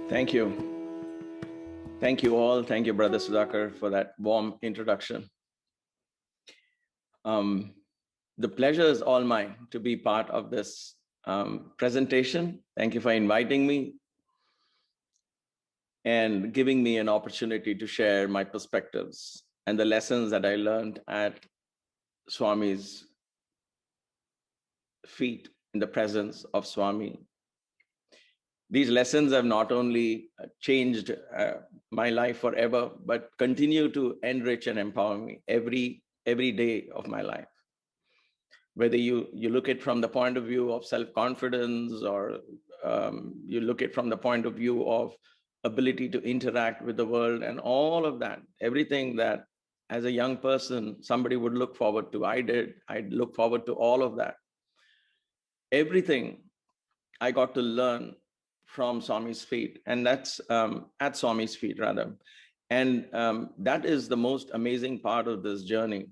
Thank you. Thank you all. Thank you, Brother Sudhakar, for that warm introduction. The pleasure is all mine to be part of this presentation. Thank you for inviting me and giving me an opportunity to share my perspectives and the lessons that I learned at Swami's feet in the presence of Swami. These lessons have not only changed my life forever, but continue to enrich and empower me every day of my life. Whether you look at from the point of view of self-confidence, or you look at from the point of view of ability to interact with the world and all of that, everything that as a young person, somebody would look forward to. I'd look forward to all of that. Everything I got to learn from Swami's feet, and that's at Swami's feet rather. And that is the most amazing part of this journey,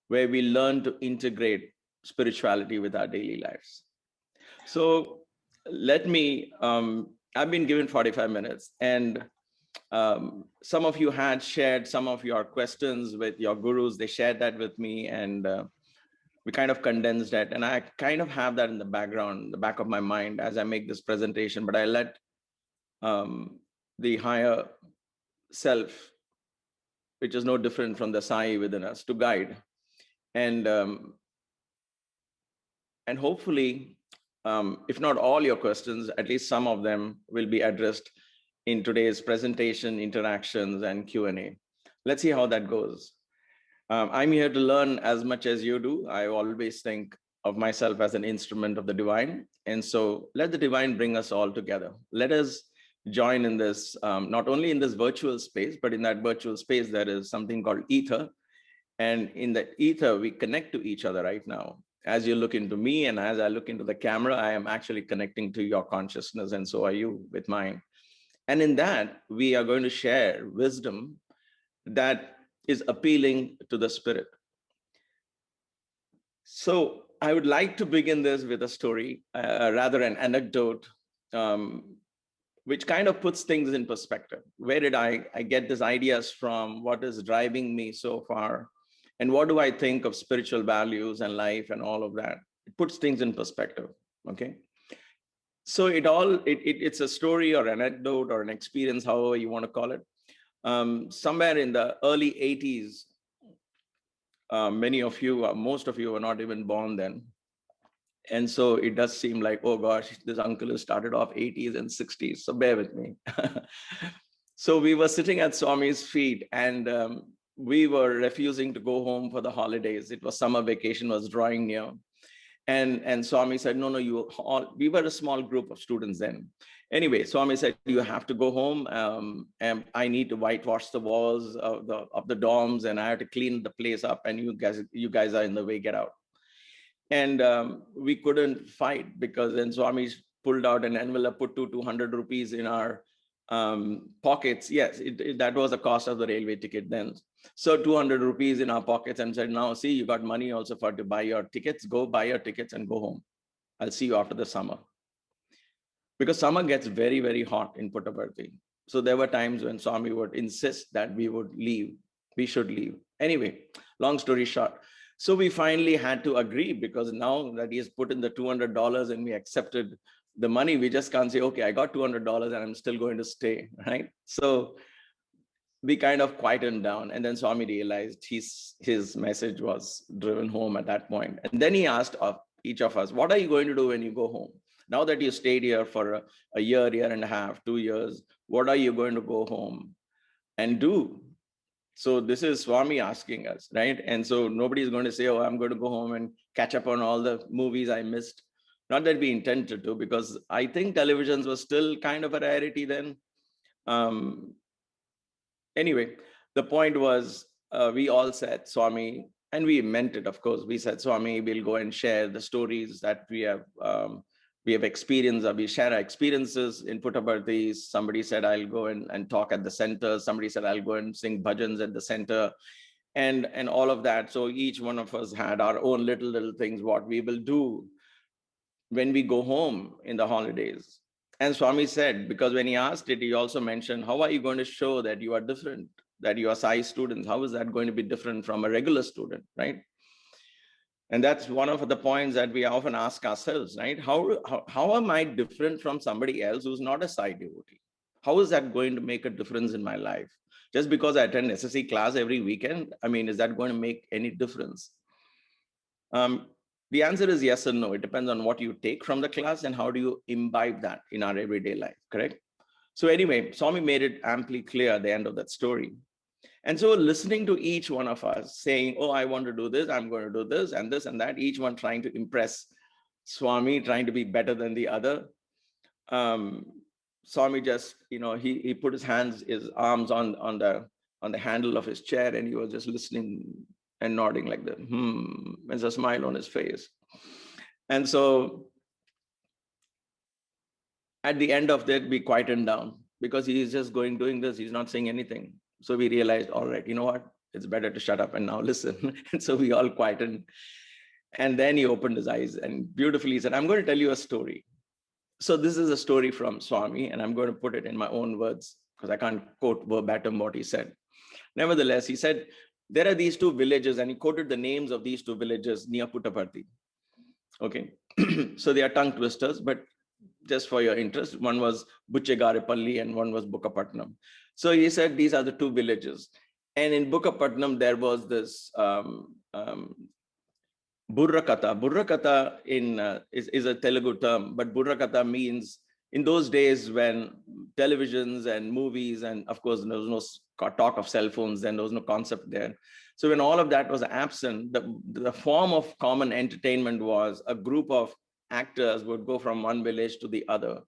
where we learn to integrate spirituality with our daily lives. So let me, I've been given 45 minutes, and some of you had shared some of your questions with your gurus. They shared that with me, and we kind of condensed that, and I kind of have that in the background, the back of my mind as I make this presentation, but I let the higher self, which is no different from the Sai within us, to guide. And hopefully, if not all your questions, at least some of them will be addressed in today's presentation, interactions, and Q&A. Let's see how that goes. I'm here to learn as much as you do. I always think of myself as an instrument of the divine. And so let the divine bring us all together. Let us join in this, not only in this virtual space, but in that virtual space, there is something called ether. And in the ether, we connect to each other right now. As you look into me and as I look into the camera, I am actually connecting to your consciousness, and so are you with mine. And in that, we are going to share wisdom that is appealing to the spirit. So I would like to begin this with a story, rather an anecdote, which kind of puts things in perspective. Where did I get these ideas from? What is driving me so far? And what do I think of spiritual values and life and all of that? It puts things in perspective, okay? So it's a story or an anecdote or an experience, however you want to call it. Somewhere in the early 80s, many of you, most of you were not even born then. And so it does seem like, oh gosh, this uncle has started off 80s and 60s, so bear with me. So we were sitting at Swami's feet, and we were refusing to go home for the holidays. It was summer vacation was drawing near. And Swami said, no, we were a small group of students then. Anyway, Swami said, you have to go home, and I need to whitewash the walls of the dorms, and I have to clean the place up, and you guys are in the way, get out. And we couldn't fight, because then Swami pulled out an envelope, put 200 rupees in our pockets. Yes, that was the cost of the railway ticket then. So 200 rupees in our pockets, and said, now see, you got money also to buy your tickets. Go buy your tickets and go home. I'll see you after the summer. Because summer gets very, very hot in Puttaparthi. So there were times when Swami would insist that we would leave. We should leave. Anyway, long story short. So we finally had to agree, because now that he has put in the $200 and we accepted the money, we just can't say, okay, I got $200 and I'm still going to stay, right? So we kind of quietened down, and then Swami realized his message was driven home at that point. And then he asked each of us, what are you going to do when you go home? Now that you stayed here for a year and a half, 2 years, what are you going to go home? and do. So this is Swami asking us, right? And so nobody's going to say, oh, I'm going to go home and catch up on all the movies I missed. Not that we intended to, because I think televisions was still kind of a rarity then. Um, anyway, the point was, we all said, Swami, and we meant it, of course. We said, Swami, we'll go and share the stories that we have experienced, or we share our experiences in Puttaparthi. Somebody said, I'll go and talk at the center. Somebody said, I'll go and sing bhajans at the center, and all of that. So each one of us had our own little things, what we will do when we go home in the holidays. And Swami said, because when he asked it, he also mentioned, how are you going to show that you are different, that you are Sai students? How is that going to be different from a regular student, right? And that's one of the points that we often ask ourselves, right? How am I different from somebody else who's not a Sai devotee? How is that going to make a difference in my life? Just because I attend SSE class every weekend, I mean, is that going to make any difference? The answer is yes and no. It depends on what you take from the class and how do you imbibe that in our everyday life, correct? So anyway, Swami made it amply clear at the end of that story. And so listening to each one of us saying, oh, I want to do this, I'm going to do this and that, each one trying to impress Swami, trying to be better than the other. Swami just, he put his arms on the handle of his chair, and he was just listening and nodding like that. There's a smile on his face. And so at the end of that, we quietened down because he's just doing this. He's not saying anything. So we realized, all right, you know what? It's better to shut up and now listen. And so we all quietened. And then he opened his eyes and beautifully said, I'm going to tell you a story. So this is a story from Swami, and I'm going to put it in my own words because I can't quote verbatim what he said. Nevertheless, he said, there are these two villages, and he quoted the names of these two villages near Puttaparthi. Okay. So they are tongue twisters, but just for your interest, one was Buchegarepalli and one was Bukkapatnam. So he said, these are the two villages. And in Bukkapatnam, there was this Burrakatha. Burrakatha is a Telugu term, but Burrakatha means in those days when televisions and movies, and of course, there was no talk of cell phones, then there was no concept there. So when all of that was absent, the form of common entertainment was a group of actors would go from one village to the other.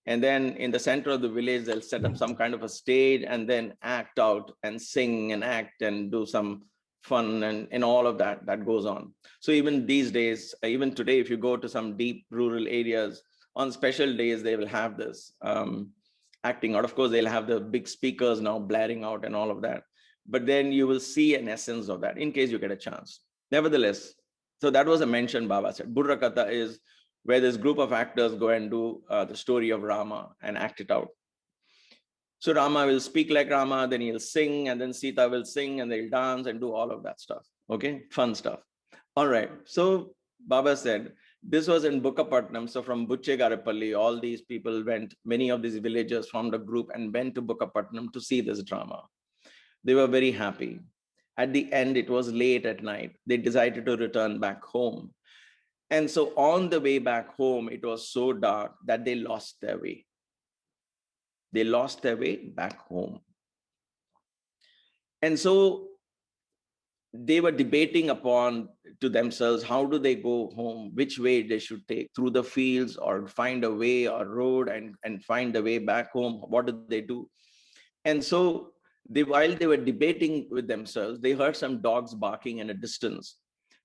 And then in the center of the village, they'll set up some kind of a stage and then act out and sing and act and do some fun and all of that goes on. So even these days, even today, if you go to some deep rural areas, on special days, they will have this acting out. Of course, they'll have the big speakers now blaring out and all of that. But then you will see an essence of that in case you get a chance. Nevertheless, so that was a mention Baba said. Burrakatha is where this group of actors go and do the story of Rama and act it out. So Rama will speak like Rama, then he'll sing, and then Sita will sing, and they'll dance and do all of that stuff. Okay, fun stuff. All right. So Baba said, this was in Bukkapatnam. So from Buchegarepalli, all these people went, many of these villagers formed a group and went to Bukkapatnam to see this drama. They were very happy. At the end, it was late at night. They decided to return back home. And so on the way back home, it was so dark that they lost their way. They lost their way back home. And so they were debating upon to themselves, how do they go home, which way they should take, through the fields or find a way or road and find the way back home. What did they do? And so while they were debating with themselves, they heard some dogs barking in a distance.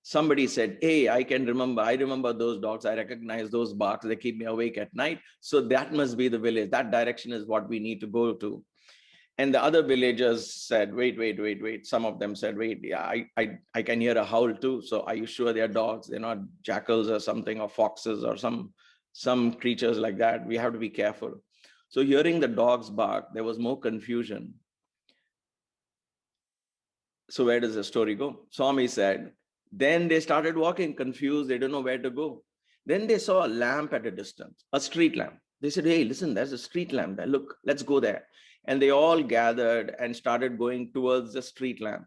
Somebody said, hey, I remember those dogs. I recognize those barks. They keep me awake at night. So that must be the village. That direction is what we need to go to. And the other villagers said, wait. Some of them said, wait, yeah, I can hear a howl too. So are you sure they're dogs? They're not jackals or something, or foxes or some creatures like that. We have to be careful. So hearing the dogs bark, there was more confusion. So where does the story go? Swami said, then they started walking confused. They don't know where to go. Then they saw a lamp at a distance, a street lamp. They said, hey, listen, there's a street lamp there. Look, let's go there. And they all gathered and started going towards the street lamp.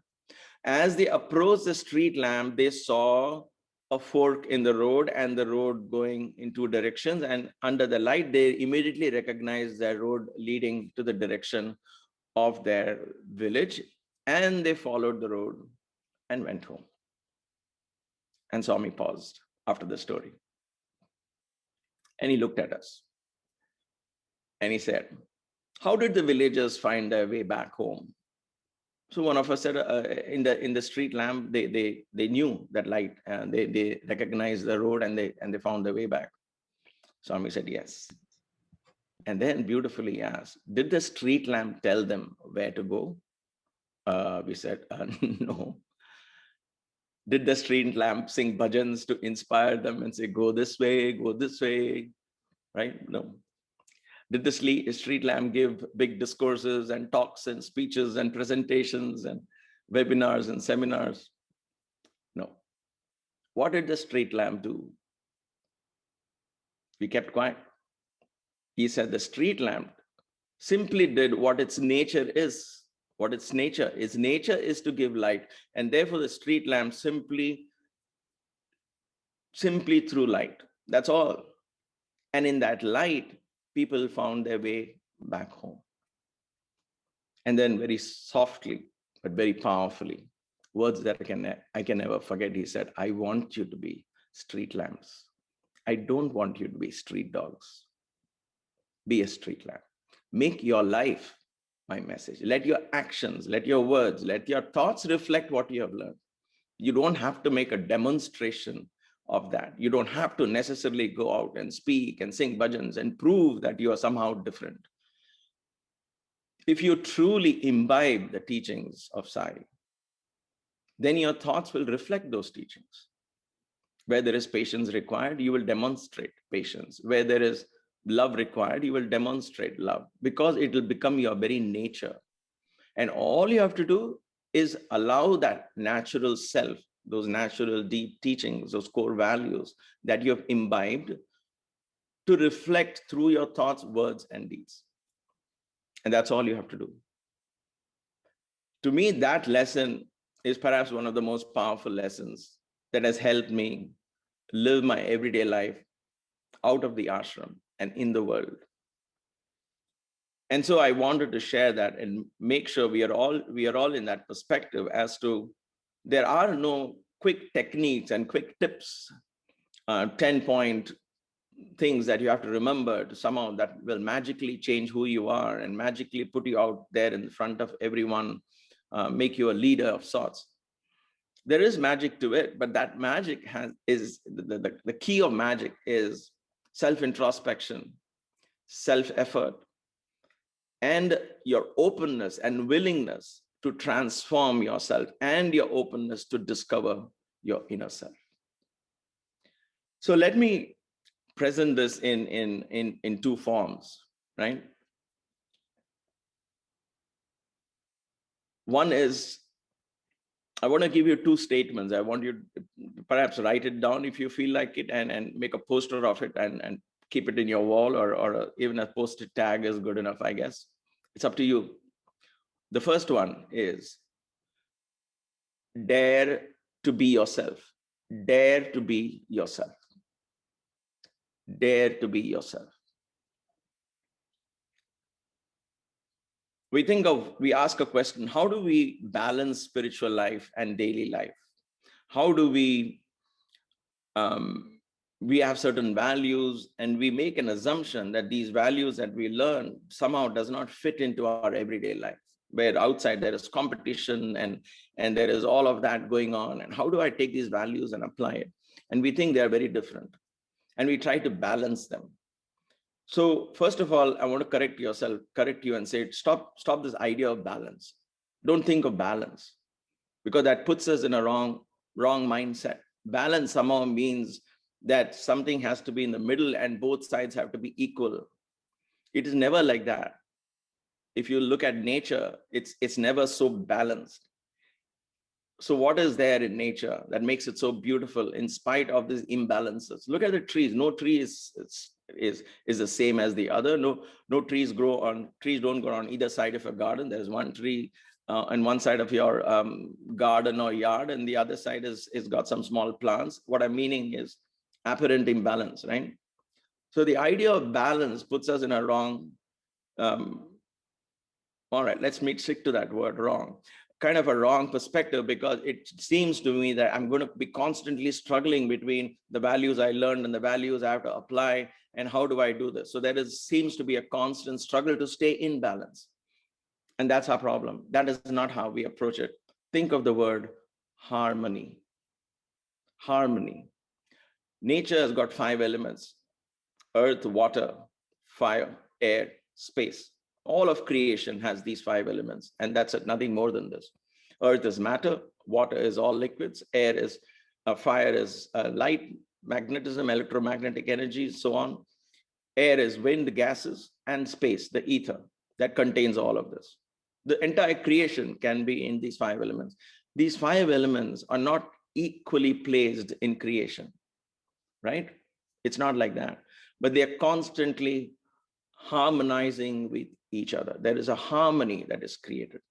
As they approached the street lamp, they saw a fork in the road and the road going in two directions. And under the light, they immediately recognized the road leading to the direction of their village, and they followed the road and went home. And Swami paused after the story. And he looked at us. And he said, how did the villagers find their way back home? So one of us said, in the street lamp, they knew that light, and they recognized the road, and they found their way back. Swami said, yes. And then beautifully asked, did the street lamp tell them where to go? We said, no. Did the street lamp sing bhajans to inspire them and say, go this way, right? No. Did the street lamp give big discourses and talks and speeches and presentations and webinars and seminars? No. What did the street lamp do? We kept quiet. He said the street lamp simply did what its nature is. What its nature is. Nature is to give light. And therefore the street lamp simply threw light. That's all. And in that light, people found their way back home. And then very softly, but very powerfully, words that I can never forget, he said, I want you to be street lamps. I don't want you to be street dogs. Be a street lamp. Make your life my message. Let your actions, let your words, let your thoughts reflect what you have learned. You don't have to make a demonstration of that. You don't have to necessarily go out and speak and sing bhajans and prove that you are somehow different. If you truly imbibe the teachings of Sai, then your thoughts will reflect those teachings. Where there is patience required, you will demonstrate patience. Where there is love required, you will demonstrate love, because it will become your very nature. And all you have to do is allow that natural self, those natural deep teachings, those core values that you have imbibed, to reflect through your thoughts, words, and deeds. And that's all you have to do. To me, that lesson is perhaps one of the most powerful lessons that has helped me live my everyday life out of the ashram and in the world. And so I wanted to share that and make sure we are all in that perspective as to there are no quick techniques and quick tips, 10-point things that you have to remember to somehow that will magically change who you are and magically put you out there in front of everyone, make you a leader of sorts. There is magic to it, but that magic is the key of magic is self-introspection, self-effort, and your openness and willingness to transform yourself, and your openness to discover your inner self. So let me present this in two forms, right? One is, I want to give you two statements. I want you to perhaps write it down if you feel like it, and make a poster of it and keep it in your wall, or even a post-it tag is good enough, I guess. It's up to you. The first one is, dare to be yourself. Dare to be yourself. Dare to be yourself. We ask a question, how do we balance spiritual life and daily life? How do we have certain values, and we make an assumption that these values that we learn somehow does not fit into our everyday life, where outside there is competition and there is all of that going on. And how do I take these values and apply it? And we think they are very different, and we try to balance them. So first of all, I want to correct you and say, stop this idea of balance. Don't think of balance, because that puts us in a wrong mindset. Balance somehow means that something has to be in the middle and both sides have to be equal. It is never like that. If you look at nature, it's never so balanced. So what is there in nature that makes it so beautiful in spite of these imbalances? Look at the trees. No tree is the same as the other. No trees don't grow on either side of a garden. There's one tree on one side of your garden or yard, and the other side is got some small plants. What I'm meaning is apparent imbalance, right? So the idea of balance puts us in a wrong All right, let's stick to that word, wrong. Kind of a wrong perspective, because it seems to me that I'm going to be constantly struggling between the values I learned and the values I have to apply, and how do I do this? So seems to be a constant struggle to stay in balance. And that's our problem. That is not how we approach it. Think of the word harmony. Harmony. Nature has got 5 elements: earth, water, fire, air, space. All of creation has these 5 elements, and that's it, nothing more than this. Earth is matter, water is all liquids, air is fire is light, magnetism, electromagnetic energy, so on. Air is wind, gases, and space, the ether, that contains all of this. The entire creation can be in these 5 elements. These 5 elements are not equally placed in creation, right? It's not like that, but they are constantly harmonizing with each other. There is a harmony that is created.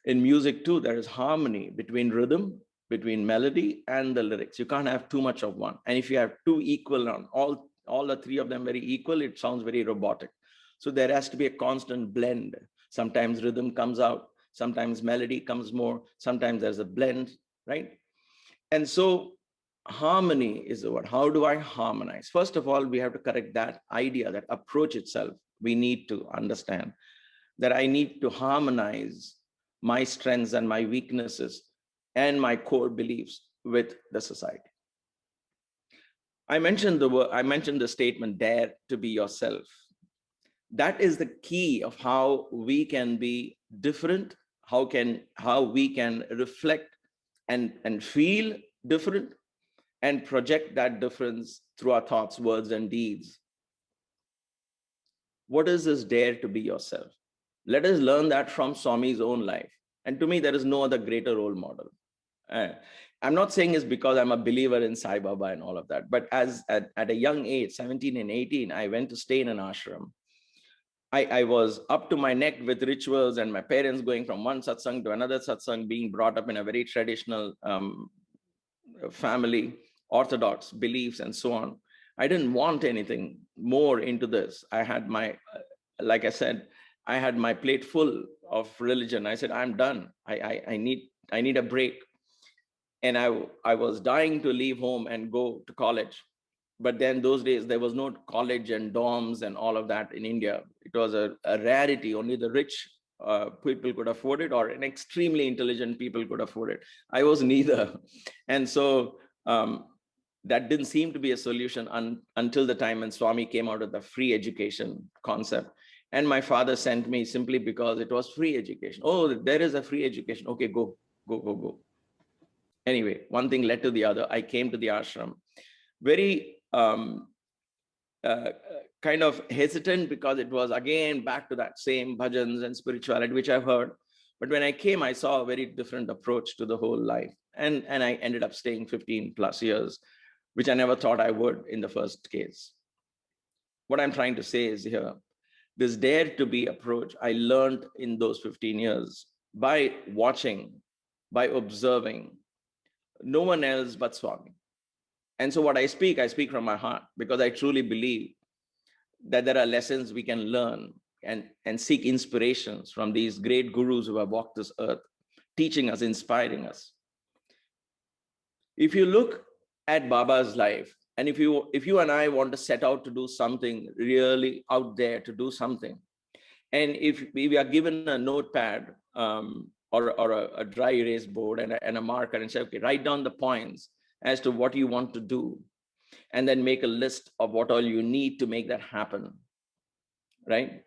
In music too, there is harmony between rhythm, between melody and the lyrics. You can't have too much of one. And if you have two equal on all the 3 of them very equal, it sounds very robotic. So there has to be a constant blend. Sometimes rhythm comes out, sometimes melody comes more, sometimes there's a blend, right? And so harmony is the word. How do I harmonize? First of all, we have to correct that idea, that approach itself. We need to understand that I need to harmonize my strengths and my weaknesses and my core beliefs with the society. I mentioned the statement, dare to be yourself. That is the key of how we can be different, how we can reflect and feel different and project that difference through our thoughts, words, and deeds. What is this dare to be yourself? Let us learn that from Swami's own life. And to me, there is no other greater role model. I'm not saying it's because I'm a believer in Sai Baba and all of that, but at a young age, 17 and 18, I went to stay in an ashram. I was up to my neck with rituals, and my parents going from one satsang to another satsang, being brought up in a very traditional family, orthodox beliefs and so on. I didn't want anything more into this. I had like I said, I had my plate full of religion. I said, I'm done. I need a break. And I was dying to leave home and go to college. But then those days, there was no college and dorms and all of that in India. It was a rarity. Only the rich people could afford it, or an extremely intelligent people could afford it. I was neither. And so that didn't seem to be a solution until the time when Swami came out with the free education concept. And my father sent me simply because it was free education. Oh, there is a free education. Okay, go. Anyway, one thing led to the other. I came to the ashram very kind of hesitant, because it was again back to that same bhajans and spirituality, which I've heard. But when I came, I saw a very different approach to the whole life. And I ended up staying 15 plus years, which I never thought I would in the first case. What I'm trying to say is here, this dare to be approach, I learned in those 15 years by watching, by observing, no one else but Swami. And so what I speak from my heart, because I truly believe that there are lessons we can learn and seek inspirations from these great gurus who have walked this earth, teaching us, inspiring us. If you look at Baba's life, and if you and I want to set out to do something really out there, to do something, and if we are given a notepad or a dry erase board and a marker, and say, okay, write down the points as to what you want to do, and then make a list of what all you need to make that happen, right?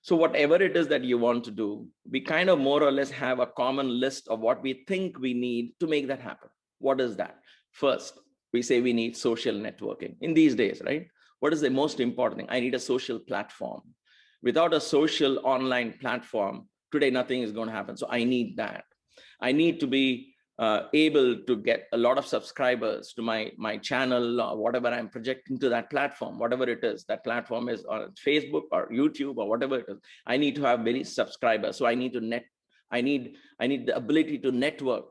So whatever it is that you want to do, we kind of more or less have a common list of what we think we need to make that happen. What is that? First, we say we need social networking in these days, right? What is the most important thing? I need a social platform. Without a social online platform, today nothing is going to happen. So I need that. I need to be able to get a lot of subscribers to my channel, or whatever I'm projecting to that platform, whatever it is. That platform is on Facebook or YouTube or whatever it is. I need to have many subscribers. So I need the ability to network.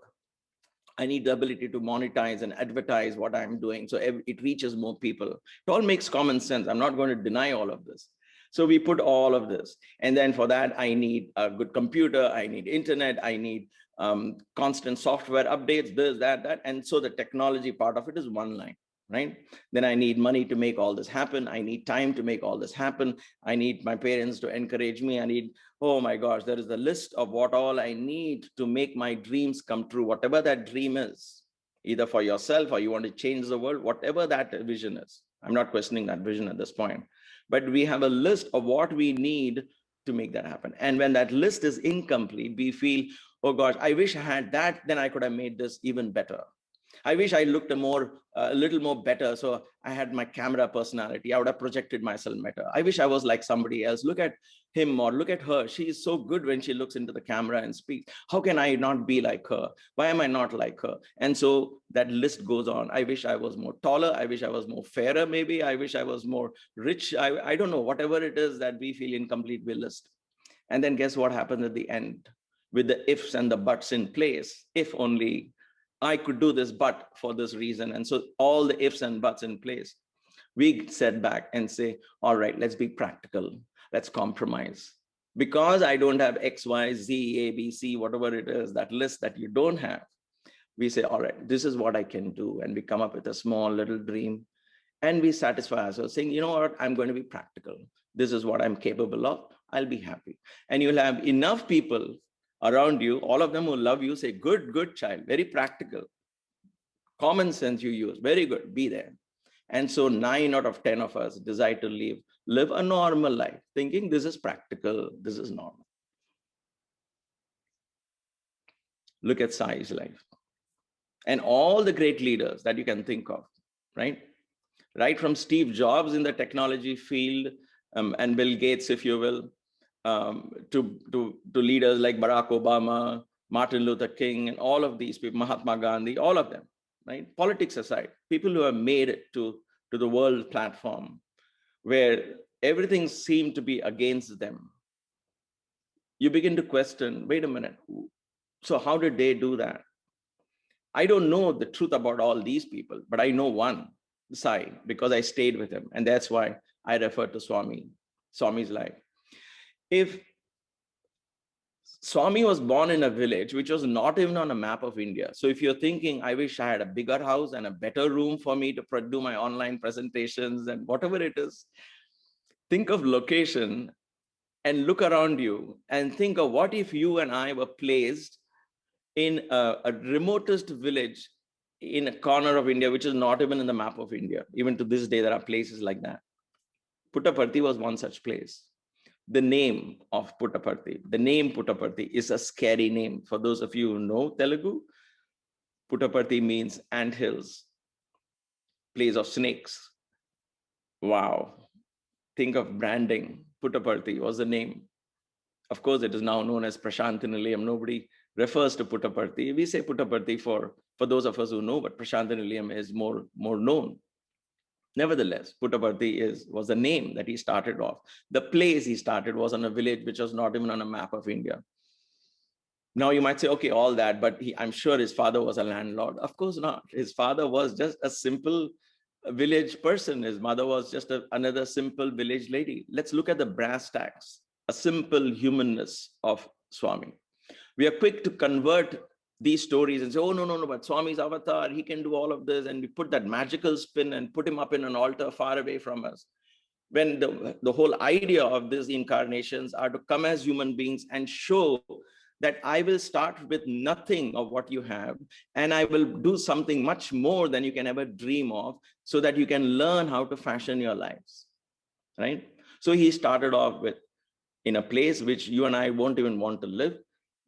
I need the ability to monetize and advertise what I'm doing, so it reaches more people. It all makes common sense. I'm not going to deny all of this. So we put all of this. And then for that, I need a good computer, I need internet, I need constant software updates, this, that. And so the technology part of it is one line, right? Then I need money to make all this happen. I need time to make all this happen. I need my parents to encourage me. I need, oh my gosh, there is a list of what all I need to make my dreams come true, whatever that dream is, either for yourself or you want to change the world, whatever that vision is. I'm not questioning that vision at this point, but we have a list of what we need to make that happen. And when that list is incomplete, we feel, oh gosh, I wish I had that, then I could have made this even better. I wish I looked a little more better. So I had my camera personality. I would have projected myself better. I wish I was like somebody else. Look at him or look at her. She is so good when she looks into the camera and speaks. How can I not be like her? Why am I not like her? And so that list goes on. I wish I was more taller. I wish I was more fairer, maybe. I wish I was more rich. I don't know, whatever it is that we feel incomplete, we list. And then guess what happens at the end? With the ifs and the buts in place, if only I could do this, but for this reason. And so all the ifs and buts in place, we set back and say, all right, let's be practical. Let's compromise. Because I don't have X, Y, Z, A, B, C, whatever it is, that list that you don't have, we say, all right, this is what I can do. And we come up with a small little dream and we satisfy ourselves saying, you know what, I'm going to be practical. This is what I'm capable of. I'll be happy. And you'll have enough people around you, all of them who love you, say, good, good child, very practical. Common sense you use, very good, be there. And so 9 out of 10 of us decide to live a normal life, thinking this is practical, this is normal. Look at Sai's life. And all the great leaders that you can think of, right? Right from Steve Jobs in the technology field, and Bill Gates, if you will, to leaders like Barack Obama, Martin Luther King, and all of these people, Mahatma Gandhi, all of them, right? Politics aside, people who have made it to the world platform where everything seemed to be against them. You begin to question, wait a minute, so how did they do that? I don't know the truth about all these people, but I know one, Sai, because I stayed with him. And that's why I refer to Swami's life. If Swami was born in a village which was not even on a map of India. So if you're thinking, I wish I had a bigger house and a better room for me to do my online presentations and whatever it is, think of location and look around you and think of what if you and I were placed in a remotest village in a corner of India, which is not even in the map of India. Even to this day, there are places like that. Puttaparthi was one such place. The name of Puttaparthi, the name Puttaparthi is a scary name. For those of you who know Telugu, Puttaparthi means anthills, place of snakes. Wow. Think of branding. Puttaparthi was the name. Of course, it is now known as Prashantinilayam. Nobody refers to Puttaparthi. We say Puttaparthi for those of us who know, but Prashantinilayam is more known. Nevertheless, Puttaparthi was the name that he started off. The place he started was on a village which was not even on a map of India. Now you might say, okay, all that, but I'm sure his father was a landlord. Of course not. His father was just a simple village person. His mother was just another simple village lady. Let's look at the brass tacks, a simple humanness of Swami. We are quick to convert these stories and say, oh, no, but Swami's avatar, he can do all of this. And we put that magical spin and put him up in an altar far away from us. When the whole idea of these incarnations are to come as human beings and show that I will start with nothing of what you have, and I will do something much more than you can ever dream of, so that you can learn how to fashion your lives, right? So he started off with, in a place which you and I won't even want to live.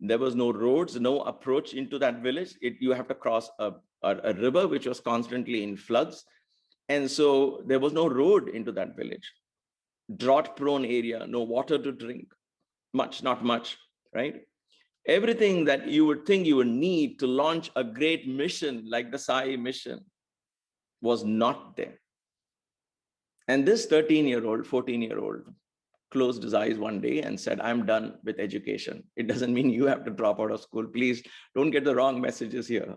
There was no roads, no approach into that village. You have to cross a river which was constantly in floods. And so there was no road into that village. Drought-prone area, no water to drink, not much, right? Everything that you would think you would need to launch a great mission like the Sai mission was not there. And this 13-year-old, 14-year-old closed his eyes one day and said, I'm done with education. It doesn't mean you have to drop out of school. Please don't get the wrong messages here.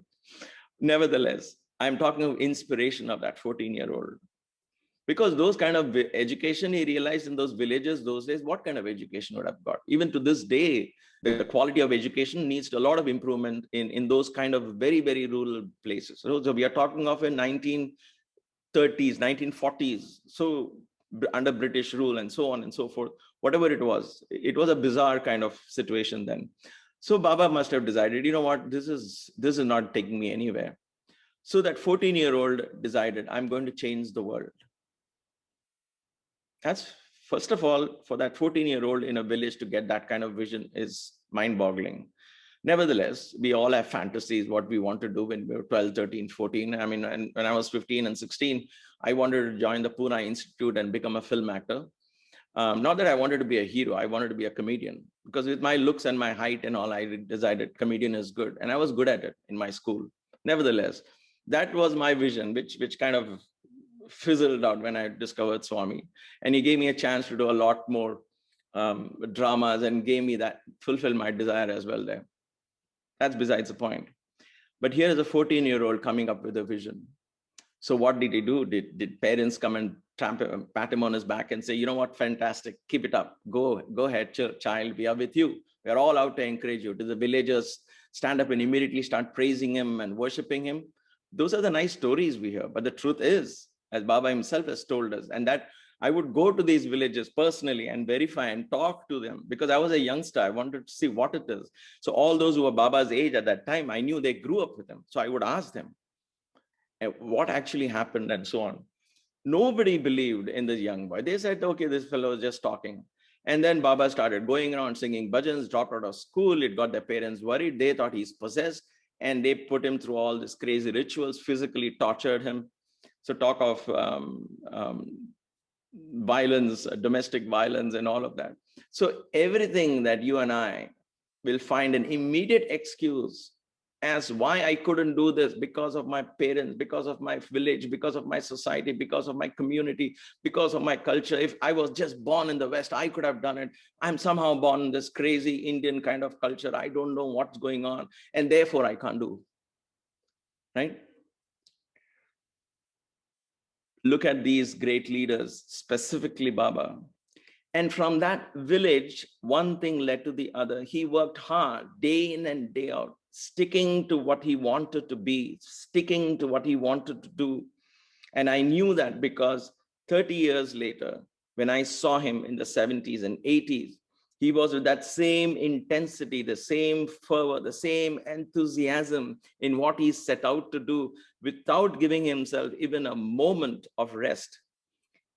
Nevertheless, I'm talking of inspiration of that 14-year-old. Because those kind of education he realized in those villages those days, what kind of education would have got? Even to this day, the quality of education needs a lot of improvement in those kind of very, very rural places. So we are talking of in 1930s, 1940s. So under British rule and so on and so forth, whatever it was a bizarre kind of situation then. So Baba must have decided, you know what, this is not taking me anywhere. So that 14-year-old decided, I'm going to change the world. That's, first of all, for that 14-year-old in a village to get that kind of vision is mind-boggling. Nevertheless, we all have fantasies, what we want to do when we were 12, 13, 14. I mean, when I was 15 and 16, I wanted to join the Pune Institute and become a film actor. Not that I wanted to be a hero, I wanted to be a comedian, because with my looks and my height and all, I decided comedian is good. And I was good at it in my school. Nevertheless, that was my vision, which kind of fizzled out when I discovered Swami. And he gave me a chance to do a lot more dramas and gave me that, fulfill my desire as well there. That's besides the point. But here is a 14-year-old coming up with a vision. So what did he do? Did parents come and pat him on his back and say, you know what, fantastic, keep it up. Go ahead, child, we are with you. We are all out to encourage you. Did the villagers stand up and immediately start praising him and worshiping him? Those are the nice stories we hear. But the truth is, as Baba himself has told us, and that I would go to these villages personally and verify and talk to them, because I was a youngster. I wanted to see what it is. So all those who were Baba's age at that time, I knew they grew up with him. So I would ask them what actually happened and so on. Nobody believed in this young boy. They said, okay, this fellow is just talking. And then Baba started going around singing bhajans, dropped out of school. It got their parents worried. They thought he's possessed. And they put him through all these crazy rituals, physically tortured him. So talk of violence, domestic violence and all of that. So everything that you and I will find an immediate excuse as why I couldn't do this, because of my parents, because of my village, because of my society, because of my community, because of my culture. If I was just born in the West, I could have done it. I'm somehow born in this crazy Indian kind of culture. I don't know what's going on, and therefore I can't do, right? Look at these great leaders, specifically Baba. And from that village, one thing led to the other. He worked hard, day in and day out, sticking to what he wanted to be, sticking to what he wanted to do. And I knew that because 30 years later, when I saw him in the 70s and 80s, he was with that same intensity, the same fervor, the same enthusiasm in what he set out to do, without giving himself even a moment of rest.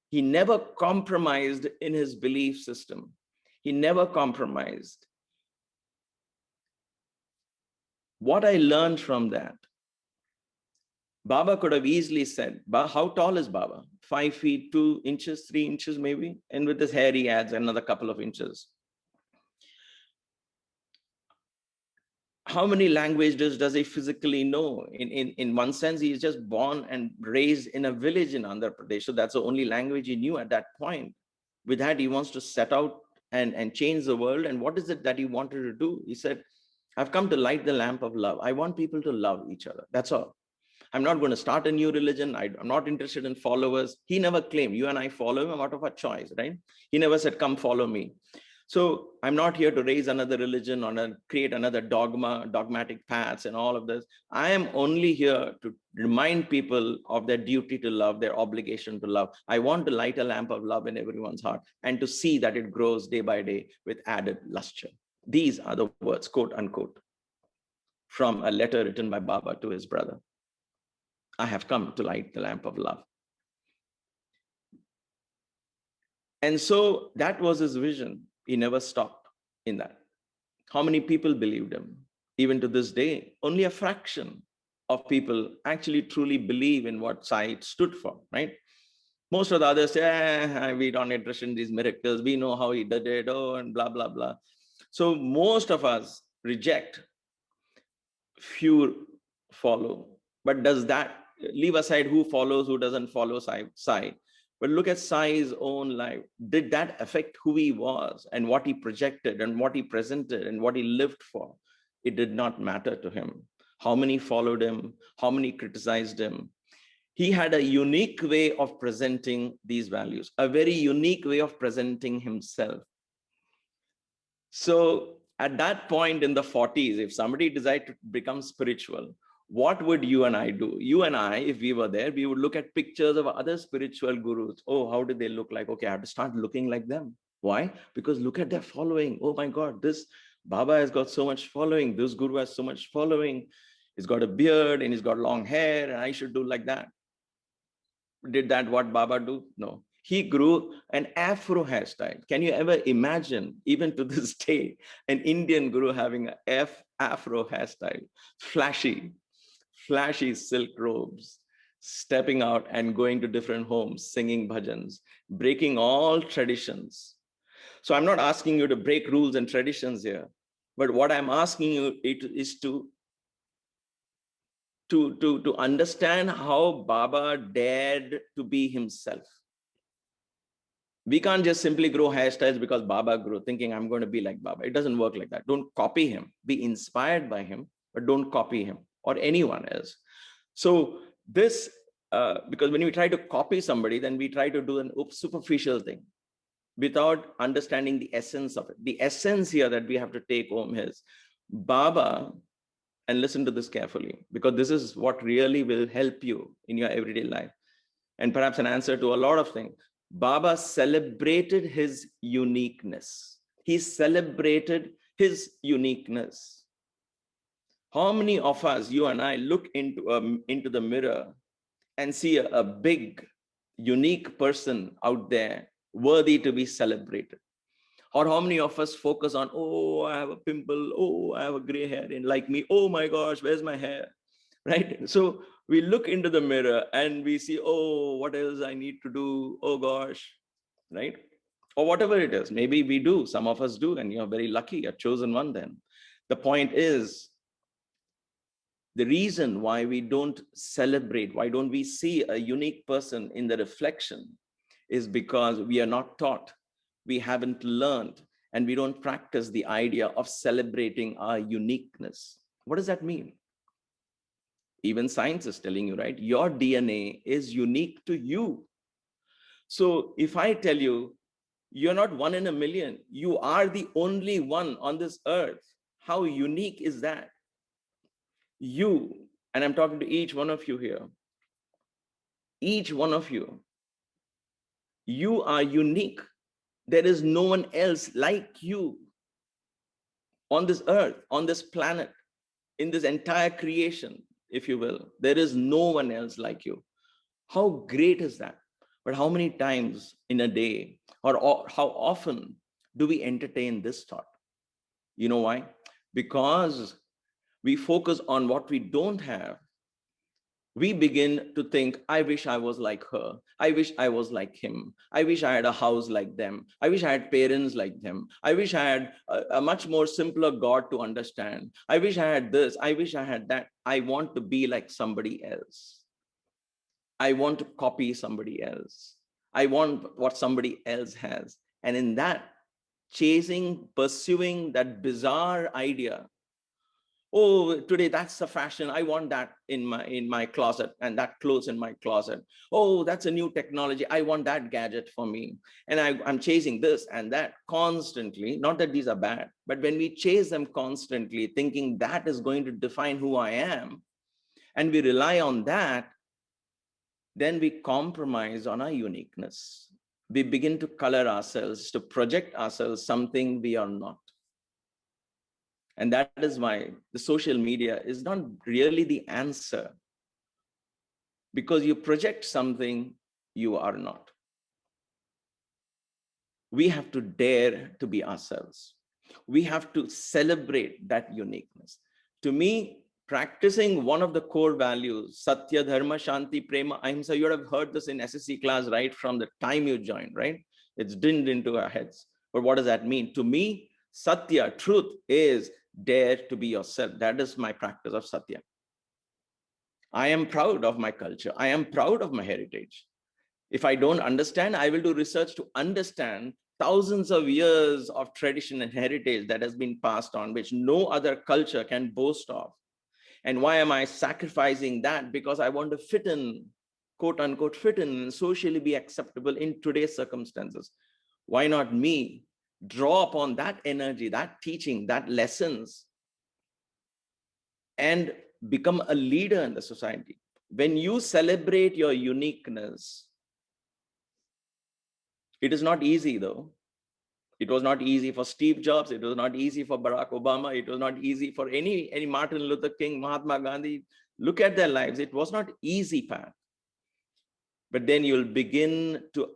He never compromised in his belief system. He never compromised. What I learned from that, Baba could have easily said, how tall is Baba? 5 feet, 2 inches, 3 inches maybe. And with his hair, he adds another couple of inches. How many languages does he physically know? In one sense, he is just born and raised in a village in Andhra Pradesh. So that's the only language he knew at that point. With that, he wants to set out and change the world. And what is it that he wanted to do? He said, I've come to light the lamp of love. I want people to love each other. That's all. I'm not going to start a new religion. I'm not interested in followers. He never claimed. You and I follow him out of our choice, right? He never said, come follow me. So I'm not here to raise another religion or create another dogmatic paths and all of this. I am only here to remind people of their duty to love, their obligation to love. I want to light a lamp of love in everyone's heart and to see that it grows day by day with added luster. These are the words, quote unquote, from a letter written by Baba to his brother. I have come to light the lamp of love. And so that was his vision. He never stopped in that. How many people believed him? Even to this day, only a fraction of people actually truly believe in what Sai stood for, right? Most of the others say, we don't interested in these miracles. We know how he did it, and blah, blah, blah. So most of us reject, few follow. But does that leave aside who follows, who doesn't follow Sai? But look at Sai's own life. Did that affect who he was and what he projected and what he presented and what he lived for? It did not matter to him. How many followed him? How many criticized him? He had a unique way of presenting these values, a very unique way of presenting himself. So at that point in the 40s, if somebody decided to become spiritual, what would you and I do? You and I, if we were there, we would look at pictures of other spiritual gurus. Oh, how did they look like? Okay, I have to start looking like them. Why? Because look at their following. Oh my God, this Baba has got so much following. This guru has so much following. He's got a beard and he's got long hair, and I should do like that. Did that what Baba do? No. He grew an afro hairstyle. Can you ever imagine, even to this day, an Indian guru having an afro hairstyle? Flashy, flashy silk robes, stepping out and going to different homes, singing bhajans, breaking all traditions. So I'm not asking you to break rules and traditions here, but what I'm asking you is to understand how Baba dared to be himself. We can't just simply grow hairstyles because Baba grew, thinking I'm going to be like Baba. It doesn't work like that. Don't copy him. Be inspired by him, but don't copy him or anyone else. So this, because when we try to copy somebody, then we try to do an superficial thing without understanding the essence of it. The essence here that we have to take home is Baba, and listen to this carefully, because this is what really will help you in your everyday life, and perhaps an answer to a lot of things. Baba celebrated his uniqueness. He celebrated his uniqueness. How many of us, you and I, look into the mirror and see a big, unique person out there worthy to be celebrated? Or how many of us focus on, oh, I have a pimple, oh, I have a gray hair, and like me, oh my gosh, where's my hair? Right? So we look into the mirror and we see, oh, what else I need to do? Oh gosh, right? Or whatever it is. Maybe we do, some of us do, and you're very lucky, you're chosen one then. The point is, the reason why we don't celebrate, why don't we see a unique person in the reflection, is because we are not taught, we haven't learned, and we don't practice the idea of celebrating our uniqueness. What does that mean? Even science is telling you, right? Your DNA is unique to you. So if I tell you, you're not one in a million, you are the only one on this earth, how unique is that? You, and I'm talking to each one of you here, each one of you, you are unique. There is no one else like you on this earth, on this planet, in this entire creation, if you will. There is no one else like you. How great is that? But how many times in a day, or how often do we entertain this thought? You know why? Because we focus on what we don't have. We begin to think, I wish I was like her. I wish I was like him. I wish I had a house like them. I wish I had parents like them. I wish I had a much more simpler God to understand. I wish I had this. I wish I had that. I want to be like somebody else. I want to copy somebody else. I want what somebody else has. And in that, pursuing that bizarre idea, oh, today that's the fashion, I want that in my closet, and that clothes in my closet. Oh, that's a new technology, I want that gadget for me. And I'm chasing this and that constantly. Not that these are bad, but when we chase them constantly, thinking that is going to define who I am, and we rely on that, then we compromise on our uniqueness. We begin to color ourselves, to project ourselves something we are not. And that is why the social media is not really the answer, because you project something you are not. We have to dare to be ourselves. We have to celebrate that uniqueness. To me, practicing one of the core values, Satya, Dharma, Shanti, Prema, Ahimsa, you would have heard this in SSE class right from the time you joined, right? It's dinned into our heads. But what does that mean? To me, Satya, truth, is dare to be yourself. That is my practice of Satya. I am proud of my culture. I am proud of my heritage. If I don't understand, I will do research to understand thousands of years of tradition and heritage that has been passed on, which no other culture can boast of. And why am I sacrificing that? Because I want to fit in. quote unquote fit in and socially be acceptable in today's circumstances? Why not me draw upon that energy, that teaching, that lessons, and become a leader in the society? When you celebrate your uniqueness, it is not easy though. It was not easy for Steve Jobs. It was not easy for Barack Obama. It was not easy for any Martin Luther King, Mahatma Gandhi. Look at their lives. It was not easy path. But then you'll begin to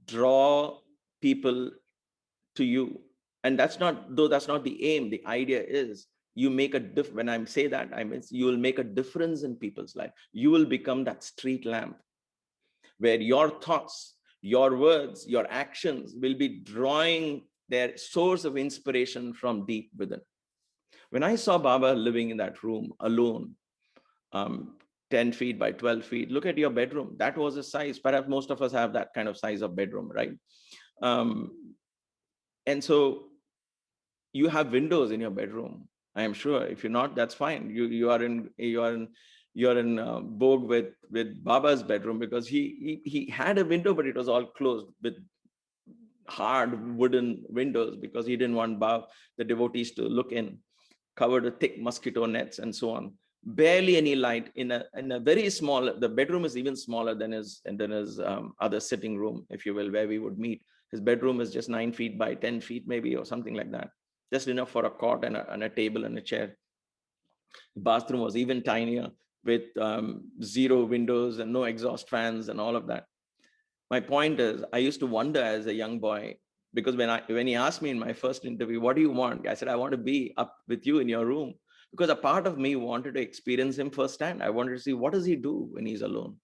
draw people to you. And that's not the aim. The idea is you make a difference. When I say that, I mean, you will make a difference in people's life. You will become that street lamp where your thoughts, your words, your actions will be drawing their source of inspiration from deep within. When I saw Baba living in that room alone, 10 feet by 12 feet, look at your bedroom. That was his size. Perhaps most of us have that kind of size of bedroom, right? And so you have windows in your bedroom. I am sure. If you're not, that's fine. You are in vogue with Baba's bedroom, because he had a window, but it was all closed with hard wooden windows, because he didn't want the devotees to look in, covered with thick mosquito nets and so on. Barely any light in a very small. The bedroom is even smaller than his other sitting room, if you will, where we would meet. His bedroom is just 9 feet by 10 feet, maybe, or something like that. Just enough for a cot and a table and a chair. The bathroom was even tinier, with 0 windows and no exhaust fans and all of that. My point is, I used to wonder as a young boy, because when he asked me in my first interview, what do you want? I said, I want to be up with you in your room, because a part of me wanted to experience him firsthand. I wanted to see, what does he do when he's alone?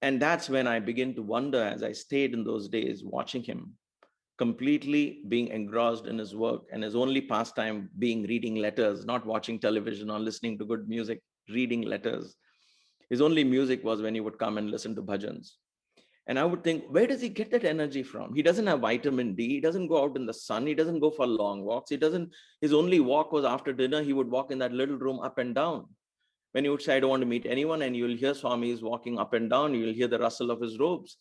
And that's when I began to wonder, as I stayed in those days watching him, completely being engrossed in his work, and his only pastime being reading letters, not watching television or listening to good music, reading letters. His only music was when he would come and listen to bhajans. And I would think, where does he get that energy from? He doesn't have vitamin D. He doesn't go out in the sun. He doesn't go for long walks. His only walk was after dinner. He would walk in that little room up and down. When he would say, I don't want to meet anyone, and you'll hear Swami is walking up and down, you'll hear the rustle of his robes.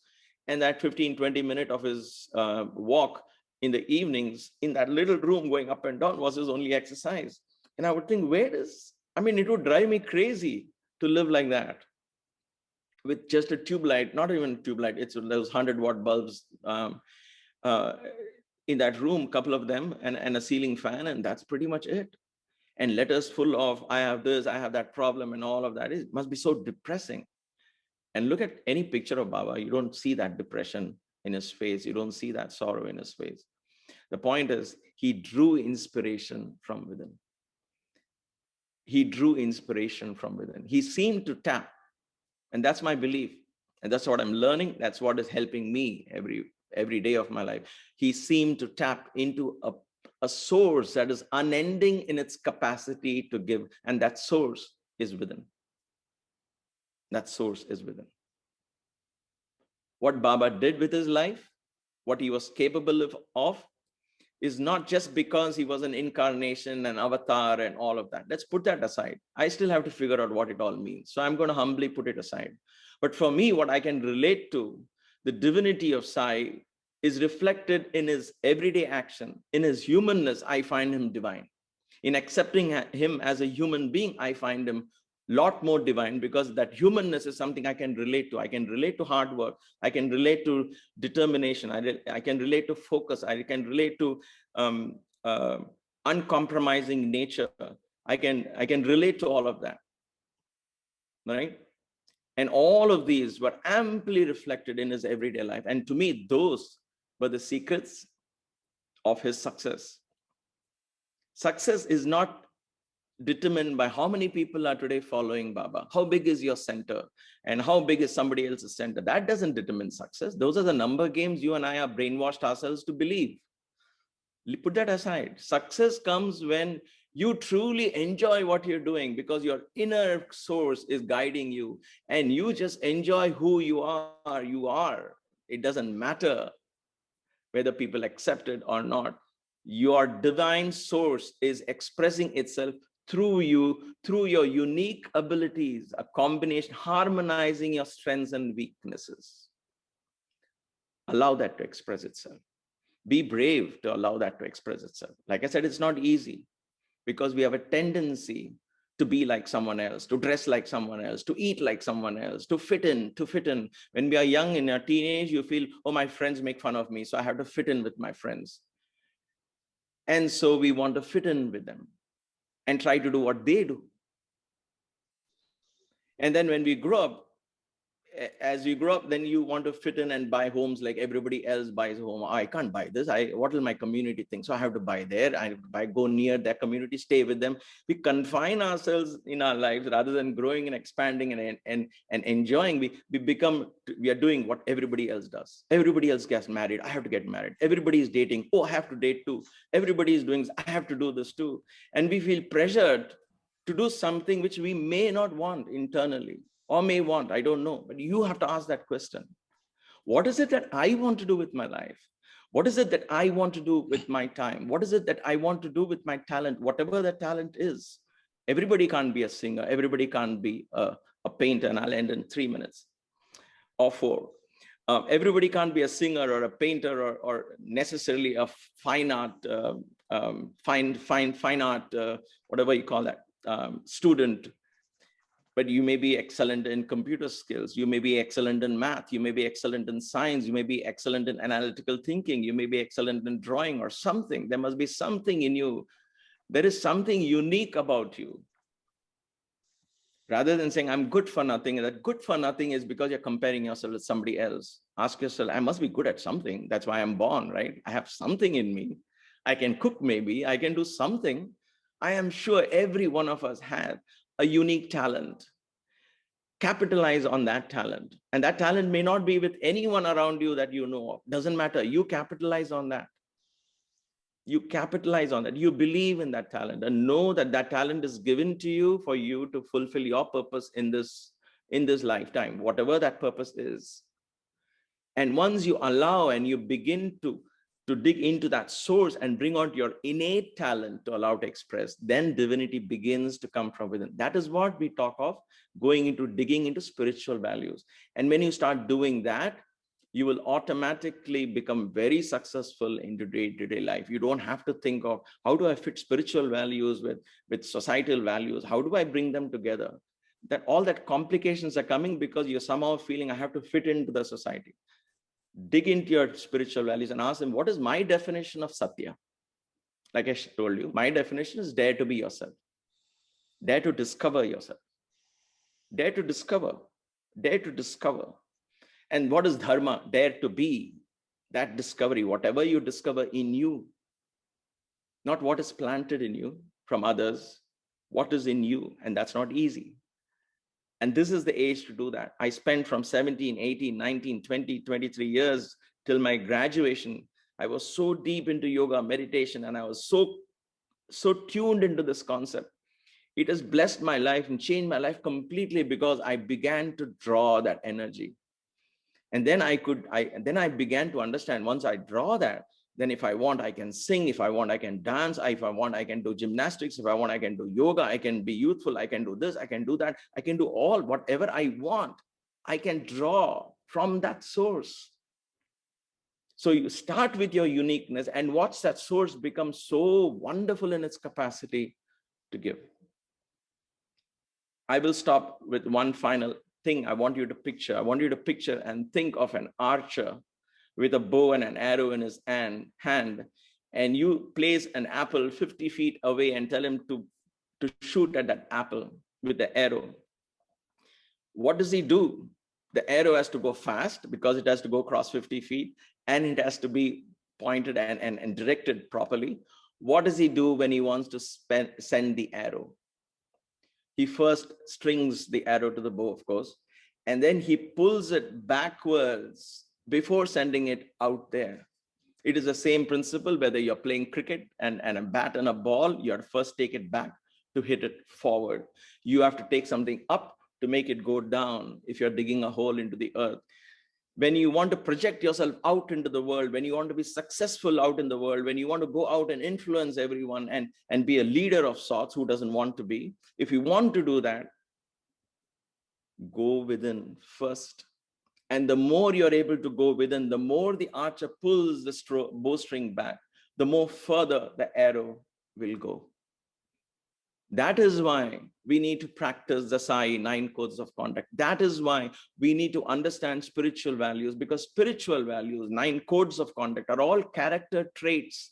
And that 15, 20 minutes of his walk in the evenings in that little room going up and down was his only exercise. And I would think, it would drive me crazy to live like that, with just a tube light, not even a tube light, it's those 100-watt bulbs in that room, couple of them, and a ceiling fan, and that's pretty much it. And letters full of, I have this, I have that problem, and all of that. It must be so depressing. And look at any picture of Baba, you don't see that depression in his face. You don't see that sorrow in his face. The point is, he drew inspiration from within. He drew inspiration from within. He seemed to tap. And that's my belief. And that's what I'm learning. That's what is helping me every day of my life. He seemed to tap into a source that is unending in its capacity to give. And that source is within. That source is within. What Baba did with his life, what he was capable of, is not just because he was an incarnation, an avatar, and all of that. Let's put that aside. I still have to figure out what it all means. So I'm going to humbly put it aside. But for me, what I can relate to, the divinity of Sai, is reflected in his everyday action. In his humanness, I find him divine. In accepting him as a human being, I find him a lot more divine, because that humanness is something I can relate to. I can relate to hard work. I can relate to determination. I can relate to focus. I can relate to uncompromising nature. I can relate to all of that, right? And all of these were amply reflected in his everyday life. And to me, those were the secrets of his success. Success is not determined by how many people are today following Baba. How big is your center? And how big is somebody else's center? That doesn't determine success. Those are the number games you and I have brainwashed ourselves to believe. Put that aside. Success comes when you truly enjoy what you're doing, because your inner source is guiding you, and you just enjoy who you are. You are. It doesn't matter whether people accept it or not. Your divine source is expressing itself through you, through your unique abilities, a combination, harmonizing your strengths and weaknesses. Allow that to express itself. Be brave to allow that to express itself. Like I said, it's not easy because we have a tendency to be like someone else, to dress like someone else, to eat like someone else, to fit in, to fit in. When we are young in our teenage, you feel, oh, my friends make fun of me, so I have to fit in with my friends. And so we want to fit in with them and try to do what they do. And then when we grow up, as you grow up, then you want to fit in and buy homes like everybody else buys a home. I can't buy this. What will my community think? So I have to buy there. I go near that community, stay with them. We confine ourselves in our lives rather than growing and expanding and enjoying. We are doing what everybody else does. Everybody else gets married. I have to get married. Everybody is dating. Oh, I have to date too. Everybody is doing this. I have to do this too. And we feel pressured to do something which we may not want internally. Or may want, I don't know, but you have to ask that question. What is it that I want to do with my life? What is it that I want to do with my time? What is it that I want to do with my talent, whatever that talent is? Everybody can't be a singer. Everybody can't be a painter, and I'll end in 3 minutes or 4. Everybody can't be a singer or a painter or necessarily a fine art, fine art, whatever you call that, student. But you may be excellent in computer skills. You may be excellent in math. You may be excellent in science. You may be excellent in analytical thinking. You may be excellent in drawing or something. There must be something in you. There is something unique about you. Rather than saying, I'm good for nothing, that good for nothing is because you're comparing yourself with somebody else. Ask yourself, I must be good at something. That's why I'm born, right? I have something in me. I can cook maybe. I can do something. I am sure every one of us has a unique talent. Capitalize on that talent. And that talent may not be with anyone around you that you know of. Doesn't matter. You capitalize on that. You capitalize on that. You believe in that talent and know that that talent is given to you for you to fulfill your purpose in this lifetime, whatever that purpose is. And once you allow and you begin to dig into that source and bring out your innate talent to allow to express, then divinity begins to come from within. That is what we talk of digging into spiritual values. And when you start doing that, you will automatically become very successful in day-to-day life. You don't have to think of how do I fit spiritual values with societal values? How do I bring them together? That all that complications are coming because you're somehow feeling I have to fit into the society. Dig into your spiritual values and ask them, what is my definition of Satya? Like I told you, my definition is dare to be yourself. Dare to discover yourself. Dare to discover. Dare to discover. And what is dharma? Dare to be. That discovery, whatever you discover in you, not what is planted in you from others, what is in you. And that's not easy. And this is the age to do that. I spent from 17, 18, 19, 20, 23 years till my graduation. I was so deep into yoga, meditation, and I was so tuned into this concept. It has blessed my life and changed my life completely because I began to draw that energy. And then I began to understand once I draw that, then if I want, I can sing. If I want, I can dance. If I want, I can do gymnastics. If I want, I can do yoga. I can be youthful. I can do this. I can do that. I can do all, whatever I want. I can draw from that source. So you start with your uniqueness and watch that source become so wonderful in its capacity to give. I will stop with one final thing I want you to picture. I want you to picture and think of an archer with a bow and an arrow in his hand, and you place an apple 50 feet away and tell him to shoot at that apple with the arrow. What does he do? The arrow has to go fast because it has to go across 50 feet and it has to be pointed and directed properly. What does he do when he wants to send the arrow? He first strings the arrow to the bow, of course, and then he pulls it backwards before sending it out there. It is the same principle whether you're playing cricket and a bat and a ball, you have to first take it back to hit it forward. You have to take something up to make it go down if you're digging a hole into the earth. when you want to project yourself out into the world, when you want to be successful out in the world, when you want to go out and influence everyone and be a leader of sorts, who doesn't want to be? If you want to do that, go within first. And the more you're able to go within, the more the archer pulls the bowstring back, the more further the arrow will go. That is why we need to practice the Sai 9 codes of conduct. That is why we need to understand spiritual values, because spiritual values, 9 codes of conduct, are all character traits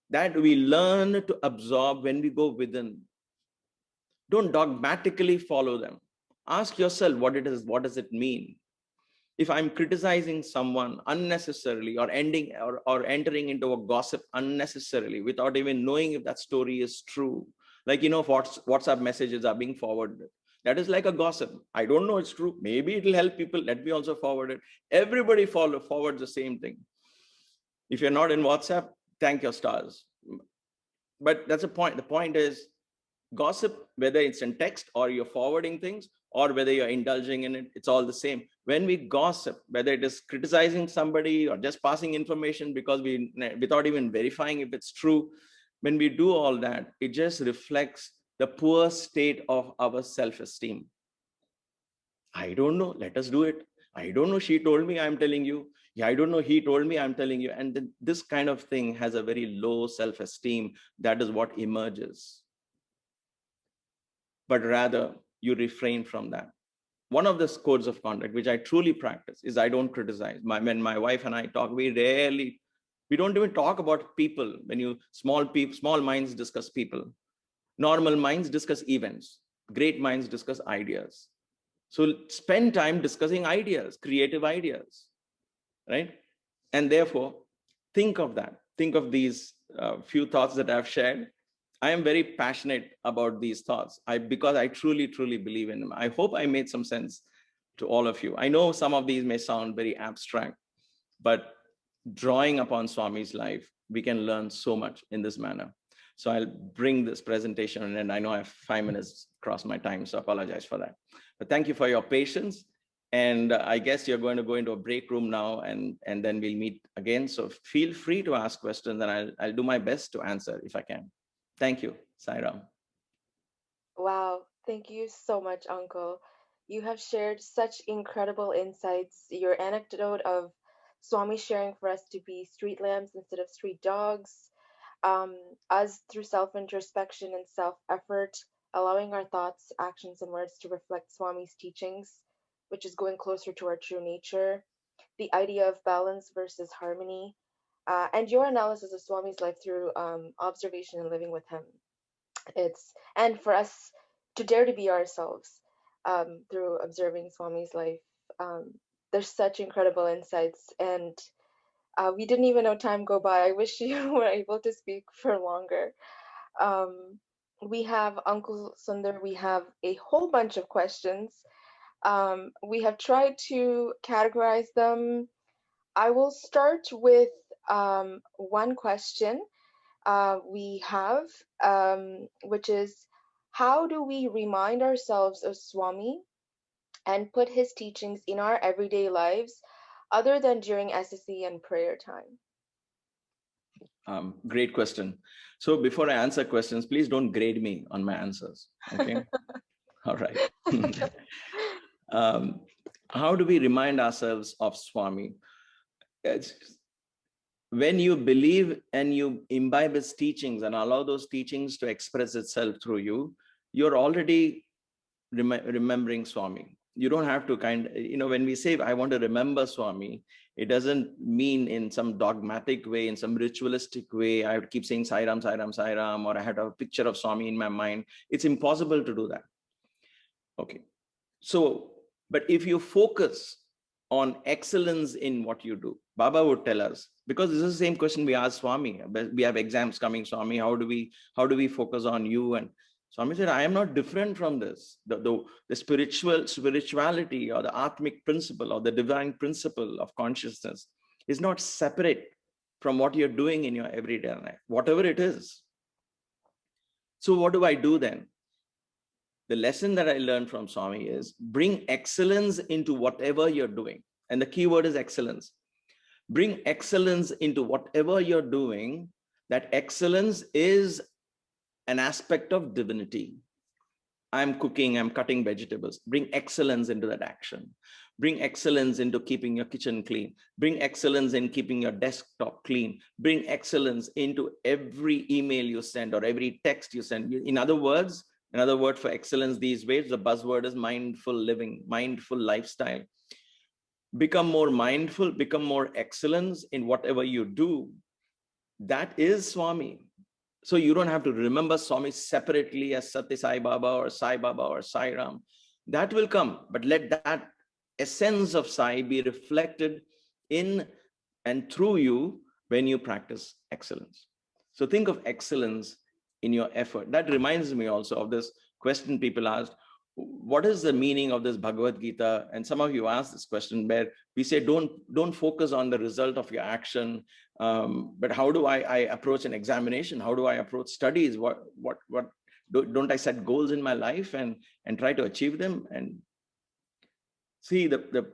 that we learn to absorb when we go within. Don't dogmatically follow them. Ask yourself what it is, what does it mean? If I'm criticizing someone unnecessarily, or entering into a gossip unnecessarily without even knowing if that story is true, like, WhatsApp messages are being forwarded, that is like a gossip. I don't know it's true. Maybe it'll help people. Let me also forward it. Everybody forwards the same thing. If you're not in WhatsApp, thank your stars. But that's a point. The point is, gossip, whether it's in text or you're forwarding things, or whether you're indulging in it, it's all the same. When we gossip, whether it is criticizing somebody or just passing information without even verifying if it's true, when we do all that, it just reflects the poor state of our self-esteem. I don't know, let us do it. I don't know, she told me, I'm telling you. Yeah, I don't know, he told me, I'm telling you. And then this kind of thing has a very low self-esteem. That is what emerges. But rather, you refrain from that. One of the codes of conduct, which I truly practice, is I don't criticize. When my wife and I talk, we don't even talk about people. When small minds discuss people. Normal minds discuss events. Great minds discuss ideas. So spend time discussing ideas, creative ideas, right? And therefore, think of that. Think of these few thoughts that I've shared. I am very passionate about these thoughts because I truly, truly believe in them. I hope I made some sense to all of you. I know some of these may sound very abstract, but drawing upon Swami's life, we can learn so much in this manner. So I'll bring this presentation, and I know I have 5 minutes crossed my time, so I apologize for that. But thank you for your patience. And I guess you're going to go into a break room now, and then we'll meet again. So feel free to ask questions, and I'll do my best to answer if I can. Thank you. Sai Ram. Wow, thank you so much, Uncle. You have shared such incredible insights. Your anecdote of Swami sharing for us to be street lambs instead of street dogs, um, us through self introspection and self effort, allowing our thoughts, actions, and words to reflect Swami's teachings, which is going closer to our true nature, the idea of balance versus harmony, and your analysis of Swami's life through observation and living with him. And for us to dare to be ourselves through observing Swami's life. Um, there's such incredible insights, and we didn't even know time go by. I wish you were able to speak for longer. Um, we have Uncle Sundar. We have a whole bunch of questions. We have tried to categorize them. I will start with one question we have, which is, how do we remind ourselves of Swami and put his teachings in our everyday lives other than during SSE and prayer time? Great question. So before I answer questions, please don't grade me on my answers. Okay. All right. um, how do we remind ourselves of Swami? It's, when you believe and you imbibe his teachings and allow those teachings to express itself through you, you're already remembering Swami. You don't have to when we say, I want to remember Swami, it doesn't mean in some dogmatic way, in some ritualistic way. I would keep saying Sai Ram, Sai Ram, Sai Ram, or I had a picture of Swami in my mind. It's impossible to do that. Okay. So, but if you focus on excellence in what you do, Baba would tell us, because this is the same question we asked Swami. We have exams coming, Swami. How do we focus on you? And Swami said, I am not different from this. The spirituality or the atmic principle or the divine principle of consciousness is not separate from what you're doing in your everyday life, whatever it is. So what do I do then? The lesson that I learned from Swami is bring excellence into whatever you're doing. And the key word is excellence. Bring excellence into whatever you're doing. That excellence is an aspect of divinity. I'm cooking, I'm cutting vegetables. Bring excellence into that action. Bring excellence into keeping your kitchen clean. Bring excellence in keeping your desktop clean. Bring excellence into every email you send or every text you send. In other words, another word for excellence these days, the buzzword is mindful living, mindful lifestyle. Become more mindful, become more excellence in whatever you do. That is Swami. So you don't have to remember Swami separately as Sathya Sai Baba or Sai Baba or Sai Ram. That will come, but let that essence of Sai be reflected in and through you when you practice excellence. So think of excellence in your effort. That reminds me also of this question people asked, what is the meaning of this Bhagavad Gita? And some of you asked this question where we say, don't focus on the result of your action, but how do I approach an examination? How do I approach studies? What don't I set goals in my life and try to achieve them? And see the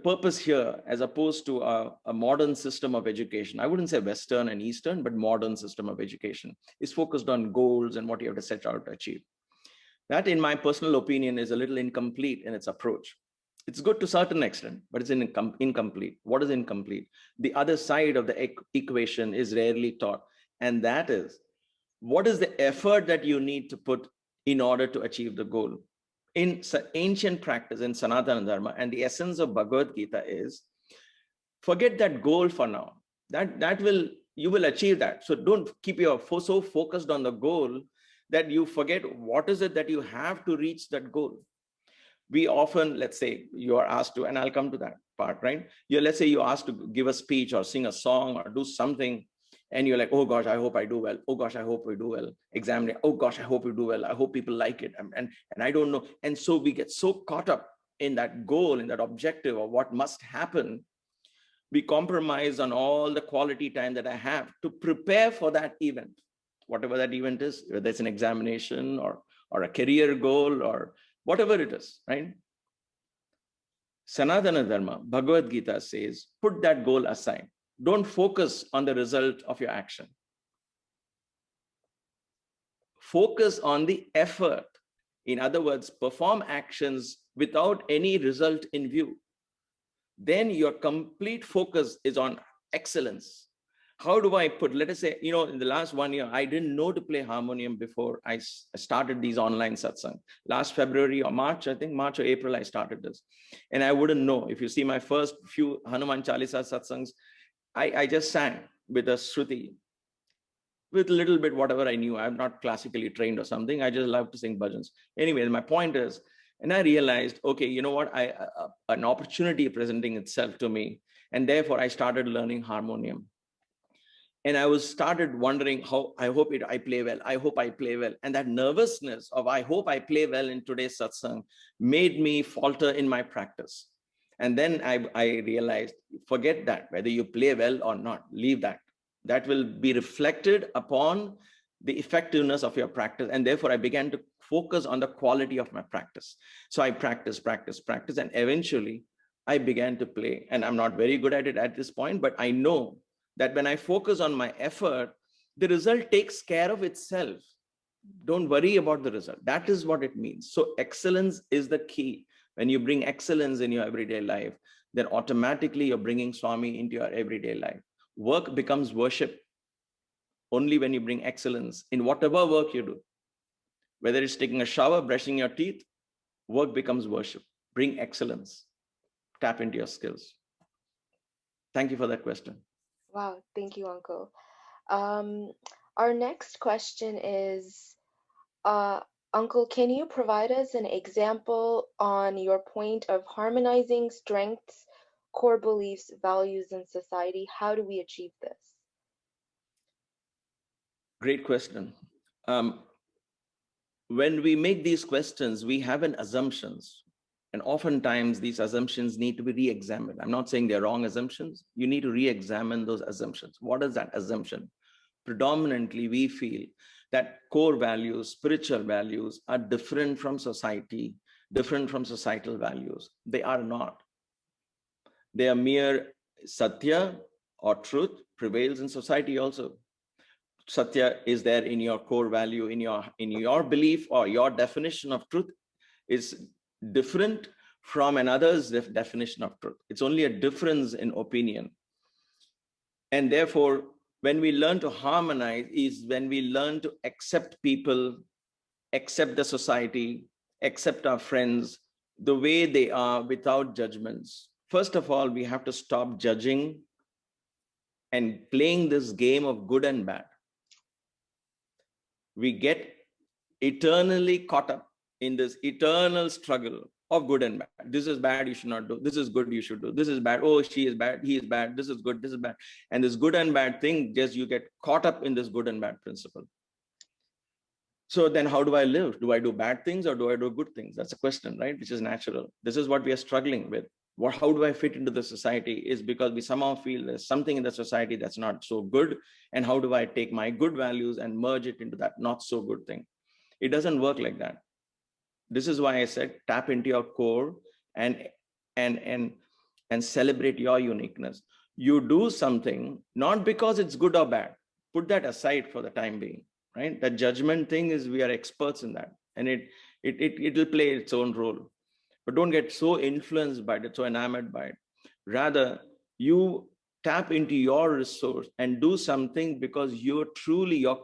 purpose here, as opposed to a modern system of education, I wouldn't say Western and Eastern, but modern system of education, is focused on goals and what you have to set out to achieve. That, in my personal opinion, is a little incomplete in its approach. It's good to a certain extent, but it's incomplete. What is incomplete? The other side of the equation is rarely taught. And that is, what is the effort that you need to put in order to achieve the goal? In ancient practice, in Sanatana Dharma, and the essence of Bhagavad Gita is, forget that goal for now. You will achieve that. So don't keep so focused on the goal that you forget what is it that you have to reach that goal. We often, let's say you are asked to, and I'll come to that part, right? Let's say you're asked to give a speech or sing a song or do something, and you're like, oh gosh, I hope I do well. Oh gosh, I hope we do well. Exam day, oh gosh, I hope we do well. I hope people like it. And I don't know. And so we get so caught up in that goal, in that objective of what must happen. We compromise on all the quality time that I have to prepare for that event, whatever that event is, whether it's an examination or a career goal or whatever it is, right? Sanatana Dharma, Bhagavad Gita says, put that goal aside. Don't focus on the result of your action. Focus on the effort. In other words, perform actions without any result in view. Then your complete focus is on excellence. How do I put, let us say, in the last 1 year, I didn't know to play harmonium before I started these online satsang. Last February or March, I think March or April, I started this. And I wouldn't know. If you see my first few Hanuman Chalisa satsangs, I just sang with a Shruti, with a little bit whatever I knew. I'm not classically trained or something. I just love to sing bhajans. Anyway, my point is, and I realized, okay, you know what? An opportunity presenting itself to me. And therefore, I started learning harmonium. And I started wondering how I play well. I hope I play well. And that nervousness of I hope I play well in today's satsang made me falter in my practice. And then I realized, forget that, whether you play well or not, leave that. That will be reflected upon the effectiveness of your practice. And therefore, I began to focus on the quality of my practice. So I practice. And eventually, I began to play. And I'm not very good at it at this point, but I know that when I focus on my effort, the result takes care of itself. Don't worry about the result. That is what it means. So excellence is the key. When you bring excellence in your everyday life, then automatically you're bringing Swami into your everyday life. Work becomes worship only when you bring excellence in whatever work you do. Whether it's taking a shower, brushing your teeth, work becomes worship. Bring excellence. Tap into your skills. Thank you for that question. Wow, thank you, Uncle. Our next question is, Uncle, can you provide us an example on your point of harmonizing strengths, core beliefs, values, in society? How do we achieve this? Great question. When we make these questions, we have an assumptions. And oftentimes these assumptions need to be re-examined. I'm not saying they're wrong assumptions. You need to re-examine those assumptions. What is that assumption? Predominantly, we feel that core values, spiritual values are different from society, different from societal values. They are not. Their mere Satya or truth prevails in society also. Satya is there in your core value, in your belief, or your definition of truth is different from another's definition of truth. It's only a difference in opinion. And therefore, when we learn to harmonize is when we learn to accept people, accept the society, accept our friends the way they are without judgments. First of all, we have to stop judging and playing this game of good and bad. We get eternally caught up in this eternal struggle of good and bad. This is bad, you should not do. This is good, you should do. This is bad. Oh, she is bad. He is bad. This is good. This is bad. And this good and bad thing, just you get caught up in this good and bad principle. So then how do I live? Do I do bad things or do I do good things? That's a question, right? Which is natural. This is what we are struggling with. How do I fit into the society is because we somehow feel there's something in the society that's not so good. And how do I take my good values and merge it into that not so good thing? It doesn't work like that. This is why I said tap into your core and celebrate your uniqueness. You do something not because it's good or bad. Put that aside for the time being, right? The judgment thing is we are experts in that, and it'll play its own role. But don't get so influenced by it, so enamored by it. Rather, you tap into your resource and do something because your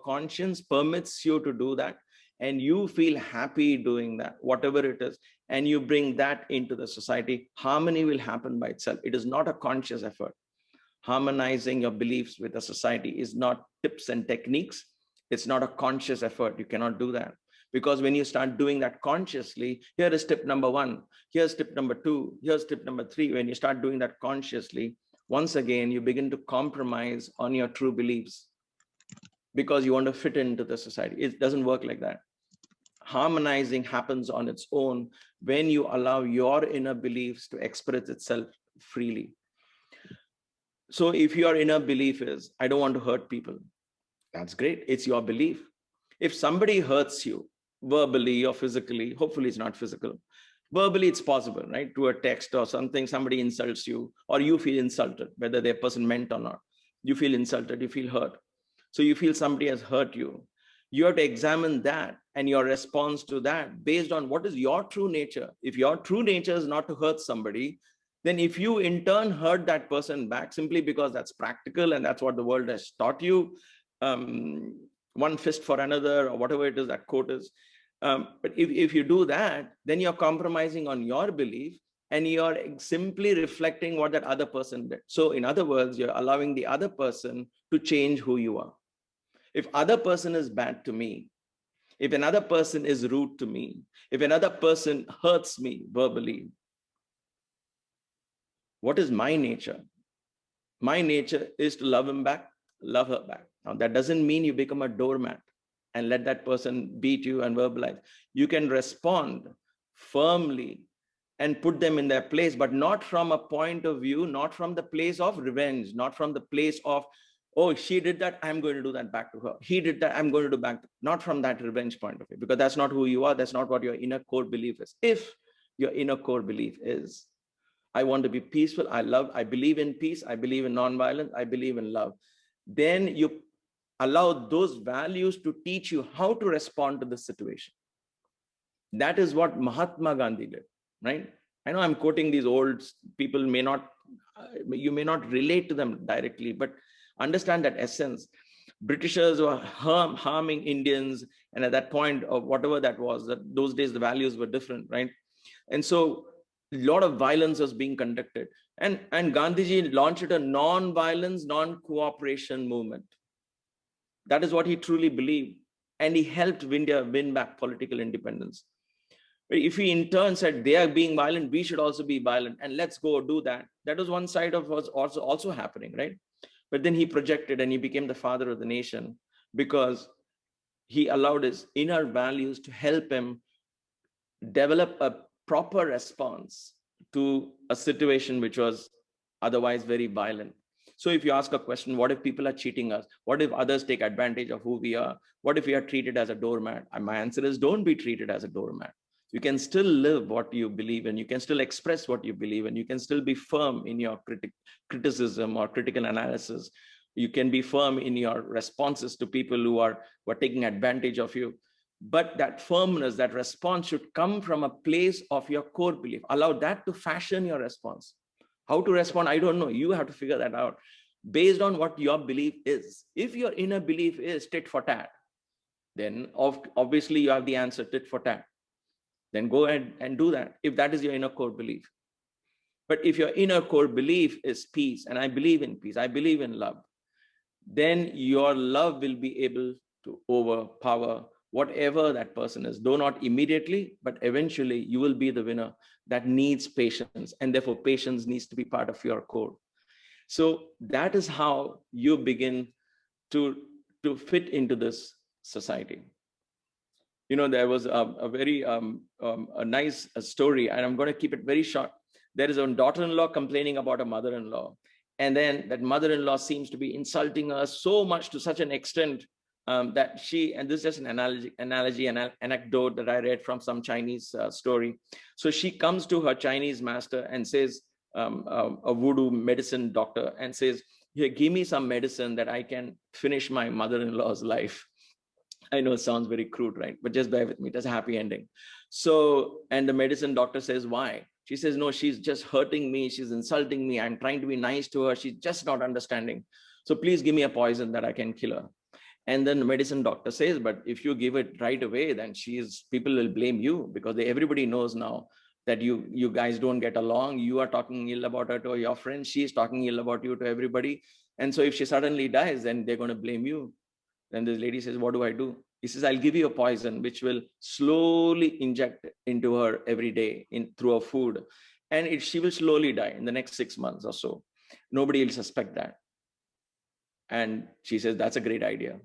conscience permits you to do that. And you feel happy doing that, whatever it is. And you bring that into the society. Harmony will happen by itself. It is not a conscious effort. Harmonizing your beliefs with the society is not tips and techniques. It's not a conscious effort. You cannot do that. Because when you start doing that consciously, here is tip number 1, here's tip number 2, here's tip number 3. When you start doing that consciously, once again, you begin to compromise on your true beliefs because you want to fit into the society. It doesn't work like that. Harmonizing happens on its own when you allow your inner beliefs to express itself freely. So if your inner belief is, I don't want to hurt people, that's great. It's your belief. If somebody hurts you, verbally or physically, hopefully it's not physical. Verbally, it's possible, right? Through a text or something, somebody insults you or you feel insulted, whether the person meant or not. You feel insulted, you feel hurt. So you feel somebody has hurt you. You have to examine that and your response to that based on what is your true nature. If your true nature is not to hurt somebody, then if you in turn hurt that person back simply because that's practical and that's what the world has taught you, one fist for another or whatever it is that quote is. But if you do that, then you're compromising on your belief and you're simply reflecting what that other person did. So in other words, you're allowing the other person to change who you are. If other person is bad to me, if another person is rude to me, if another person hurts me verbally, what is my nature? My nature is to love him back, love her back. Now, that doesn't mean you become a doormat and let that person beat you and verbalize. You can respond firmly and put them in their place, but not from a point of view, not from the place of revenge, not from the place of, oh, she did that, I'm going to do that back to her. He did that, I'm going to do back. Not from that revenge point of view, because that's not who you are. That's not what your inner core belief is. If your inner core belief is, I want to be peaceful, I believe in peace, I believe in nonviolence, I believe in love, then you allow those values to teach you how to respond to the situation. That is what Mahatma Gandhi did, right? I know I'm quoting these old people, you may not relate to them directly, but understand that essence. Britishers were harming Indians, and at that point, or whatever that was, that those days the values were different, right? And so a lot of violence was being conducted. And Gandhiji launched a non-violence, non-cooperation movement. That is what he truly believed. And he helped India win back political independence. If he in turn said they are being violent, we should also be violent, and let's go do that. That was one side of what's also happening, right? But then he projected and he became the father of the nation because he allowed his inner values to help him develop a proper response to a situation which was otherwise very violent. So if you ask a question, what if people are cheating us? What if others take advantage of who we are? What if we are treated as a doormat? And my answer is, don't be treated as a doormat. You can still live what you believe, and you can still express what you believe, and you can still be firm in your criticism or critical analysis. You can be firm in your responses to people who are taking advantage of you. But that firmness, that response should come from a place of your core belief. Allow that to fashion your response. How to respond, I don't know. You have to figure that out based on what your belief is. If your inner belief is tit for tat, then obviously you have the answer, tit for tat. Then go ahead and do that, if that is your inner core belief. But if your inner core belief is peace, and I believe in peace, I believe in love, then your love will be able to overpower whatever that person is. Though not immediately, but eventually you will be the winner. That needs patience, and therefore patience needs to be part of your core. So that is how you begin to fit into this society. You know, there was a very a nice story, and I'm going to keep it very short. There is a daughter-in-law complaining about a mother-in-law, and then that mother-in-law seems to be insulting her so much, to such an extent that she, and this is just an analogy, an anecdote that I read from some Chinese story. So she comes to her Chinese master and says, a voodoo medicine doctor, and says, here, give me some medicine that I can finish my mother-in-law's life. I know it sounds very crude, right? But just bear with me. There's a happy ending. So, and the medicine doctor says, why? She says, no, she's just hurting me. She's insulting me. I'm trying to be nice to her. She's just not understanding. So please give me a poison that I can kill her. And then the medicine doctor says, but if you give it right away, then people will blame you, because everybody knows now that you guys don't get along. You are talking ill about her to your friends. She's talking ill about you to everybody. And so if she suddenly dies, then they're going to blame you. Then this lady says, what do I do? He says, I'll give you a poison which will slowly inject into her every day through her food. And she will slowly die in the next 6 months or so. Nobody will suspect that. And she says, that's a great idea.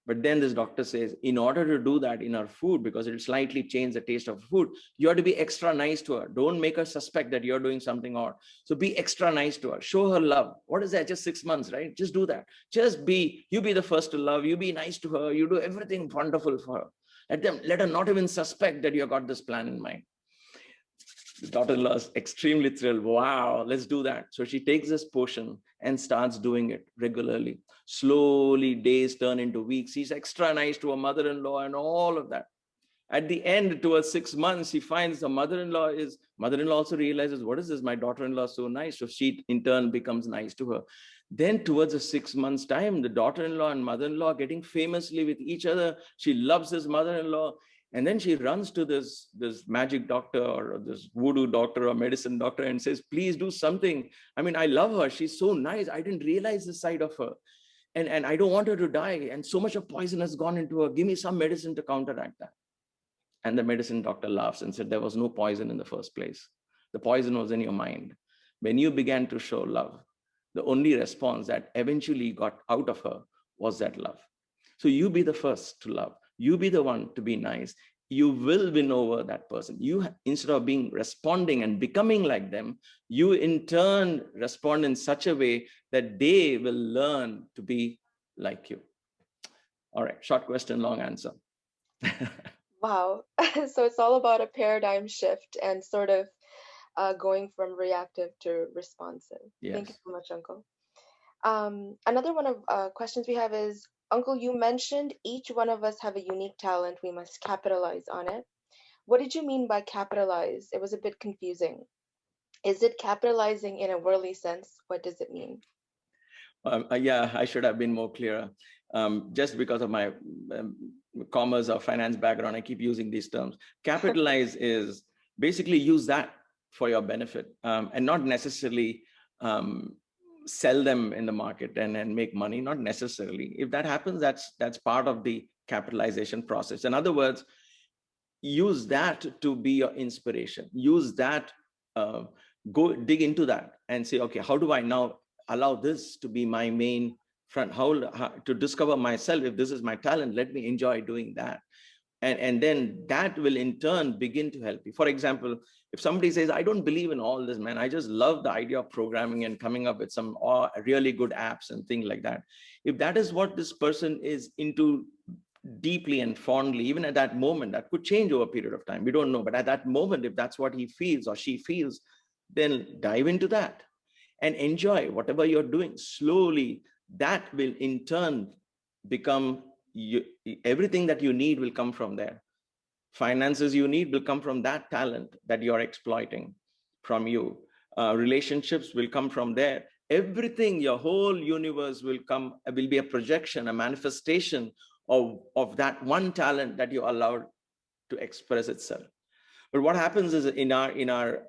But then this doctor says, in order to do that in her food, because it will slightly change the taste of food, you have to be extra nice to her. Don't make her suspect that you're doing something odd. So be extra nice to her. Show her love. What is that? Just 6 months, right? Just do that. You be the first to love. You be nice to her. You do everything wonderful for her. Let her not even suspect that you got this plan in mind. The daughter-in-law is extremely thrilled. Wow, let's do that. So she takes this potion and starts doing it regularly. Slowly, days turn into weeks. She's extra nice to her mother-in-law and all of that. At the end, towards 6 months, he finds the mother-in-law also realizes, what is this? My daughter-in-law is so nice. So she in turn becomes nice to her. Then towards a 6 months time, the daughter-in-law and mother-in-law getting famously with each other. She loves his mother-in-law. And then she runs to this magic doctor or this voodoo doctor or medicine doctor and says, please do something. I mean, I love her. She's so nice. I didn't realize this side of her. And I don't want her to die. And so much of poison has gone into her. Give me some medicine to counteract that. And the medicine doctor laughs and said, there was no poison in the first place. The poison was in your mind. When you began to show love, the only response that eventually got out of her was that love. So you be the first to love. You be the one to be nice. You will win over that person. You, instead of responding and becoming like them, you in turn respond in such a way that they will learn to be like you. All right, short question, long answer. Wow. So it's all about a paradigm shift and sort of going from reactive to responsive. Yes. Thank you so much, Uncle. Another one of questions we have is, Uncle, you mentioned each one of us have a unique talent. We must capitalize on it. What did you mean by capitalize? It was a bit confusing. Is it capitalizing in a worldly sense? What does it mean? Yeah, I should have been more clear. Just because of my commerce or finance background, I keep using these terms. Capitalize is basically use that for your benefit and not necessarily sell them in the market and make money, not necessarily. If that happens, that's part of the capitalization process. In other words, use that to be your inspiration. Use that, go dig into that and say, okay, how do I now allow this to be my main front? How to discover myself? If this is my talent, let me enjoy doing that. And then that will in turn begin to help you. For example, if somebody says, I don't believe in all this, man, I just love the idea of programming and coming up with some really good apps and things like that. If that is what this person is into deeply and fondly, even at that moment. That could change over a period of time. We don't know. But at that moment, if that's what he feels or she feels, then dive into that and enjoy whatever you're doing. Slowly, that will in turn become you, everything that you need will come from there. Finances you need will come from that talent that you're exploiting from you. Relationships will come from there. Everything, your whole universe will be a projection, a manifestation of that one talent that you allowed to express itself. But what happens is in our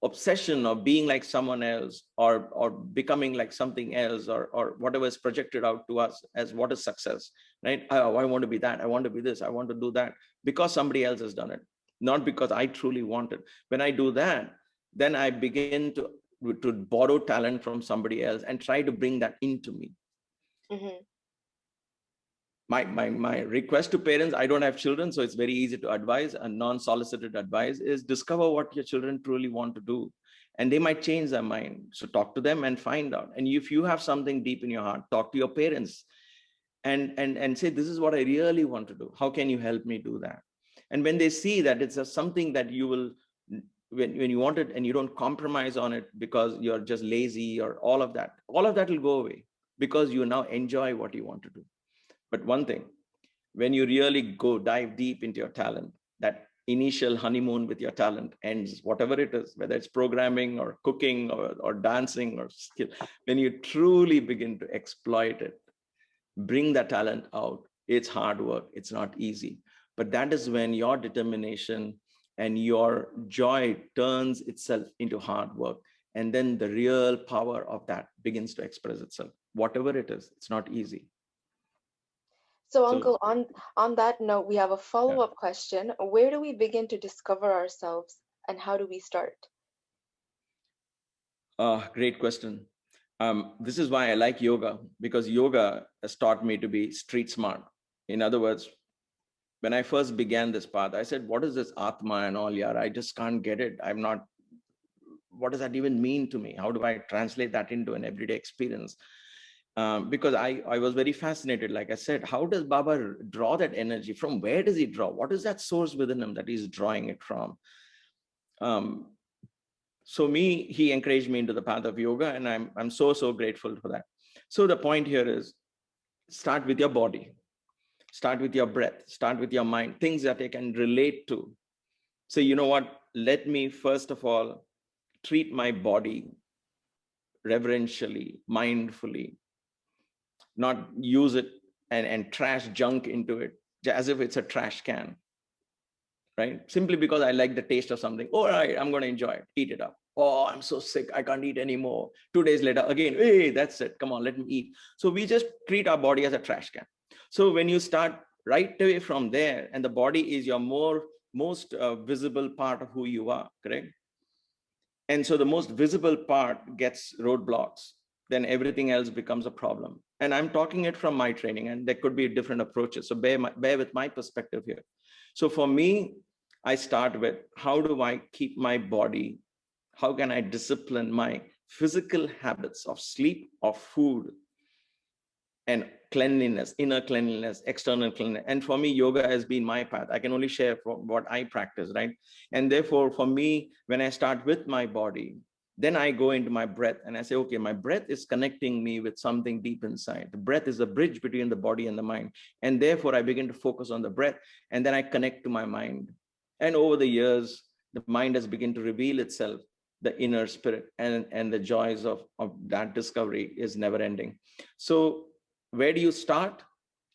obsession of being like someone else, or becoming like something else, or whatever is projected out to us as what is success, right? Oh, I want to be that. I want to be this. I want to do that because somebody else has done it, not because I truly want it. When I do that, then I begin to borrow talent from somebody else and try to bring that into me. Mm-hmm. My request to parents, I don't have children, so it's very easy to advise. A non-solicited advice is discover what your children truly want to do, and they might change their mind. So talk to them and find out. And if you have something deep in your heart, talk to your parents and say, this is what I really want to do. How can you help me do that? And when they see that it's something that you will, when you want it and you don't compromise on it because you're just lazy or all of that will go away, because you now enjoy what you want to do. But one thing, when you really go dive deep into your talent, that initial honeymoon with your talent ends, whatever it is, whether it's programming or cooking or dancing or skill. When you truly begin to exploit it, bring that talent out, it's hard work, it's not easy. But that is when your determination and your joy turns itself into hard work. And then the real power of that begins to express itself. Whatever it is, it's not easy. So, So, Uncle, on that note, we have a yeah. follow-up question. Where do we begin to discover ourselves, and how do we start? Great question. This is why I like yoga, because yoga has taught me to be street smart. In other words, when I first began this path, I said, what is this Atma and all? Yeah, I just can't get it. I'm not, what does that even mean to me? How do I translate that into an everyday experience? Because I was very fascinated. Like I said, how does Baba draw that energy? From where does he draw? What is that source within him that he's drawing it from? Um, so he encouraged me into the path of yoga, and I'm so grateful for that. So the point here is, start with your body, start with your breath, start with your mind, things that they can relate to. So you know what, let me first of all treat my body reverentially, mindfully, not use it and trash junk into it as if it's a trash can, right? Simply because I like the taste of something. All right, I'm going to enjoy it, eat it up. Oh, I'm so sick, I can't eat anymore. 2 days later, again, hey, that's it. Come on, let me eat. So we just treat our body as a trash can. So when you start right away from there, and the body is your most visible part of who you are, correct? And so the most visible part gets roadblocks, then everything else becomes a problem. And I'm talking it from my training, and there could be different approaches. So bear with my perspective here. So for me, I start with, how do I keep my body? How can I discipline my physical habits of sleep, of food, and cleanliness, inner cleanliness, external cleanliness? And for me, yoga has been my path. I can only share what I practice, right? And therefore, for me, when I start with my body, then I go into my breath and I say, okay, my breath is connecting me with something deep inside. The breath is a bridge between the body and the mind. And therefore, I begin to focus on the breath, and then I connect to my mind. And over the years, the mind has begun to reveal itself, the inner spirit, and the joys of that discovery is never ending. So where do you start?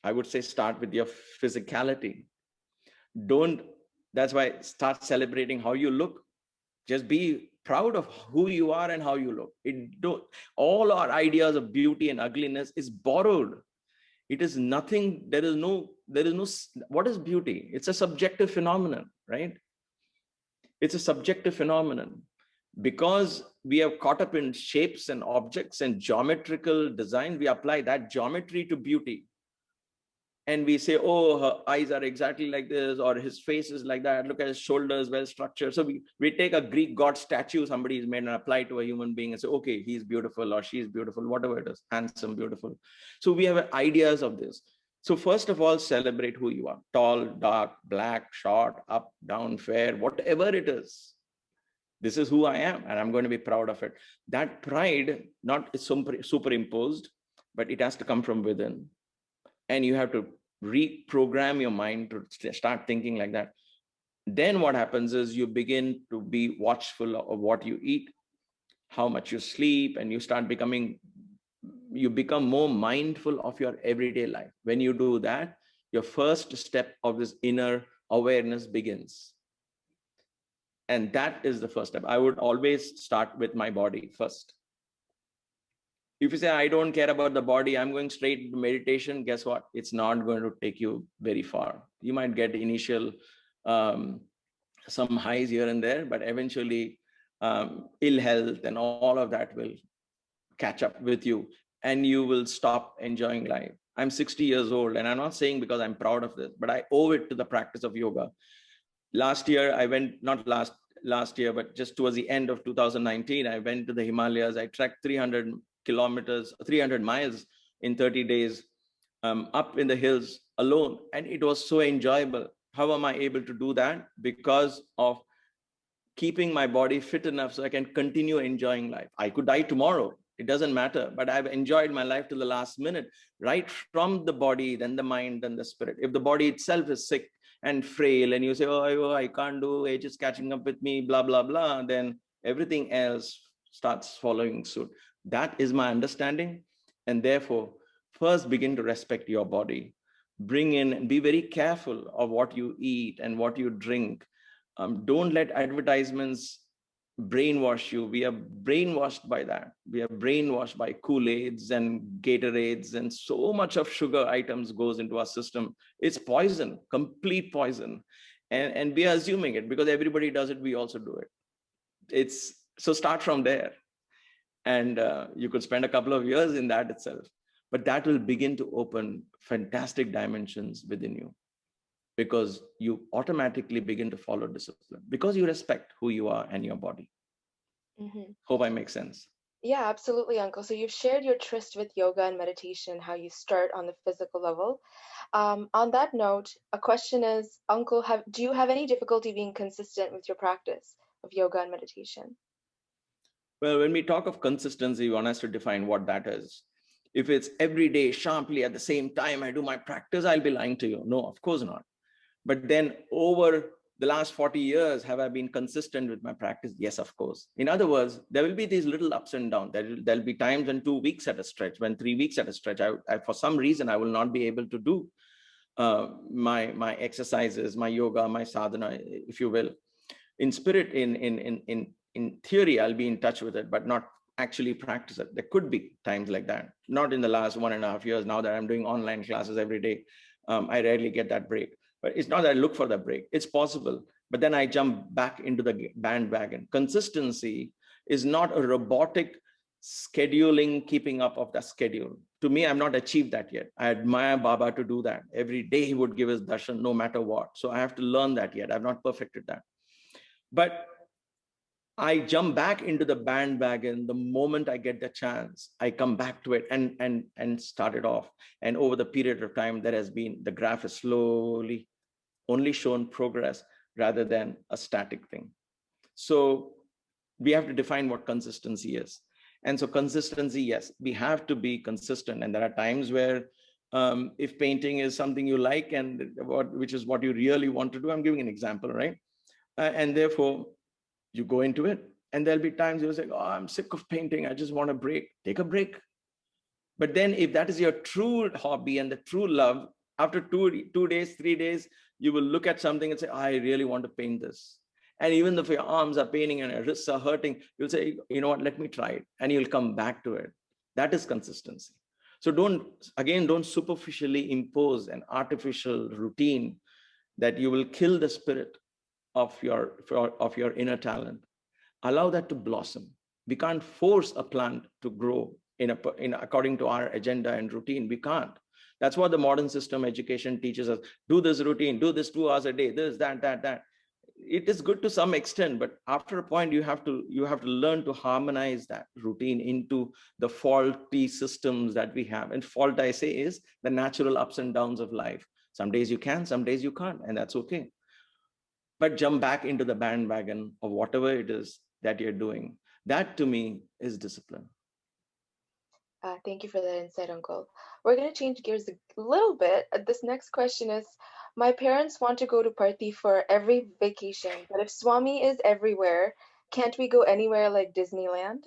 I would say start with your physicality. Don't, that's why start celebrating how you look. Just be proud of who you are and how you look. All our ideas of beauty and ugliness is borrowed. It is nothing, what is beauty? It's a subjective phenomenon, right? It's a subjective phenomenon. Because we have caught up in shapes and objects and geometrical design, we apply that geometry to beauty. And we say, oh, her eyes are exactly like this, or his face is like that. Look at his shoulders, well structured. So we take a Greek god statue somebody has made and apply to a human being and say, okay, he's beautiful or she's beautiful, whatever it is, handsome, beautiful. So we have ideas of this. So first of all, celebrate who you are. Tall, dark, black, short, up, down, fair, whatever it is. This is who I am, and I'm going to be proud of it. That pride, not is superimposed, but it has to come from within. And you have to reprogram your mind to start thinking like that. Then what happens is you begin to be watchful of what you eat, how much you sleep, and you become more mindful of your everyday life. When you do that, your first step of this inner awareness begins. And that is the first step. I would always start with my body first. If you say, I don't care about the body, I'm going straight to meditation, guess what? It's not going to take you very far. You might get initial some highs here and there, but eventually ill health and all of that will catch up with you, and you will stop enjoying life. I'm 60 years old, and I'm not saying because I'm proud of this, but I owe it to the practice of yoga. Last year, I went, not last year, but just towards the end of 2019, I went to the Himalayas. I trekked 300 kilometers, 300 miles in 30 days, up in the hills alone. And it was so enjoyable. How am I able to do that? Because of keeping my body fit enough so I can continue enjoying life. I could die tomorrow. It doesn't matter, but I've enjoyed my life till the last minute, right from the body, then the mind, then the spirit. If the body itself is sick and frail, and you say, oh, I can't do, age is catching up with me, blah, blah, blah, then everything else starts following suit. That is my understanding. And therefore, first begin to respect your body. Bring in and be very careful of what you eat and what you drink. Don't let advertisements brainwash you. We are brainwashed by that. We are brainwashed by Kool-Aids and Gatorades, and so much of sugar items goes into our system. It's poison, complete poison. And we are assuming it because everybody does it, we also do it. So start from there. And you could spend a couple of years in that itself, but that will begin to open fantastic dimensions within you, because you automatically begin to follow discipline because you respect who you are and your body. Mm-hmm. Hope I make sense. Yeah, absolutely, Uncle. So you've shared your tryst with yoga and meditation, how you start on the physical level. On that note, a question is, Uncle, do you have any difficulty being consistent with your practice of yoga and meditation? Well, when we talk of consistency, one has to define what that is. If it's every day sharply at the same time I do my practice, I'll be lying to you. No, of course not. But then over the last 40 years, have I been consistent with my practice? Yes, of course. In other words, there will be these little ups and downs. There'll be times when 2 weeks at a stretch, when 3 weeks at a stretch, I for some reason, I will not be able to do my exercises, my yoga, my sadhana, if you will. In spirit, in theory, I'll be in touch with it, but not actually practice it. There could be times like that. Not in the last 1.5 years, now that I'm doing online classes every day. I rarely get that break. But it's not that I look for the break. It's possible. But then I jump back into the bandwagon. Consistency is not a robotic scheduling, keeping up of the schedule. To me, I've not achieved that yet. I admire Baba to do that. Every day he would give his darshan, no matter what. So I have to learn that yet. I've not perfected that. But I jump back into the bandwagon the moment I get the chance. I come back to it and start it off. And over the period of time, the graph is slowly only shown progress rather than a static thing. So we have to define what consistency is. And so consistency, yes, we have to be consistent. And there are times where if painting is something you like and which is what you really want to do, I'm giving an example, right? And therefore, you go into it. And there'll be times you'll say, oh, I'm sick of painting. I just want a break. Take a break. But then if that is your true hobby and the true love, after 2 days, 3 days, you will look at something and say, I really want to paint this. And even if your arms are paining and your wrists are hurting, you'll say, you know what, let me try it. And you'll come back to it. That is consistency. So don't superficially impose an artificial routine that you will kill the spirit of your inner talent. Allow that to blossom. We can't force a plant to grow according to our agenda and routine. We can't. That's what the modern system education teaches us. Do this routine, do this 2 hours a day, this, that. it is good to some extent, but after a point you have to learn to harmonize that routine into the faulty systems that we have. And fault, I say, is the natural ups and downs of life. Some days you can, some days you can't, and that's okay. But jump back into the bandwagon of whatever it is that you're doing. That to me is discipline. Thank you for that insight, Uncle. We're going to change gears a little bit. This next question is, my parents want to go to Parthi for every vacation, but if Swami is everywhere, can't we go anywhere like Disneyland?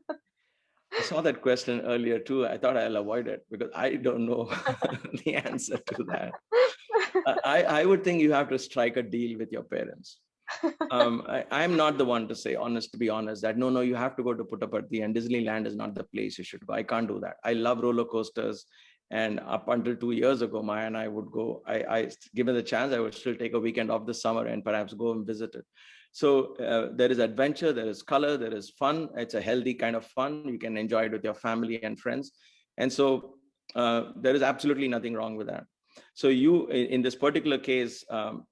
I saw that question earlier too. I thought I'll avoid it because I don't know the answer to that. I would think you have to strike a deal with your parents. I'm not the one to say, to be honest, that no, you have to go to Puttaparthi and Disneyland is not the place you should go. I can't do that. I love roller coasters. And up until 2 years ago, Maya and I would go, given the chance, I would still take a weekend off this summer and perhaps go and visit it. So there is adventure, there is color, there is fun. It's a healthy kind of fun. You can enjoy it with your family and friends. And so there is absolutely nothing wrong with that. So you, in this particular case,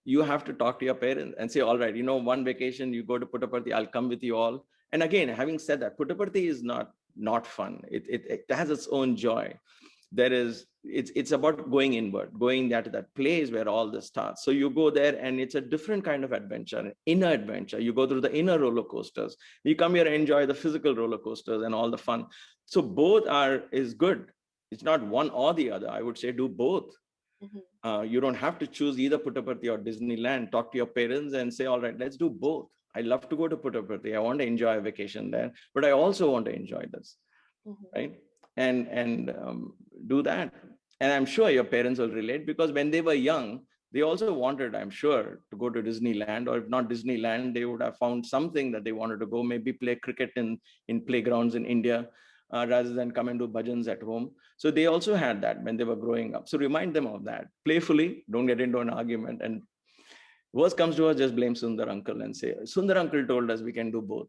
you have to talk to your parents and say, all right, one vacation, you go to Puttaparthi, I'll come with you all. And again, having said that, Puttaparthi is not fun. It has its own joy. It's about going inward, going to that place where all this starts. So you go there and it's a different kind of adventure, an inner adventure. You go through the inner roller coasters. You come here and enjoy the physical roller coasters and all the fun. So both is good. It's not one or the other. I would say do both. Mm-hmm. You don't have to choose either Puttaparthi or Disneyland. Talk to your parents and say, all right, let's do both. I love to go to Puttaparthi. I want to enjoy a vacation there, but I also want to enjoy this, right? And do that. And I'm sure your parents will relate, because when they were young, they also wanted, I'm sure, to go to Disneyland, or if not Disneyland, they would have found something that they wanted to go, maybe play cricket in playgrounds in India, rather than come and do bhajans at home. So they also had that when they were growing up. So remind them of that playfully. Don't get into an argument. And worst comes to us, just blame Sundar uncle and say, Sundar uncle told us we can do both.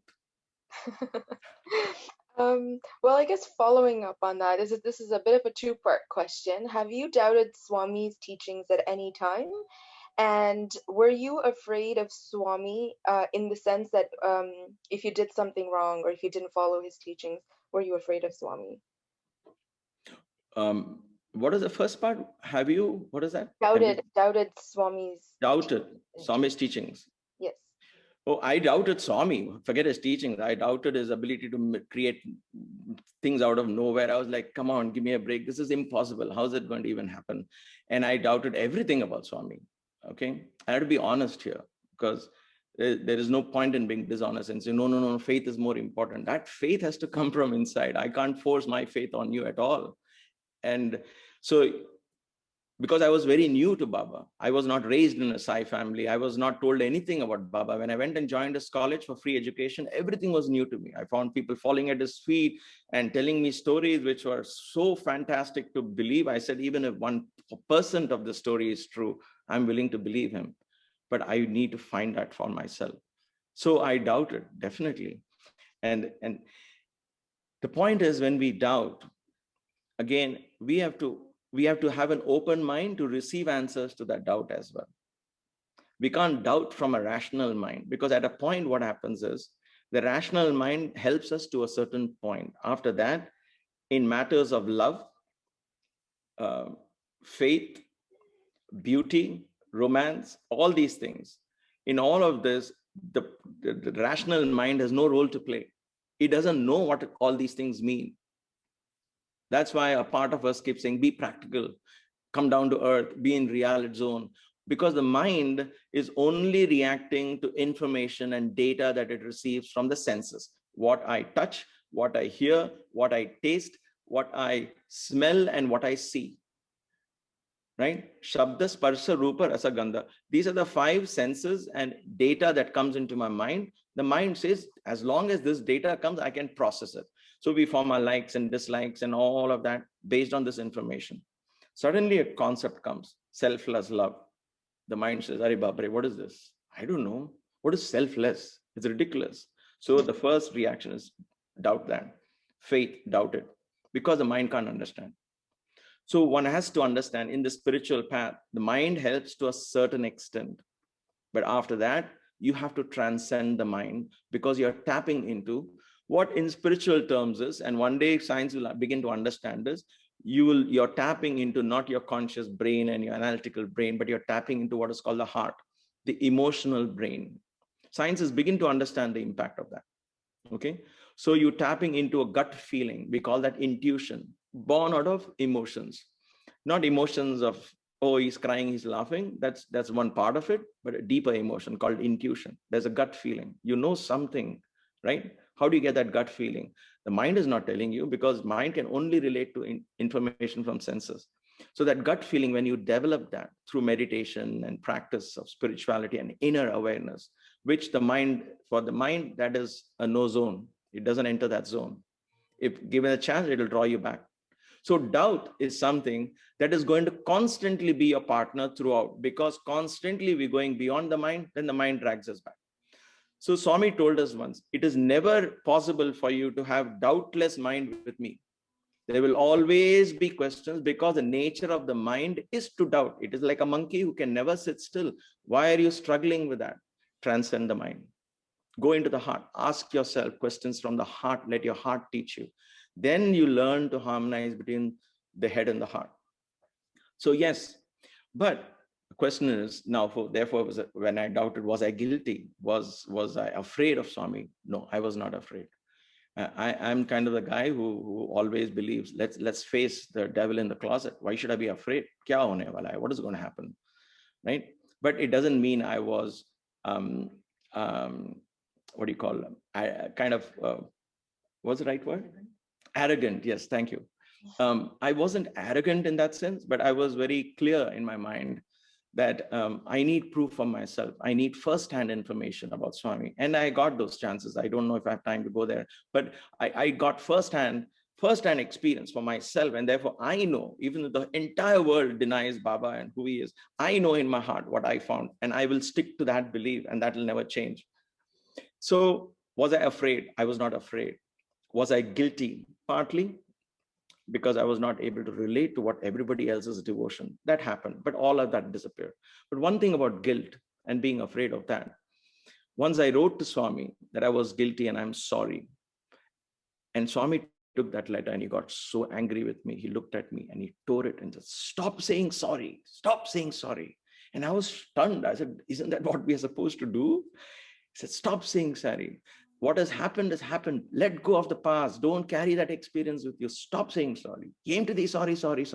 Well, I guess following up on that this is a bit of a two-part question. Have you doubted Swami's teachings at any time? And were you afraid of Swami in the sense that if you did something wrong or if you didn't follow his teachings, were you afraid of Swami? What is the first part? Have you, what is that? Doubted Swami's teachings? Yes. Oh, I doubted Swami. Forget his teachings. I doubted his ability to create things out of nowhere. I was like, come on, give me a break. This is impossible. How's it going to even happen? And I doubted everything about Swami. Okay. I have to be honest here, because there is no point in being dishonest and say, no, faith is more important. That faith has to come from inside. I can't force my faith on you at all. And so, because I was very new to Baba, I was not raised in a Sai family. I was not told anything about Baba. When I went and joined his college for free education, everything was new to me. I found people falling at his feet and telling me stories which were so fantastic to believe. I said, even if 1% of the story is true, I'm willing to believe him. But I need to find that for myself. So I doubted, definitely. And the point is, when we doubt, again, we have to have an open mind to receive answers to that doubt as well. We can't doubt from a rational mind, because at a point, what happens is the rational mind helps us to a certain point. After that, in matters of love, faith, beauty, romance, all these things, in all of this, the rational mind has no role to play. It doesn't know what all these things mean. That's why a part of us keeps saying, be practical, come down to earth, be in reality zone, because the mind is only reacting to information and data that it receives from the senses. What I touch, what I hear, what I taste, what I smell, and what I see. Right? Shabda, Sparsha, Rupa, Rasa, Gandha. These are the 5 senses and data that comes into my mind. The mind says, as long as this data comes, I can process it. So we form our likes and dislikes and all of that based on this information. Suddenly a concept comes, selfless love. The mind says, Are Babre, what is this? I don't know. What is selfless? It's ridiculous. So the first reaction is doubt that. Faith, doubt it, because the mind can't understand. So one has to understand, in the spiritual path, the mind helps to a certain extent. But after that, you have to transcend the mind, because you're tapping into what in spiritual terms is, and one day science will begin to understand this, you're tapping into not your conscious brain and your analytical brain, but you're tapping into what is called the heart, the emotional brain. Science is beginning to understand the impact of that. Okay, so you're tapping into a gut feeling. We call that intuition, born out of emotions, not emotions of, oh, he's crying, he's laughing. That's one part of it, but a deeper emotion called intuition. There's a gut feeling. You know something, right? How do you get that gut feeling? The mind is not telling you, because mind can only relate to information from senses. So that gut feeling, when you develop that through meditation and practice of spirituality and inner awareness, which for the mind, that is a no zone. It doesn't enter that zone. If given a chance, it will draw you back. So doubt is something that is going to constantly be a partner throughout, because constantly we're going beyond the mind, then the mind drags us back. So Swami told us once, it is never possible for you to have doubtless mind with me. There will always be questions, because the nature of the mind is to doubt. It is like a monkey who can never sit still. Why are you struggling with that? Transcend the mind. Go into the heart. Ask yourself questions from the heart. Let your heart teach you. Then you learn to harmonize between the head and the heart. So yes, but the question is now, therefore, when I doubted, was I guilty? Was I afraid of Swami? No, I was not afraid. I'm kind of the guy who always believes, let's face the devil in the closet. Why should I be afraid? Kya hone wala hai? What is going to happen? Right? But it doesn't mean I was, what do you call them? What's the right word? Arrogant. Yes, thank you. I wasn't arrogant in that sense, but I was very clear in my mind that I need proof for myself. I need first-hand information about Swami. And I got those chances. I don't know if I have time to go there, but I got first-hand experience for myself. And therefore I know, even if the entire world denies Baba and who he is, I know in my heart what I found, and I will stick to that belief, and that will never change. So was I afraid? I was not afraid. Was I guilty? Partly, because I was not able to relate to what everybody else's devotion. That happened, but all of that disappeared. But one thing about guilt and being afraid of that, once I wrote to Swami that I was guilty and I'm sorry. And Swami took that letter and he got so angry with me. He looked at me and he tore it and said, stop saying sorry, stop saying sorry. And I was stunned. I said, isn't that what we are supposed to do? He said, stop saying sorry. What has happened has happened. Let go of the past. Don't carry that experience with you. Stop saying sorry. Came to the sorry. Sorry.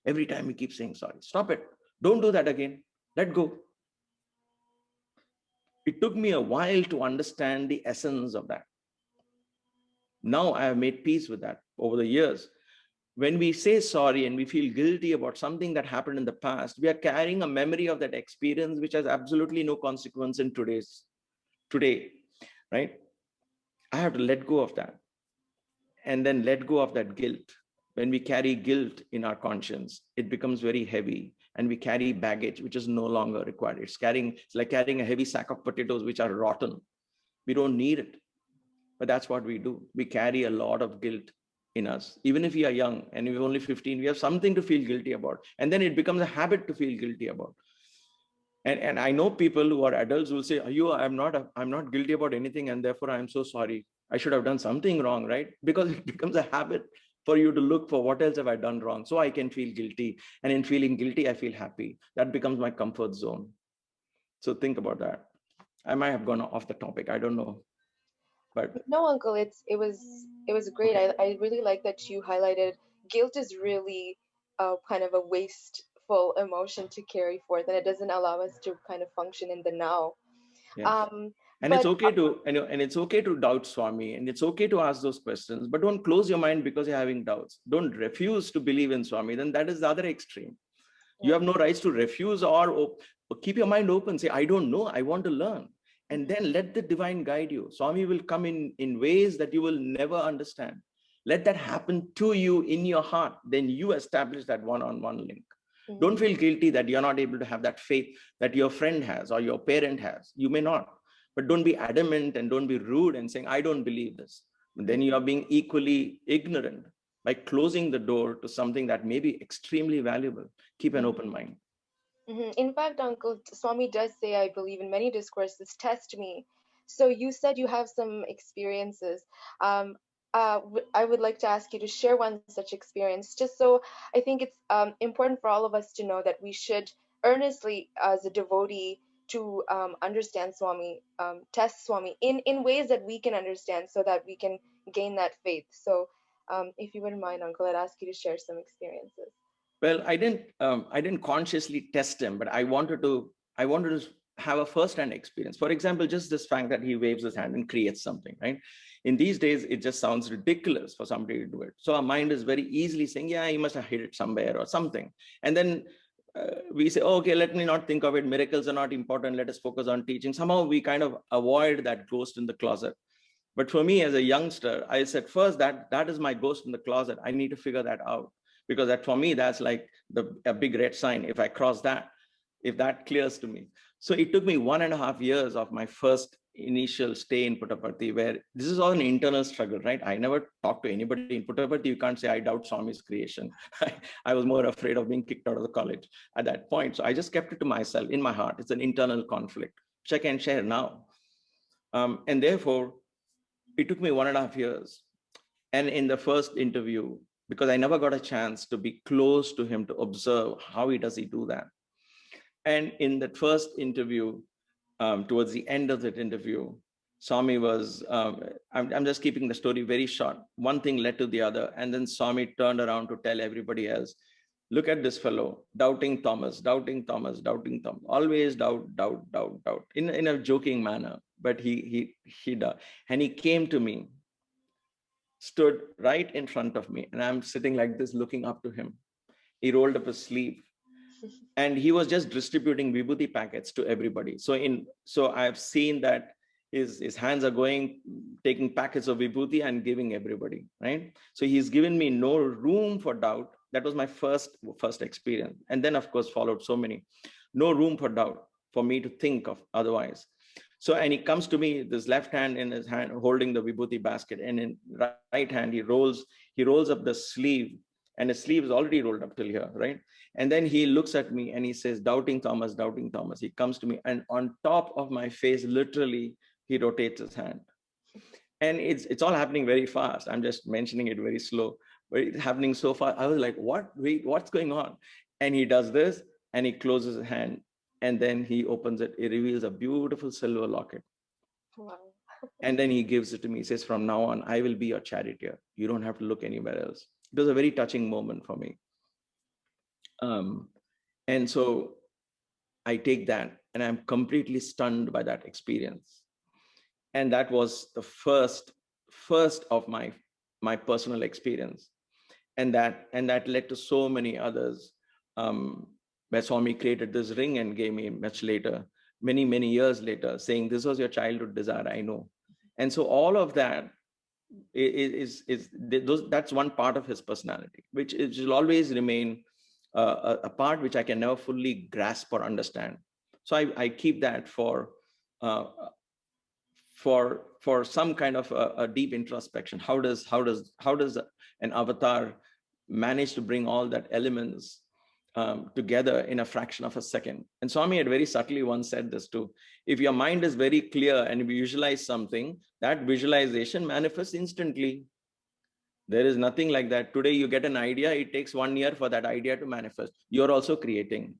Every time we keep saying sorry. Stop it. Don't do that again. Let go. It took me a while to understand the essence of that. Now I have made peace with that over the years. When we say sorry and we feel guilty about something that happened in the past, we are carrying a memory of that experience which has absolutely no consequence in today, right? I have to let go of that, and then let go of that guilt. When we carry guilt in our conscience, it becomes very heavy, and we carry baggage which is no longer required. It's like carrying a heavy sack of potatoes which are rotten. We don't need it, but that's what we do. We carry a lot of guilt in us. Even if we are young and we're only 15, we have something to feel guilty about, and then it becomes a habit to feel guilty about. And I know people who are adults who will say, I'm not guilty about anything, and therefore I'm so sorry. I should have done something wrong, right? Because it becomes a habit for you to look for what else have I done wrong, so I can feel guilty. And in feeling guilty, I feel happy. That becomes my comfort zone. So think about that. I might have gone off the topic. I don't know. But No, Uncle, it was great. okay. I really like that you highlighted guilt is really kind of a wasteful emotion to carry forth, and it doesn't allow us to kind of function in the now. Yes. Um, And it's but okay to, and it's okay to doubt Swami, and it's okay to ask those questions, but don't close your mind because you're having doubts. Don't refuse to believe in Swami. Then that is the other extreme. You yeah. have no rights to refuse or keep your mind open. Say, I don't know. I want to learn. And Mhm. then let the divine guide you. Swami will come in ways that you will never understand. Let that happen to you in your heart. Then you establish that one-on-one link. Don't Mhm. feel guilty that you're not able to have that faith that your friend has or your parent has. You may not, but don't be adamant and don't be rude and saying, I don't believe this. Then you are being equally ignorant by closing the door to something that may be extremely valuable. Keep an Mhm. open mind. In fact, Uncle, Swami does say, I believe, in many discourses, test me. So you said you have some experiences. Um, I would like to ask you to share one such experience, just so I think it's important for all of us to know that we should earnestly, as a devotee, to understand Swami, test Swami in ways that we can understand so that we can gain that faith. So if you wouldn't mind, Uncle, I'd ask you to share some experiences. Well, I didn't consciously test him, but I wanted to have a first-hand experience. For example, just this fact that he waves his hand and creates something, right? In these days, it just sounds ridiculous for somebody to do it. So our mind is very easily saying, yeah, he must have hit it somewhere or something. And then we say, oh, okay, let me not think of it. Miracles are not important. Let us focus on teaching. Somehow we kind of avoid that ghost in the closet. But for me as a youngster, I said, first, that is my ghost in the closet. I need to figure that out, because that for me, that's like a big red sign. If I cross that, if that clears to me. So it took me 1.5 years of my first initial stay in Puttaparthi, where this is all an internal struggle, right? I never talked to anybody in Puttaparthi. You can't say I doubt Swami's creation. I was more afraid of being kicked out of the college at that point. So I just kept it to myself in my heart. It's an internal conflict, which I can share now. And therefore, it took me 1.5 years. And in the first interview, because I never got a chance to be close to him to observe how does he do that. And in that first interview, towards the end of that interview, Swami was, I'm just keeping the story very short. One thing led to the other. And then Swami turned around to tell everybody else, look at this fellow, doubting Thomas, doubting Thomas, doubting Thomas, always doubt, doubt, doubt, doubt, in a joking manner. But he does. And he came to me, stood right in front of me, and I'm sitting like this looking up to him. He rolled up his sleeve and he was just distributing vibhuti packets to everybody. So I've seen that his hands are going, taking packets of vibhuti and giving everybody, right? So he's given me no room for doubt. That was my first experience. And then of course followed so many. No room for doubt for me to think of otherwise. So, and he comes to me, this left hand in his hand holding the vibhuti basket, and in right hand he rolls up the sleeve, and his sleeve is already rolled up till here, right? And then he looks at me and he says, doubting Thomas, doubting Thomas. He comes to me, and on top of my face, literally, he rotates his hand. And it's all happening very fast. I'm just mentioning it very slow, but it's happening so fast. I was like, what? Wait, what's going on? And he does this, and he closes his hand, and then he opens it. It reveals a beautiful silver locket. Wow. And then he gives it to me. He says, from now on, I will be your charioteer. You don't have to look anywhere else. It was a very touching moment for me. Um, and so I take that, and I'm completely stunned by that experience. And that was the first of my personal experience. And that led to so many others, where Swami created this ring and gave me much later, many years later, saying, this was your childhood desire, I know. And so all of that that's one part of his personality, which will always remain a part which I can never fully grasp or understand. So I keep that uh, for some kind of a deep introspection. How does an avatar manage to bring all that elements together in a fraction of a second? And Swami had very subtly once said this too. If your mind is very clear and you visualize something, that visualization manifests instantly. There is nothing like that. Today you get an idea, it takes 1 year for that idea to manifest. You're also creating.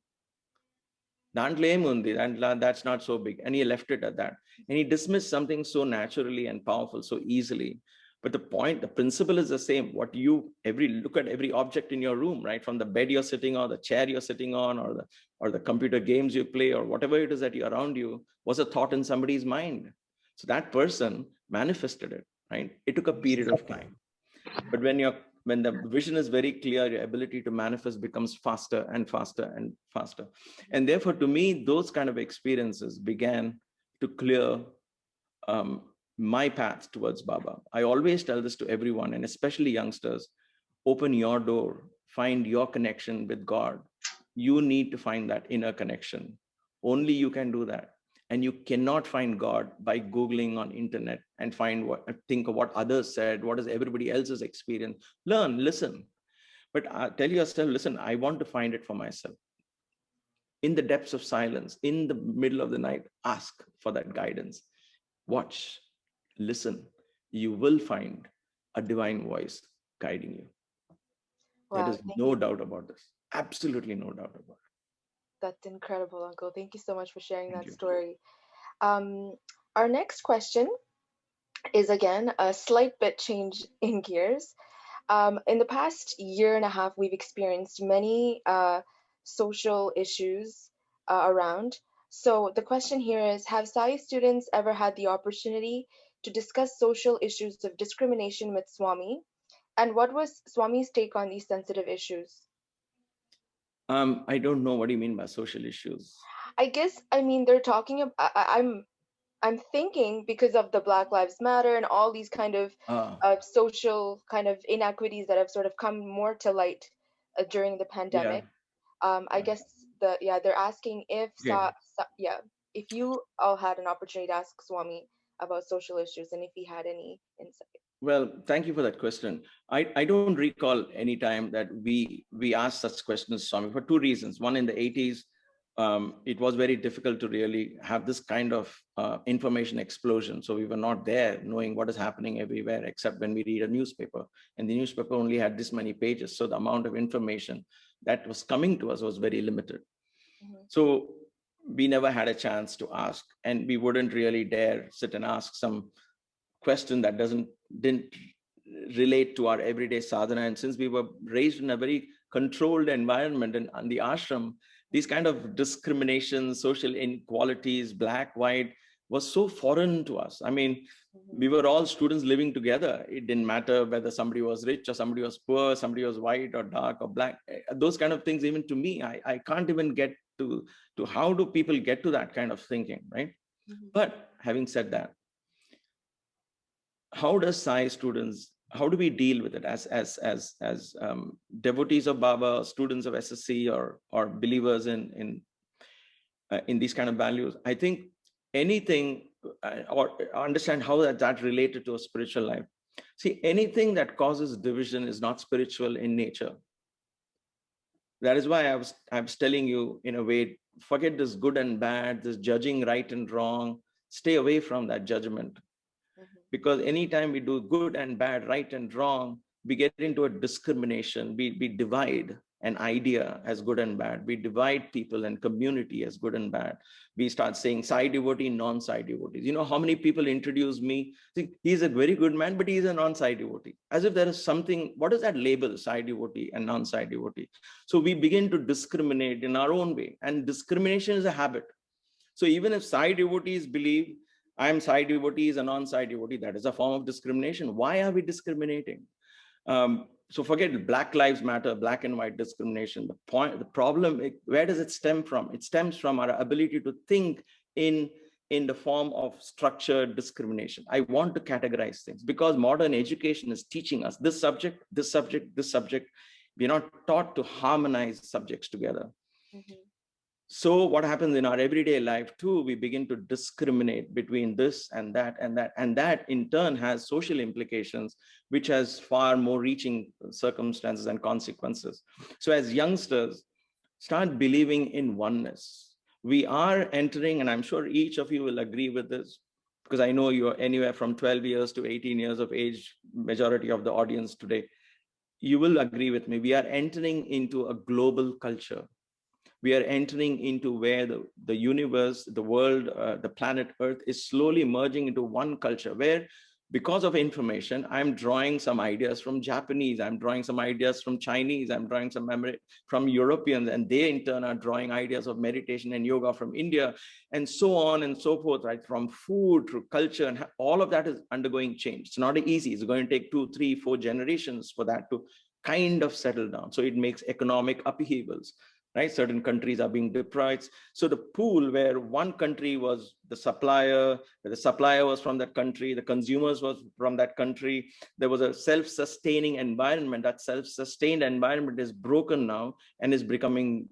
That's not so big. And he left it at that. And he dismissed something so naturally and powerful, so easily. But the principle is the same. Look at every object in your room, right? From the bed you're sitting on, the chair you're sitting on, or the computer games you play, or whatever it is that you're around you, was a thought in somebody's mind. So that person manifested it, right? It took a period of time. But when the vision is very clear, your ability to manifest becomes faster and faster and faster. And therefore, to me, those kind of experiences began to clear um, my path towards Baba. I always tell this to everyone, and especially youngsters: open your door, find your connection with God. You need to find that inner connection. Only you can do that. And you cannot find God by Googling on internet and think of what others said, what is everybody else's experience. Learn, listen. But tell yourself, listen, I want to find it for myself. in the depths of silence, in the middle of the night, ask for that guidance. Watch, listen. You will find a divine voice guiding you. There Wow, is no doubt about this. Absolutely no doubt about it. that's incredible, Uncle. Thank you so much for sharing Thank that you. story. Um, our next question is again a slight bit change in gears. In the past year and a half, we've experienced many social issues around. So the question here is, have Sai students ever had the opportunity to discuss social issues of discrimination with Swami? And what was Swami's take on these sensitive issues? I don't know what do you mean by social issues. I guess, I mean, they're talking about, I'm thinking because of the Black Lives Matter and all these kind of Ah, social kind of inequities that have sort of come more to light during the yeah. pandemic. I guess they're asking if Okay. yeah, if you all had an opportunity to ask Swami about social issues and if he had any insight. Well, thank you for that question. I don't recall any time that we asked such questions, Swami, for two reasons. One, in the 80s, it was very difficult to really have this kind of information explosion. So we were not there knowing what is happening everywhere, except when we read a newspaper. And the newspaper only had this many pages. So the amount of information that was coming to us was very limited. Hmm. So we never had a chance to ask, and we wouldn't really dare sit and ask some question that didn't relate to our everyday sadhana. And since we were raised in a very controlled environment and the ashram, these kind of discriminations, social inequalities, black, white, was so foreign to us. I mean, Hmm. we were all students living together. It didn't matter whether somebody was rich or somebody was poor, somebody was white or dark or black. Those kind of things, even to me, I can't even get to how do people get to that kind of thinking, right? Hmm. But having said that, how does Sai students, how do we deal with it as devotees of Baba, students of SSE, or believers in these kind of values? I think anything or understand how that related to a spiritual life. See, anything that causes division is not spiritual in nature. That is why I was telling you, in a way, forget this good and bad, this judging right and wrong. Stay away from that judgment, because anytime we do good and bad, right and wrong, we get into a discrimination. We divide an idea as good and bad. We divide people and community as good and bad. We start saying Sai devotee, non-Sai devotees. You know how many people introduce me, think he's a very good man, but he's a non-Sai devotee, as if there is something. What is that label, Sai devotee and non-Sai devotee? So we begin to discriminate in our own way, and discrimination is a habit. So even if Sai devotees believe I am Sai devotee is a non-Sai devotee, that is a form of discrimination. Why are we discriminating? So forget Black Lives Matter, black and white discrimination. The problem, where does it stem from? It stems from our ability to think in the form of structured discrimination. I want to categorize things because modern education is teaching us this subject, this subject, this subject. We're not taught to harmonize subjects together. Hmm. So what happens in our everyday life too, we begin to discriminate between this and that and that, and that in turn has social implications, which has far more reaching circumstances and consequences. So as youngsters, start believing in oneness. We are entering, and I'm sure each of you will agree with this, because I know you're anywhere from 12 years to 18 years of age, majority of the audience today. You will agree with me. We are entering into a global culture. We are entering into where the universe, the world, the planet Earth is slowly merging into one culture where, because of information, I'm drawing some ideas from Japanese, I'm drawing some ideas from Chinese, I'm drawing some from Europeans, and they in turn are drawing ideas of meditation and yoga from India, and so on and so forth, right? From food to culture, and all of that is undergoing change. It's not easy. It's going to take 2, 3, 4 generations for that to kind of settle down. So it makes economic upheavals, right? Certain countries are being deprived. So the pool where one country was the supplier was from that country, the consumers was from that country, there was a self-sustaining environment. That self-sustained environment is broken now and it's becoming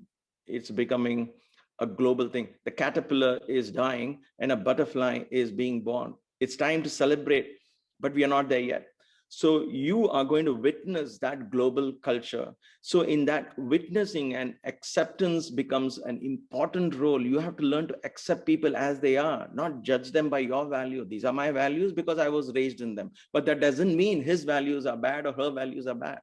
a global thing. The caterpillar is dying and a butterfly is being born. It's time to celebrate, but we are not there yet. So you are going to witness that global culture. So in that witnessing and acceptance becomes an important role. You have to learn to accept people as they are, not judge them by your value. These are my values because I was raised in them. But that doesn't mean his values are bad or her values are bad.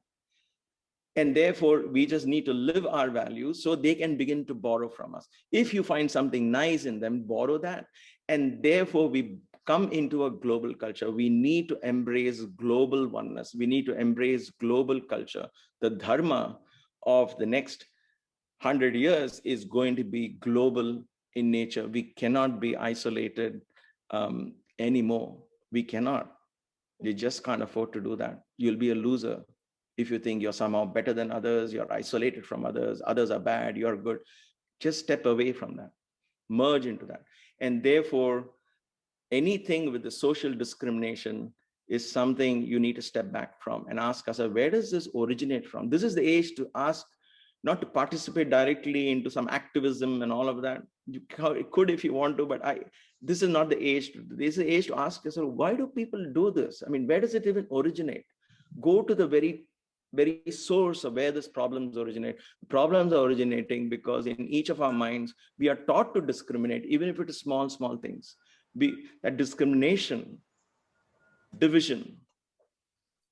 And therefore, we just need to live our values so they can begin to borrow from us. If you find something nice in them, borrow that. And therefore, we come into a global culture. We need to embrace global oneness. We need to embrace global culture. The dharma of the next 100 years is going to be global in nature. We cannot be isolated anymore. We cannot. You just can't afford to do that. You'll be a loser if you think you're somehow better than others, you're isolated from others, others are bad, you're good. Just step away from that, merge into that. And therefore, anything with the social discrimination is something you need to step back from and ask yourself, where does this originate from? This is the age to ask, not to participate directly into some activism and all of that. You could if you want to, but this is not the age. This is the age to ask yourself, why do people do this? I mean, where does it even originate? Go to the very source of where this problems originate. Problems are originating because in each of our minds, we are taught to discriminate, even if it is small things. That discrimination, division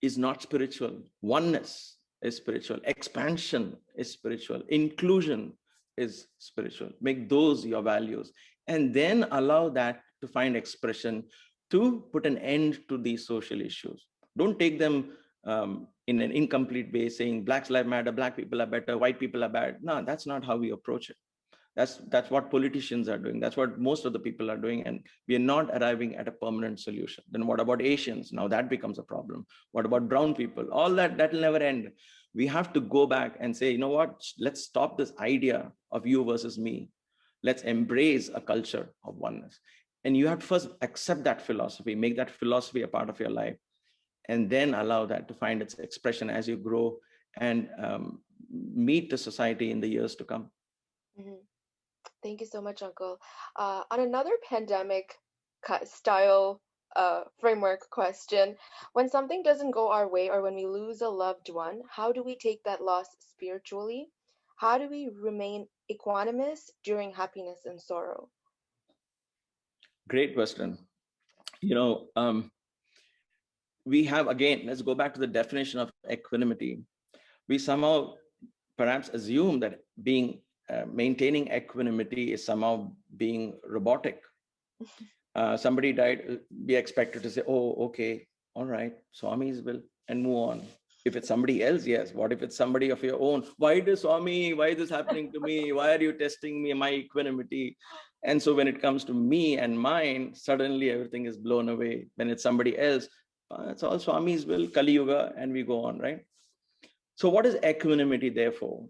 is not spiritual. Oneness is spiritual. Expansion is spiritual. Inclusion is spiritual. Make those your values, and then allow that to find expression to put an end to these social issues. Don't take them in an incomplete way, saying Black Lives Matter, Black people are better, white people are bad. No, that's not how we approach it. That's what politicians are doing. That's what most of the people are doing. And we are not arriving at a permanent solution. Then what about Asians? Now that becomes a problem. What about brown people? All that will never end. We have to go back and say, you know what, let's stop this idea of you versus me. Let's embrace a culture of oneness. And you have to first accept that philosophy, make that philosophy a part of your life, and then allow that to find its expression as you grow and meet the society in the years to come. Mhm. Thank you so much, Uncle. On another pandemic style framework question, when something doesn't go our way or when we lose a loved one, how do we take that loss spiritually? How do we remain equanimous during happiness and sorrow? Great question. You know, we have, again, let's go back to the definition of equanimity. We somehow perhaps assume that maintaining equanimity is somehow being robotic. Somebody died, be expected to say, oh, okay, all right, Swami's will, and move on. If it's somebody else, yes. What if it's somebody of your own? Why does Swami, why is this happening to me? Why are you testing me, my equanimity? And so when it comes to me and mine, suddenly everything is blown away. When it's somebody else, it's all Swami's will, Kali Yuga, and we go on, right? So what is equanimity, therefore?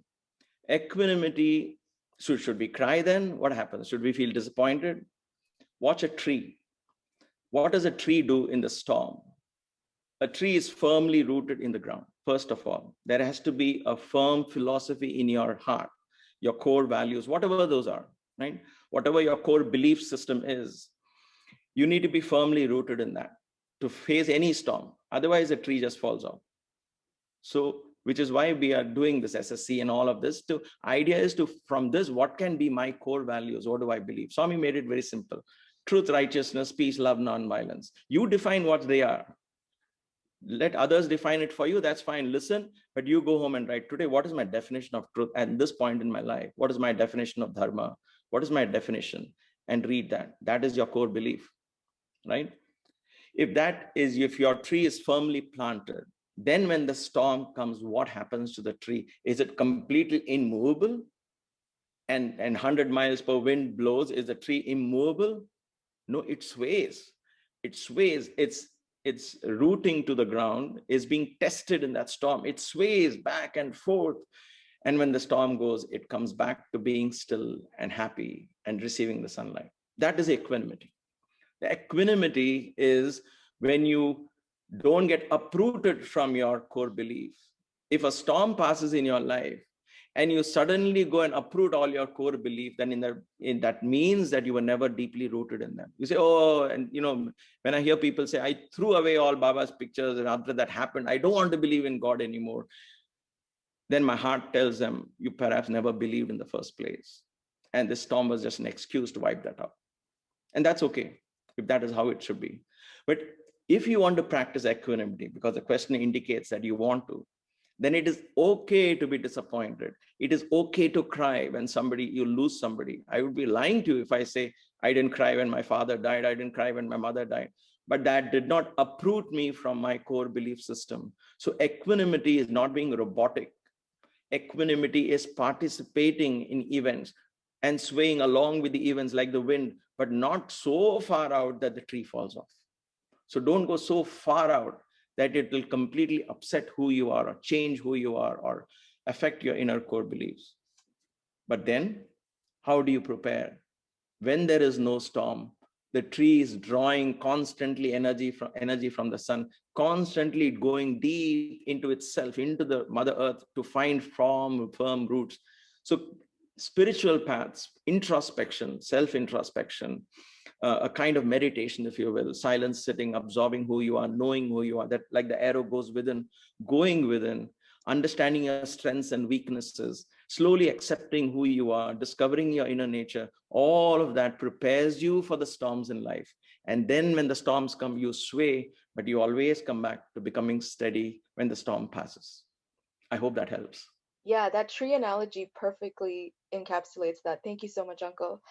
Equanimity, should we cry then? What happens? Should we feel disappointed? Watch a tree. What does a tree do in the storm? A tree is firmly rooted in the ground. First of all, there has to be a firm philosophy in your heart, your core values, whatever those are, right? Whatever your core belief system is, you need to be firmly rooted in that to face any storm. Otherwise, the tree just falls off. So, which is why we are doing this SSE and all of this. The idea is to, from this, what can be my core values? What do I believe? Swami made it very simple. Truth, righteousness, peace, love, non-violence. You define what they are. Let others define it for you. That's fine. Listen, but you go home and write, today, what is my definition of truth at this point in my life? What is my definition of dharma? What is my definition? And read that. That is your core belief, right? If your tree is firmly planted, then when the storm comes, what happens to the tree? Is it completely immovable? And 100 miles per wind blows, is the tree immovable? No, it sways. It sways. It's rooting to the ground, is being tested in that storm. It sways back and forth. And when the storm goes, it comes back to being still and happy and receiving the sunlight. That is equanimity. The equanimity is when you don't get uprooted from your core belief. If a storm passes in your life and you suddenly go and uproot all your core belief, then that means that you were never deeply rooted in them. You say, oh, and when I hear people say, I threw away all Baba's pictures, and after that happened, I don't want to believe in God anymore. Then my heart tells them, you perhaps never believed in the first place. And this storm was just an excuse to wipe that out. And that's okay, if that is how it should be. But if you want to practice equanimity, because the question indicates that you want to, then it is okay to be disappointed. It is okay to cry when you lose somebody. I would be lying to you if I say, I didn't cry when my father died, I didn't cry when my mother died. But that did not uproot me from my core belief system. So equanimity is not being robotic. Equanimity is participating in events and swaying along with the events like the wind, but not so far out that the tree falls off. So don't go so far out that it will completely upset who you are, or change who you are, or affect your inner core beliefs. But then, how do you prepare? When there is no storm, the tree is drawing constantly energy from the sun, constantly going deep into itself, into the Mother Earth, to find firm roots. So spiritual paths, introspection, self-introspection, a kind of meditation, if you will, silence, sitting, absorbing who you are, knowing who you are, that like the arrow goes within, going within, understanding your strengths and weaknesses, slowly accepting who you are, discovering your inner nature, all of that prepares you for the storms in life. And then when the storms come, you sway, but you always come back to becoming steady when the storm passes. I hope that helps. Yeah, that tree analogy perfectly encapsulates that. Thank you so much, Uncle.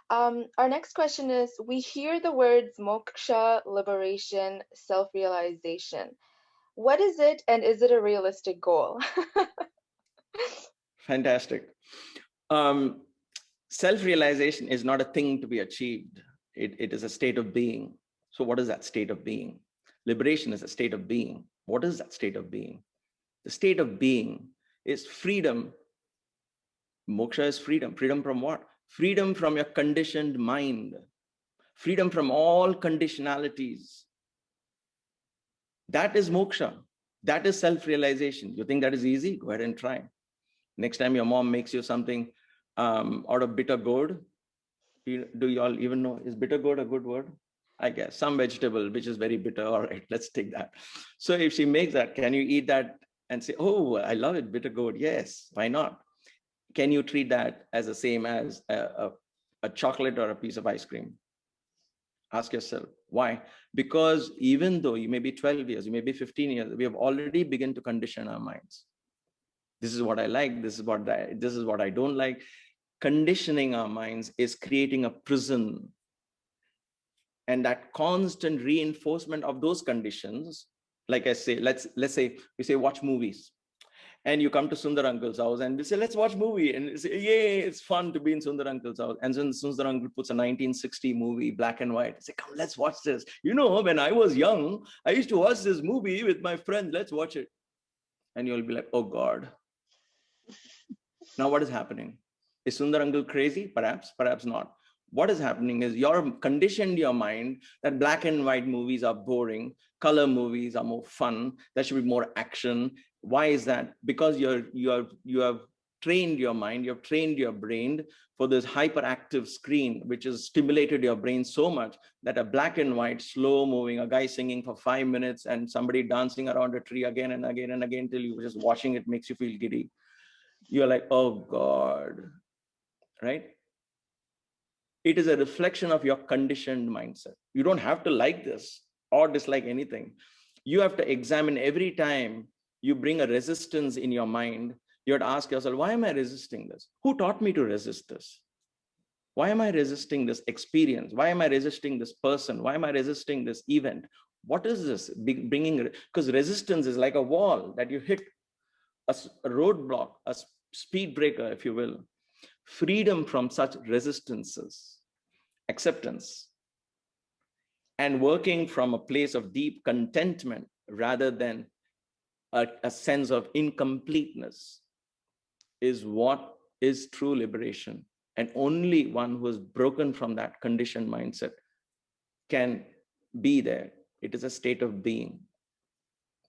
Our next question is, we hear the words moksha, liberation, self-realization. What is it, and is it a realistic goal? Fantastic. Self-realization is not a thing to be achieved. It is a state of being. So what is that state of being? Liberation is a state of being. What is that state of being? The state of being is freedom. Moksha is freedom. Freedom from what? Freedom from your conditioned mind. Freedom from all conditionalities. That is moksha. That is self-realization. You think that is easy? Go ahead and try. Next time your mom makes you something out of bitter gourd, do you all even know, is bitter gourd a good word? I guess some vegetable which is very bitter. All right, let's take that. So if she makes that, can you eat that and say, oh, I love it, bitter gourd? Yes, why not? Can you treat that as the same as a chocolate or a piece of ice cream? Ask yourself why. Because even though you may be 12 years, you may be 15 years, we have already begun to condition our minds. This is what I like, this is what I don't like. Conditioning our minds is creating a prison. And that constant reinforcement of those conditions, like I say, let's say we say watch movies, and you come to Sundar Uncle's house and we say, let's watch movie, and say, yay, it's fun to be in Sundar Uncle's house. And then Sundar Uncle puts a 1960 movie, black and white. Say, come, let's watch this. When I was young, I used to watch this movie with my friends. Let's watch it. And you'll be like, oh God. Now what is happening? Is Sundar Uncle crazy? Perhaps, perhaps not. What is happening is you're conditioned your mind that black and white movies are boring, color movies are more fun, there should be more action. Why is that? Because you have trained your mind, you have trained your brain for this hyperactive screen, which has stimulated your brain so much that a black and white, slow moving, a guy singing for 5 minutes and somebody dancing around a tree again and again and again till you just watching it makes you feel giddy. You're like, oh God, right? It is a reflection of your conditioned mindset. You don't have to like this or dislike anything. You have to examine every time you bring a resistance in your mind. You have to ask yourself, why am I resisting this? Who taught me to resist this? Why am I resisting this experience? Why am I resisting this person? Why am I resisting this event? What is this bringing? Because resistance is like a wall that you hit, a roadblock, a speed breaker, if you will. Freedom from such resistances, acceptance, and working from a place of deep contentment rather than a sense of incompleteness is what is true liberation. And only one who is broken from that conditioned mindset can be there. It is a state of being,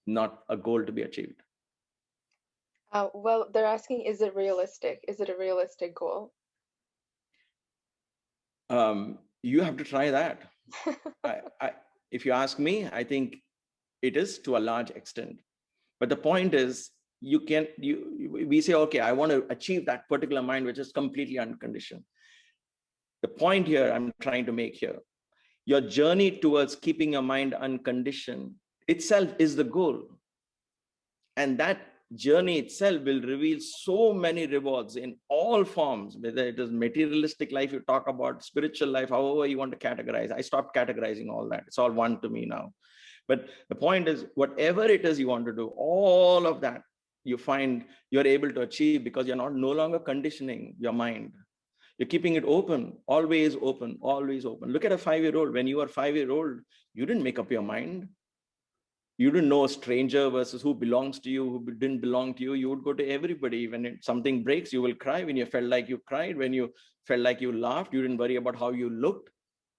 not a goal to be achieved. Well, they're asking, is it realistic? Is it a realistic goal? You have to try that. If you ask me, I think it is to a large extent. But the point is, we say, okay, I want to achieve that particular mind, which is completely unconditioned. The point here I'm trying to make here, your journey towards keeping your mind unconditioned itself is the goal. And that journey itself will reveal so many rewards in all forms, whether it is materialistic life you talk about, spiritual life, however you want to categorize. I stopped categorizing all that. It's all one to me now. But the point is, whatever it is you want to do, all of that you find you're able to achieve because you're no longer conditioning your mind. You're keeping it open, always open, always open. Look at a 5-year-old. When you were 5-year-old, you didn't make up your mind. You didn't know a stranger versus who belongs to you, who didn't belong to you. You would go to everybody. When something breaks, you will cry. When you felt like you cried, when you felt like you laughed, you didn't worry about how you looked,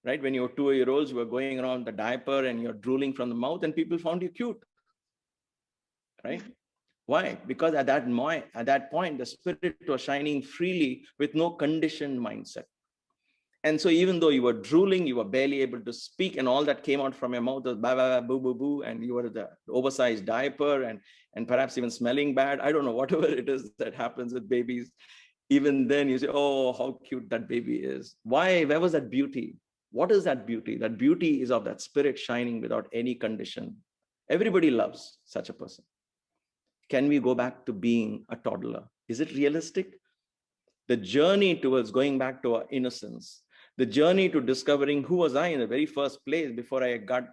right? When you were 2-year-olds, you were going around the diaper and you're drooling from the mouth and people found you cute, right? Why? Because at that point, the spirit was shining freely with no conditioned mindset. And so even though you were drooling, you were barely able to speak, and all that came out from your mouth was ba ba ba boo boo boo, and you were the oversized diaper and perhaps even smelling bad. I don't know, whatever it is that happens with babies. Even then you say, oh, how cute that baby is. Why? Where was that beauty? What is that beauty? That beauty is of that spirit shining without any condition. Everybody loves such a person. Can we go back to being a toddler? Is it realistic? The journey towards going back to our innocence, the journey to discovering who was I in the very first place before I got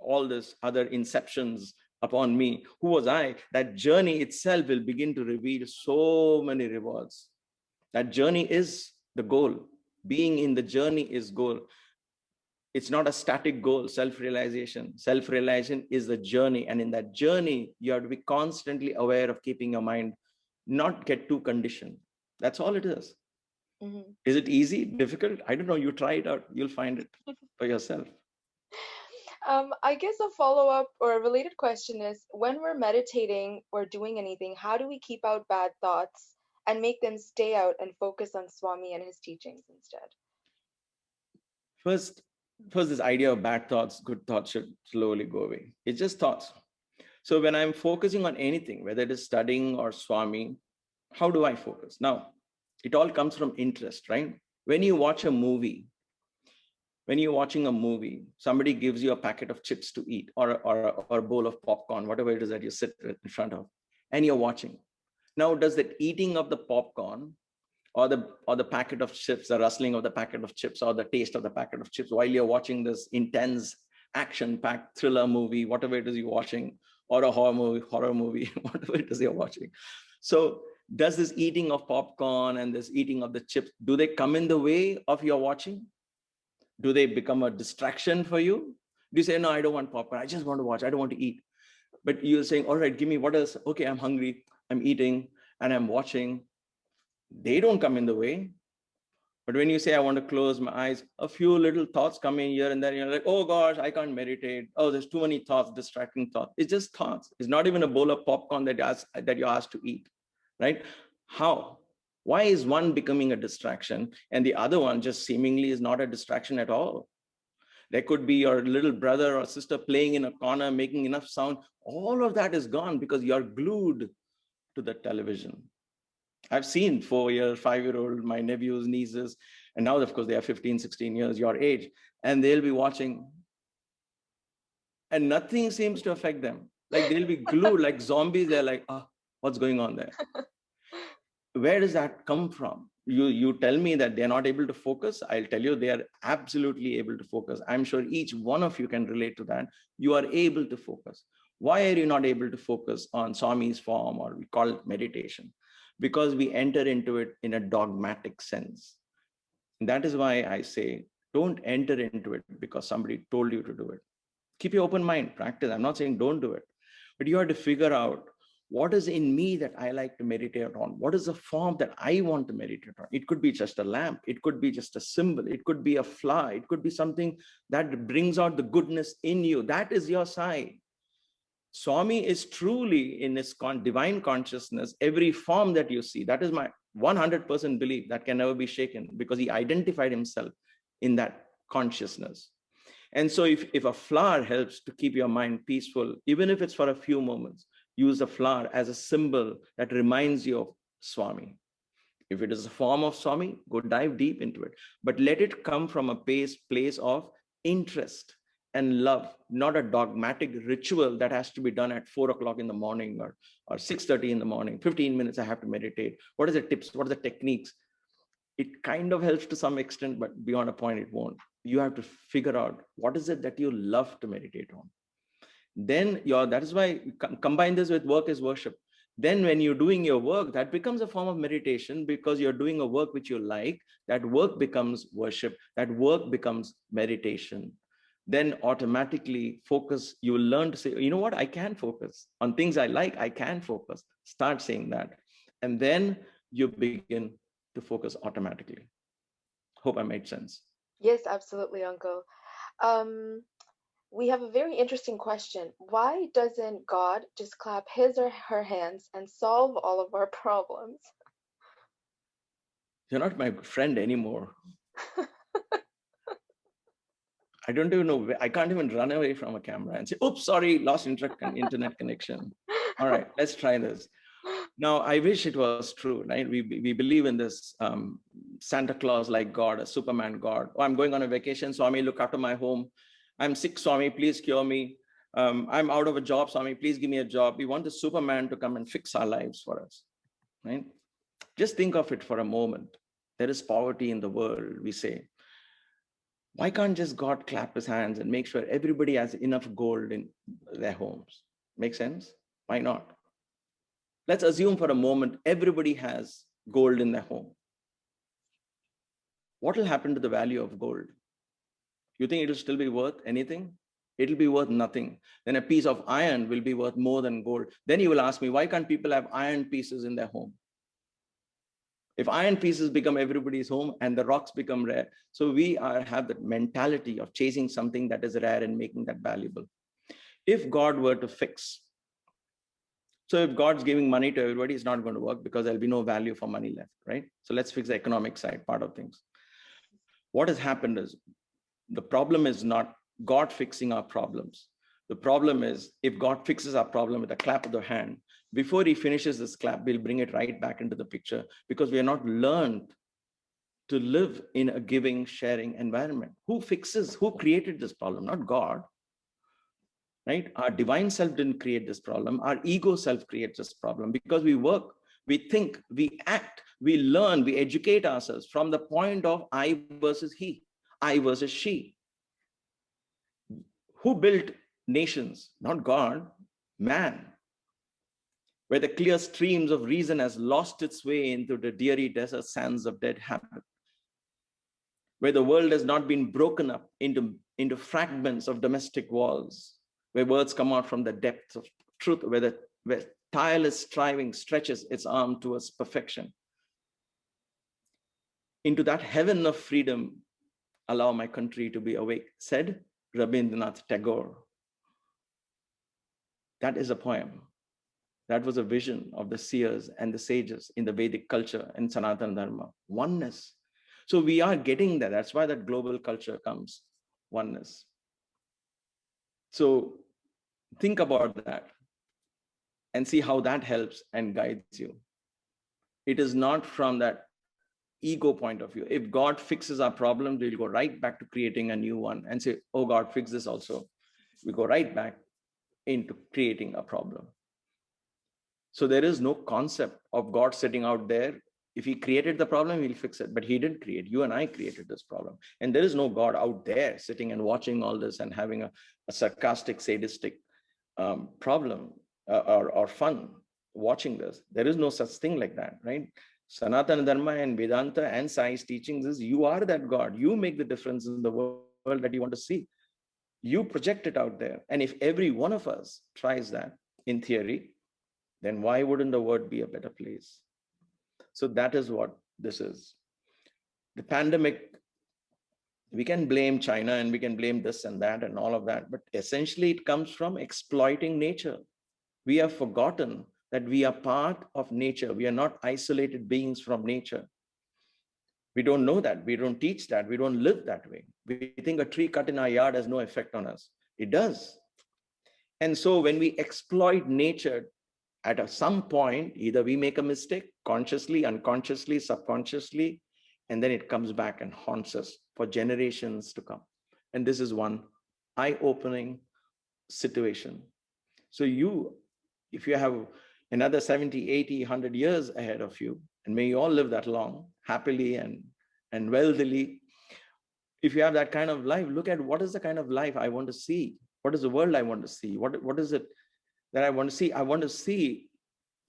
all this other inceptions upon me, who was I? That journey itself will begin to reveal so many rewards. That journey is the goal. Being in the journey is goal. It's not a static goal. Self-realization is the journey, and in that journey you have to be constantly aware of keeping your mind not get too conditioned. That's all it is. Mm-hmm. Is it easy, difficult? I don't know. You try it out, you'll find it for yourself. I guess a follow-up or a related question is, when we're meditating or doing anything, how do we keep out bad thoughts and make them stay out and focus on Swami and his teachings instead? First, this idea of bad thoughts, good thoughts should slowly go away. It's just thoughts. So when I'm focusing on anything, whether it is studying or Swami, how do I focus? Now, it all comes from interest, right? When you watch a movie, when you're watching a movie, somebody gives you a packet of chips to eat, or a bowl of popcorn, whatever it is that you sit in front of, and you're watching. Now, does that eating of the popcorn or the packet of chips, the rustling of the packet of chips, or the taste of the packet of chips while you're watching this intense action-packed thriller movie, whatever it is you're watching, or a horror movie, whatever it is you're watching. So does this eating of popcorn and this eating of the chips, do they come in the way of your watching? Do they become a distraction for you? Do you say, no, I don't want popcorn, I just want to watch, I don't want to eat? But you're saying, all right, give me what else? Okay, I'm hungry, I'm eating, and I'm watching. They don't come in the way. But when you say, I want to close my eyes, a few little thoughts come in here and then you're like, oh gosh, I can't meditate. Oh, there's too many thoughts, distracting thoughts. It's just thoughts. It's not even a bowl of popcorn that you're asked to eat, right? How? Why is one becoming a distraction and the other one just seemingly is not a distraction at all? There could be your little brother or sister playing in a corner, making enough sound. All of that is gone because you're glued to the television. I've seen 4-year, 5-year-old, my nephews, nieces, and now, of course, they are 15, 16 years, your age, and they'll be watching, and nothing seems to affect them. Like they'll be glued like zombies. They're like, what's going on there? Where does that come from? You tell me that they're not able to focus. I'll tell you they are absolutely able to focus. I'm sure each one of you can relate to that. You are able to focus. Why are you not able to focus on Swami's form, or we call it meditation? Because we enter into it in a dogmatic sense. And that is why I say, don't enter into it because somebody told you to do it. Keep your open mind, practice. I'm not saying don't do it, but you have to figure out what is in me that I like to meditate on. What is the form that I want to meditate on? It could be just a lamp. It could be just a symbol. It could be a flower. It could be something that brings out the goodness in you. That is your Sai. Swami is truly in his divine consciousness, every form that you see. That is my 100% belief that can never be shaken, because he identified himself in that consciousness. And so if a flower helps to keep your mind peaceful, even if it's for a few moments, use the flower as a symbol that reminds you of Swami. If it is a form of Swami, go dive deep into it. But let it come from a place of interest and love, not a dogmatic ritual that has to be done at 4 o'clock in the morning or 6:30 in the morning. 15 minutes I have to meditate. What are the tips? What are the techniques? It kind of helps to some extent, but beyond a point, it won't. You have to figure out what is it that you love to meditate on. Then that is why combine this with work is worship. Then when you're doing your work, that becomes a form of meditation, because you're doing a work which you like. That work becomes worship. That work becomes meditation. Then automatically focus, you will learn to say, you know what, I can focus on things I like. I can focus. Start saying that. And then you begin to focus automatically. Hope I made sense. Yes, absolutely, Uncle. Um, we have a very interesting question. Why doesn't God just clap his or her hands and solve all of our problems? You're not my friend anymore. I don't even know. I can't even run away from a camera and say, oops, sorry, lost internet connection. All right, let's try this. Now, I wish it was true, right? We believe in this Santa Claus like God, a Superman God. Oh, I'm going on a vacation, Swami, look after my home. I'm sick, Swami, please cure me. I'm out of a job, Swami, please give me a job. We want the Superman to come and fix our lives for us, right? Just think of it for a moment. There is poverty in the world, we say. Why can't just God clap his hands and make sure everybody has enough gold in their homes? Make sense? Why not? Let's assume for a moment everybody has gold in their home. What will happen to the value of gold? You think it'll still be worth anything? It'll be worth nothing. Then a piece of iron will be worth more than gold. Then you will ask me, why can't people have iron pieces in their home? If iron pieces become everybody's home and the rocks become rare. So we have that mentality of chasing something that is rare and making that valuable. If God were to fix, so if God's giving money to everybody, it's not going to work, because there'll be no value for money left, right? So let's fix the economic side part of things. What has happened is, the problem is not God fixing our problems. The problem is, if God fixes our problem with a clap of the hand, before he finishes this clap, we'll bring it right back into the picture, because we are not learned to live in a giving, sharing environment. Who created this problem? Not God, right? Our divine self didn't create this problem. Our ego self creates this problem, because we work, we think, we act, we learn, we educate ourselves from the point of I versus he, I versus she. Who built nations? Not God, man. Where the clear streams of reason has lost its way into the dreary desert sands of dead habit. Where the world has not been broken up into fragments of domestic walls, where words come out from the depths of truth, where tireless striving stretches its arm towards perfection. Into that heaven of freedom, allow my country to be awake, said Rabindranath Tagore. That is a poem. That was a vision of the seers and the sages in the Vedic culture and Sanatana Dharma. Oneness. So we are getting there. That's why that global culture comes. Oneness. So think about that and see how that helps and guides you. It is not from that ego point of view. If God fixes our problem, we'll go right back to creating a new one and say, oh God, fix this also. We go right back into creating a problem. So there is no concept of God sitting out there. If he created the problem, he'll fix it. But he didn't create. You and I created this problem. And there is no God out there sitting and watching all this and having a sarcastic, sadistic problem or fun watching this. There is no such thing like that, right? Sanatana Dharma and Vedanta and Sai's teachings is you are that God. You make the difference in the world that you want to see. You project it out there. And if every one of us tries that in theory, then why wouldn't the world be a better place? So that is what this is. The pandemic We can blame China and we can blame this and that and all of that, but essentially it comes from exploiting nature. We have forgotten that we are part of nature. We are not isolated beings from nature. We don't know that. We don't teach that. We don't live that way. We think a tree cut in our yard has no effect on us. It does. And so when we exploit nature, some point, either we make a mistake consciously, unconsciously, subconsciously, and then it comes back and haunts us for generations to come. And this is one eye-opening situation. So if you have another 70, 80, 100 years ahead of you, and may you all live that long, happily and wealthily, if you have that kind of life, look at what is the kind of life I want to see. What is the world I want to see? What is it that I want to see? I want to see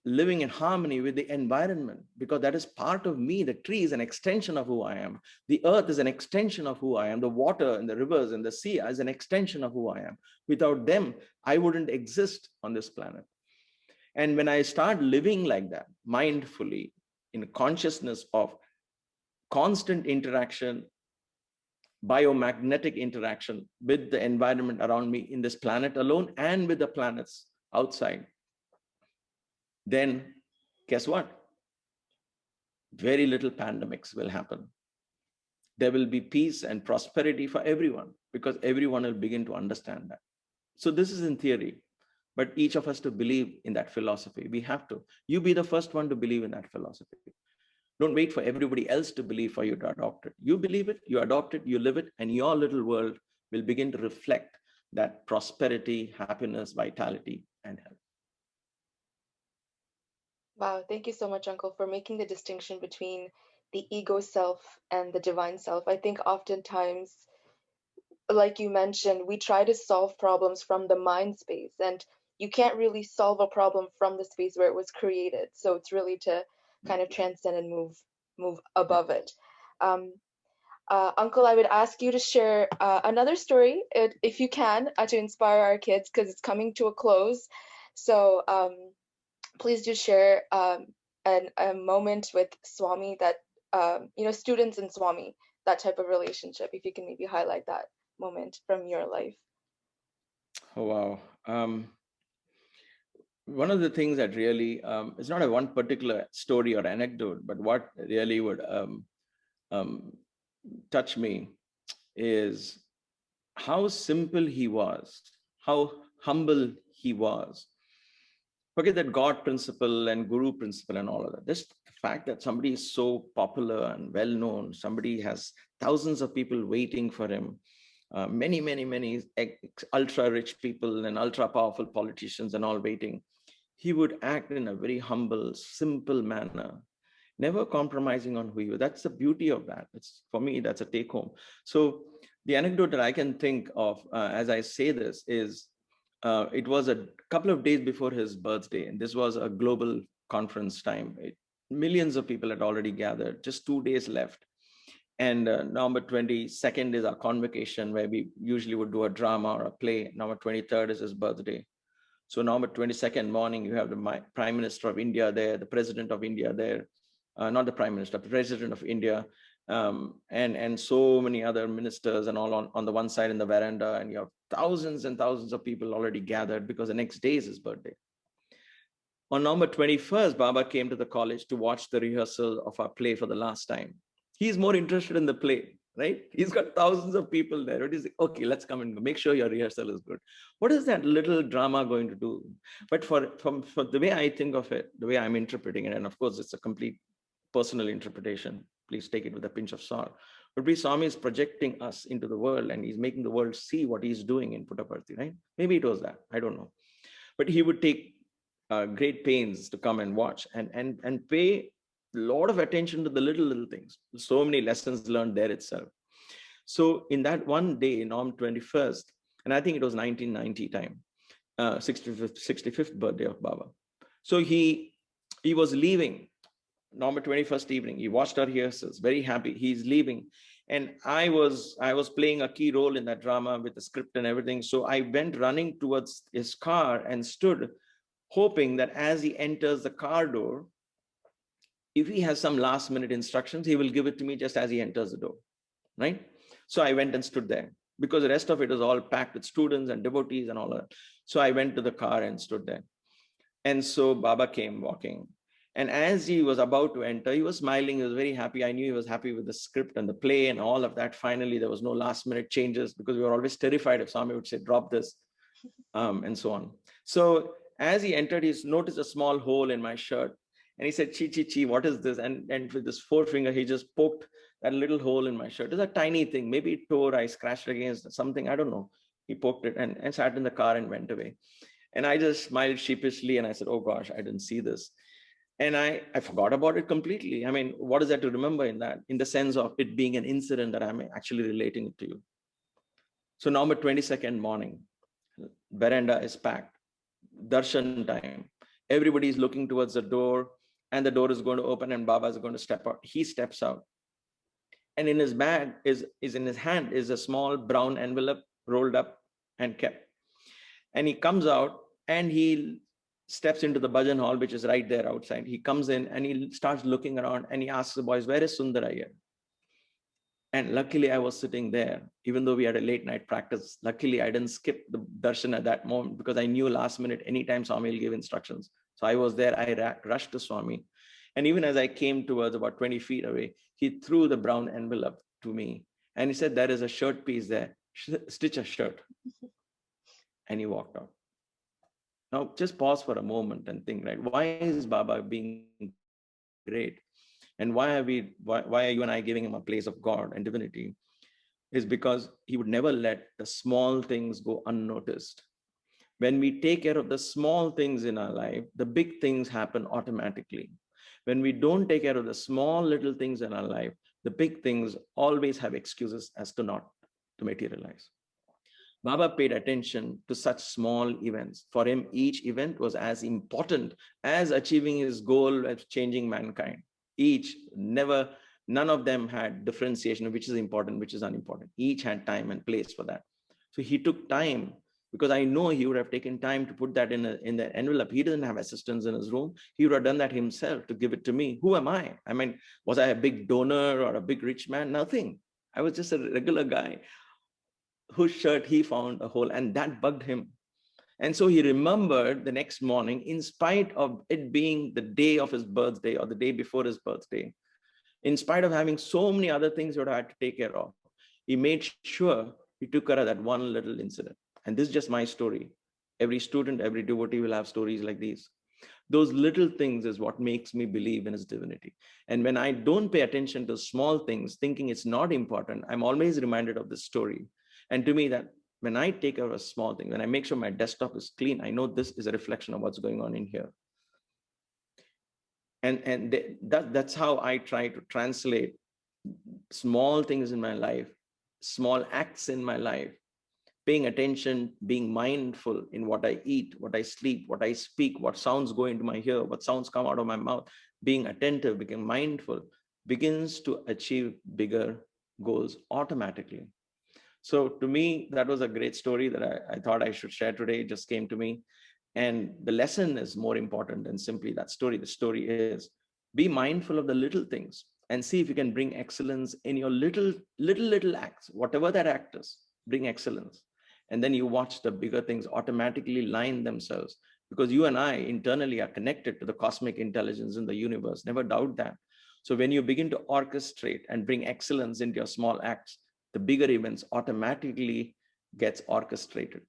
living in harmony with the environment, because that is part of me. The tree is an extension of who I am. The earth is an extension of who I am. The water and the rivers and the sea is an extension of who I am. Without them, I wouldn't exist on this planet. And when I start living like that, mindfully, in consciousness of constant interaction, biomagnetic interaction with the environment around me in this planet alone and with the planets outside, then guess what? Very little pandemics will happen. There will be peace and prosperity for everyone, because everyone will begin to understand that. So this is in theory, but each of us to believe in that philosophy. We have to. You be the first one to believe in that philosophy. Don't wait for everybody else to believe for you to adopt it. You believe it, you adopt it, you live it, and your little world will begin to reflect that prosperity, happiness, vitality, and health. Wow, thank you so much, Uncle, for making the distinction between the ego self and the divine self. I think oftentimes, like you mentioned, we try to solve problems from the mind space, and you can't really solve a problem from the space where it was created. So it's really to kind of transcend and move above it. Um, Uncle, I would ask you to share another story, if you can, to inspire our kids, because it's coming to a close. So please do share a moment with Swami that, students and Swami, that type of relationship, if you can maybe highlight that moment from your life. Oh, wow. One of the things that really, it's not a one particular story or anecdote, but what really would touch me is how simple he was, how humble he was. Forget that God principle and Guru principle and all of that. Just the fact that somebody is so popular and well known, somebody has thousands of people waiting for him, many ultra rich people and ultra powerful politicians and all waiting. He would act in a very humble, simple manner, never compromising on who he was. That's the beauty of that. It's, for me, that's a take home. So the anecdote that I can think of as I say this is, it was a couple of days before his birthday, and this was a global conference time. Millions of people had already gathered, just 2 days left. And November 22nd is our convocation, where we usually would do a drama or a play. November 23rd is his birthday. So November 22nd morning, you have the Prime Minister of India there, the President of India there, not the Prime Minister, the President of India, and so many other ministers and all on the one side in the veranda, and you have thousands and thousands of people already gathered because the next day is his birthday. On November 21st, Baba came to the college to watch the rehearsal of our play for the last time. He's more interested in the play, right? He's got thousands of people there. It is, okay, let's come and make sure your rehearsal is good. What is that little drama going to do? But for the way I think of it, the way I'm interpreting it, and of course, it's a complete personal interpretation, please take it with a pinch of salt. But Swami is projecting us into the world, and he's making the world see what he's doing in Puttaparthi, right? Maybe it was that, I don't know. But he would take great pains to come and watch and pay a lot of attention to the little things. So many lessons learned there itself. So in that one day, November 21st, and I think it was 1990 time, 65th birthday of Baba. So he was leaving November 21st evening. He watched our rehearsals, very happy. He's leaving. And I was playing a key role in that drama with the script and everything. So I went running towards his car and stood, hoping that as he enters the car door, if he has some last minute instructions, he will give it to me just as he enters the door. right? So I went and stood there because the rest of it was all packed with students and devotees and all that. So I went to the car and stood there. And so Baba came walking. And as he was about to enter, he was smiling. He was very happy. I knew he was happy with the script and the play and all of that. Finally, there was no last minute changes because we were always terrified if Swami would say, drop this, and so on. So as he entered, he noticed a small hole in my shirt. And he said, chi, chi, chi, what is this? And with this forefinger, he just poked that little hole in my shirt. It's a tiny thing. Maybe it tore, I scratched against something. I don't know. He poked it and sat in the car and went away. And I just smiled sheepishly and I said, oh gosh, I didn't see this. And I forgot about it completely. I mean, what is there to remember in that, in the sense of it being an incident that I'm actually relating it to you? So November 22nd morning, veranda is packed, darshan time. Everybody is looking towards the door and the door is going to open and Baba is going to step out. He steps out. And in his bag is in his hand is a small brown envelope rolled up and kept. And he comes out and he steps into the bhajan hall, which is right there outside. He comes in and he starts looking around and he asks the boys, where is Sunder Iyer? And luckily I was sitting there, even though we had a late night practice. Luckily I didn't skip the darshan at that moment because I knew last minute, anytime Swami will give instructions. So I was there, I rushed to Swami. And even as I came towards about 20 feet away, he threw the brown envelope to me. And he said, there is a shirt piece there, stitch a shirt. And he walked out. Now, just pause for a moment and think, right? Why is Baba being great? And why are you and I giving him a place of God and divinity? Is because he would never let the small things go unnoticed. When we take care of the small things in our life, the big things happen automatically. When we don't take care of the small little things in our life, the big things always have excuses as to not to materialize. Baba paid attention to such small events. For him, each event was as important as achieving his goal of changing mankind. None of them had differentiation, which is important, which is unimportant. Each had time and place for that. So he took time, because I know he would have taken time to put that in the envelope. He doesn't have assistants in his room. He would have done that himself to give it to me. Who am I? I mean, was I a big donor or a big rich man? Nothing. I was just a regular guy whose shirt he found a hole, and that bugged him. And so he remembered the next morning, in spite of it being the day of his birthday or the day before his birthday, in spite of having so many other things he would have had to take care of, he made sure he took care of that one little incident. And this is just my story. Every student, every devotee will have stories like these. Those little things is what makes me believe in his divinity. And when I don't pay attention to small things, thinking it's not important, I'm always reminded of this story. And to me, that when I take care of a small thing, when I make sure my desktop is clean, I know this is a reflection of what's going on in here. And that's how I try to translate small things in my life, small acts in my life, paying attention, being mindful in what I eat, what I sleep, what I speak, what sounds go into my ear, what sounds come out of my mouth, being attentive, becoming mindful, begins to achieve bigger goals automatically. So to me, that was a great story that I thought I should share today. It just came to me. And the lesson is more important than simply that story. The story is, be mindful of the little things and see if you can bring excellence in your little acts, whatever that act is, bring excellence. And then you watch the bigger things automatically line themselves, because you and I internally are connected to the cosmic intelligence in the universe. Never doubt that. So when you begin to orchestrate and bring excellence into your small acts, the bigger events automatically gets orchestrated,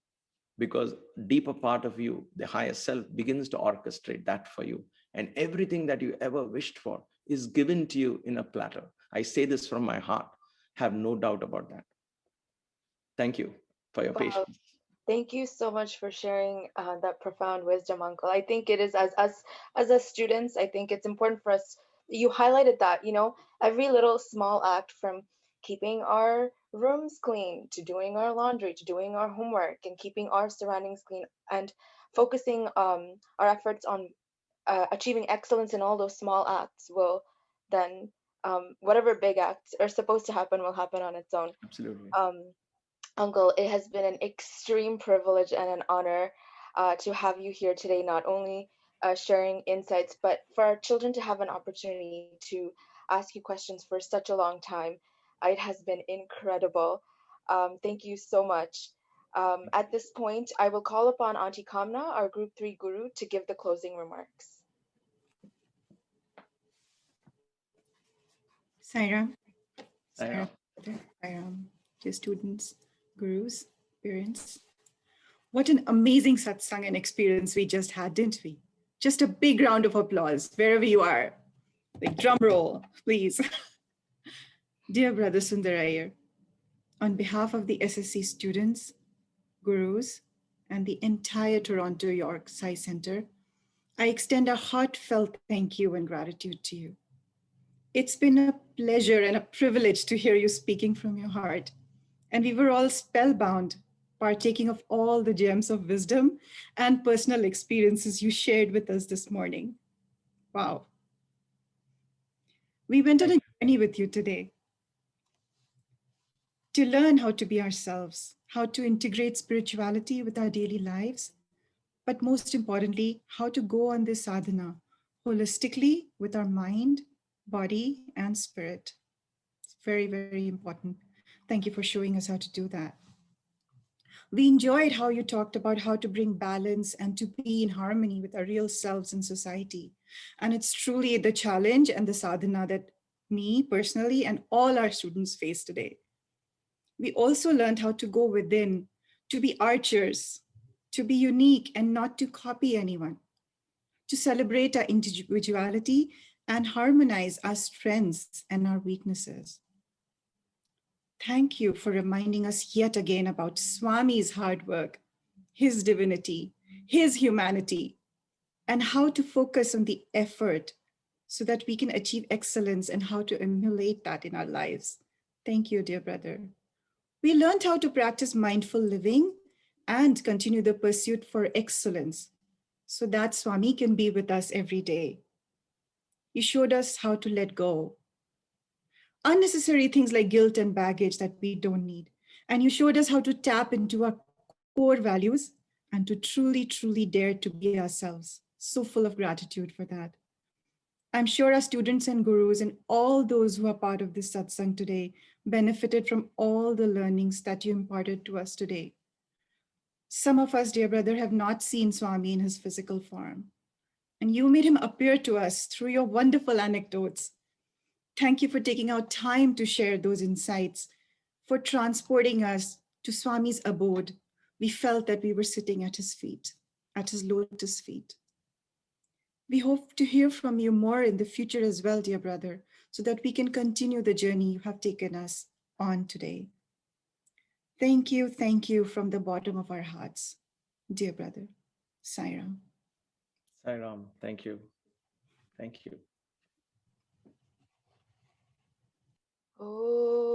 because deeper part of you, the higher self, begins to orchestrate that for you. And everything that you ever wished for is given to you in a platter. I say this from my heart. Have no doubt about that. Thank you for your Wow, patience. thank you so much for sharing that profound wisdom, Uncle. I think it is, as a students, I think it's important for us. You highlighted that, every little small act, from keeping our rooms clean to doing our laundry to doing our homework and keeping our surroundings clean, and focusing our efforts on achieving excellence in all those small acts, will then, whatever big acts are supposed to happen will happen on its own. Absolutely. Um, Uncle, it has been an extreme privilege and an honor to have you here today, not only sharing insights, but for our children to have an opportunity to ask you questions for such a long time. It has been incredible. Thank you so much. At this point, I will call upon Auntie Kamna, our Group 3 guru, to give the closing remarks. Sai Ram, Sai Sai Ram, Ram. Sai Ram, dear students, gurus, parents. What an amazing satsang and experience we just had, didn't we? Just a big round of applause wherever you are. Like drum roll, please. Dear Brother Sunder Iyer, on behalf of the SSE students, gurus, and the entire Torontoyorksai Center, I extend a heartfelt thank you and gratitude to you. It's been a pleasure and a privilege to hear you speaking from your heart. And we were all spellbound, partaking of all the gems of wisdom and personal experiences you shared with us this morning. Wow. We went on Thank a journey with you today to learn how to be ourselves, how to integrate spirituality with our daily lives, but most importantly, how to go on this sadhana holistically with our mind, body, and spirit. It's very, very important. Thank you for showing us how to do that. We enjoyed how you talked about how to bring balance and to be in harmony with our real selves in society. And it's truly the challenge and the sadhana that me personally and all our students face today. We also learned how to go within, to be archers, to be unique and not to copy anyone, to celebrate our individuality and harmonize our strengths and our weaknesses. Thank you for reminding us yet again about Swami's hard work, his divinity, his humanity, and how to focus on the effort so that we can achieve excellence and how to emulate that in our lives. Thank you, dear brother. We learned how to practice mindful living and continue the pursuit for excellence so that Swami can be with us every day. You showed us how to let go unnecessary things like guilt and baggage that we don't need. And you showed us how to tap into our core values and to truly dare to be ourselves. So full of gratitude for that. I'm sure our students and gurus and all those who are part of this satsang today benefited from all the learnings that you imparted to us today. Some of us, dear brother, have not seen Swami in his physical form. And you made him appear to us through your wonderful anecdotes. Thank you for taking out time to share those insights, for transporting us to Swami's abode. We felt that we were sitting at his feet, at his lotus feet. We hope to hear from you more in the future as well, dear brother, so that we can continue the journey you have taken us on today. Thank you from the bottom of our hearts, dear brother. Sai Ram. Sai Ram. Thank you. Thank you. Om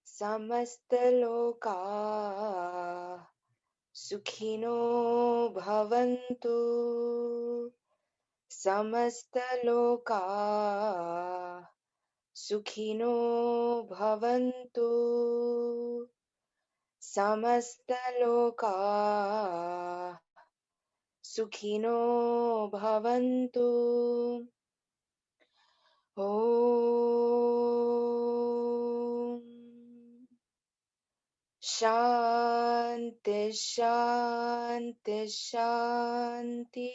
Samastaloka Sukhino Bhavantu Samastaloka Sukhino Bhavantu Samastaloka Sukhino Bhavantu. Om Shanti Shanti Shanti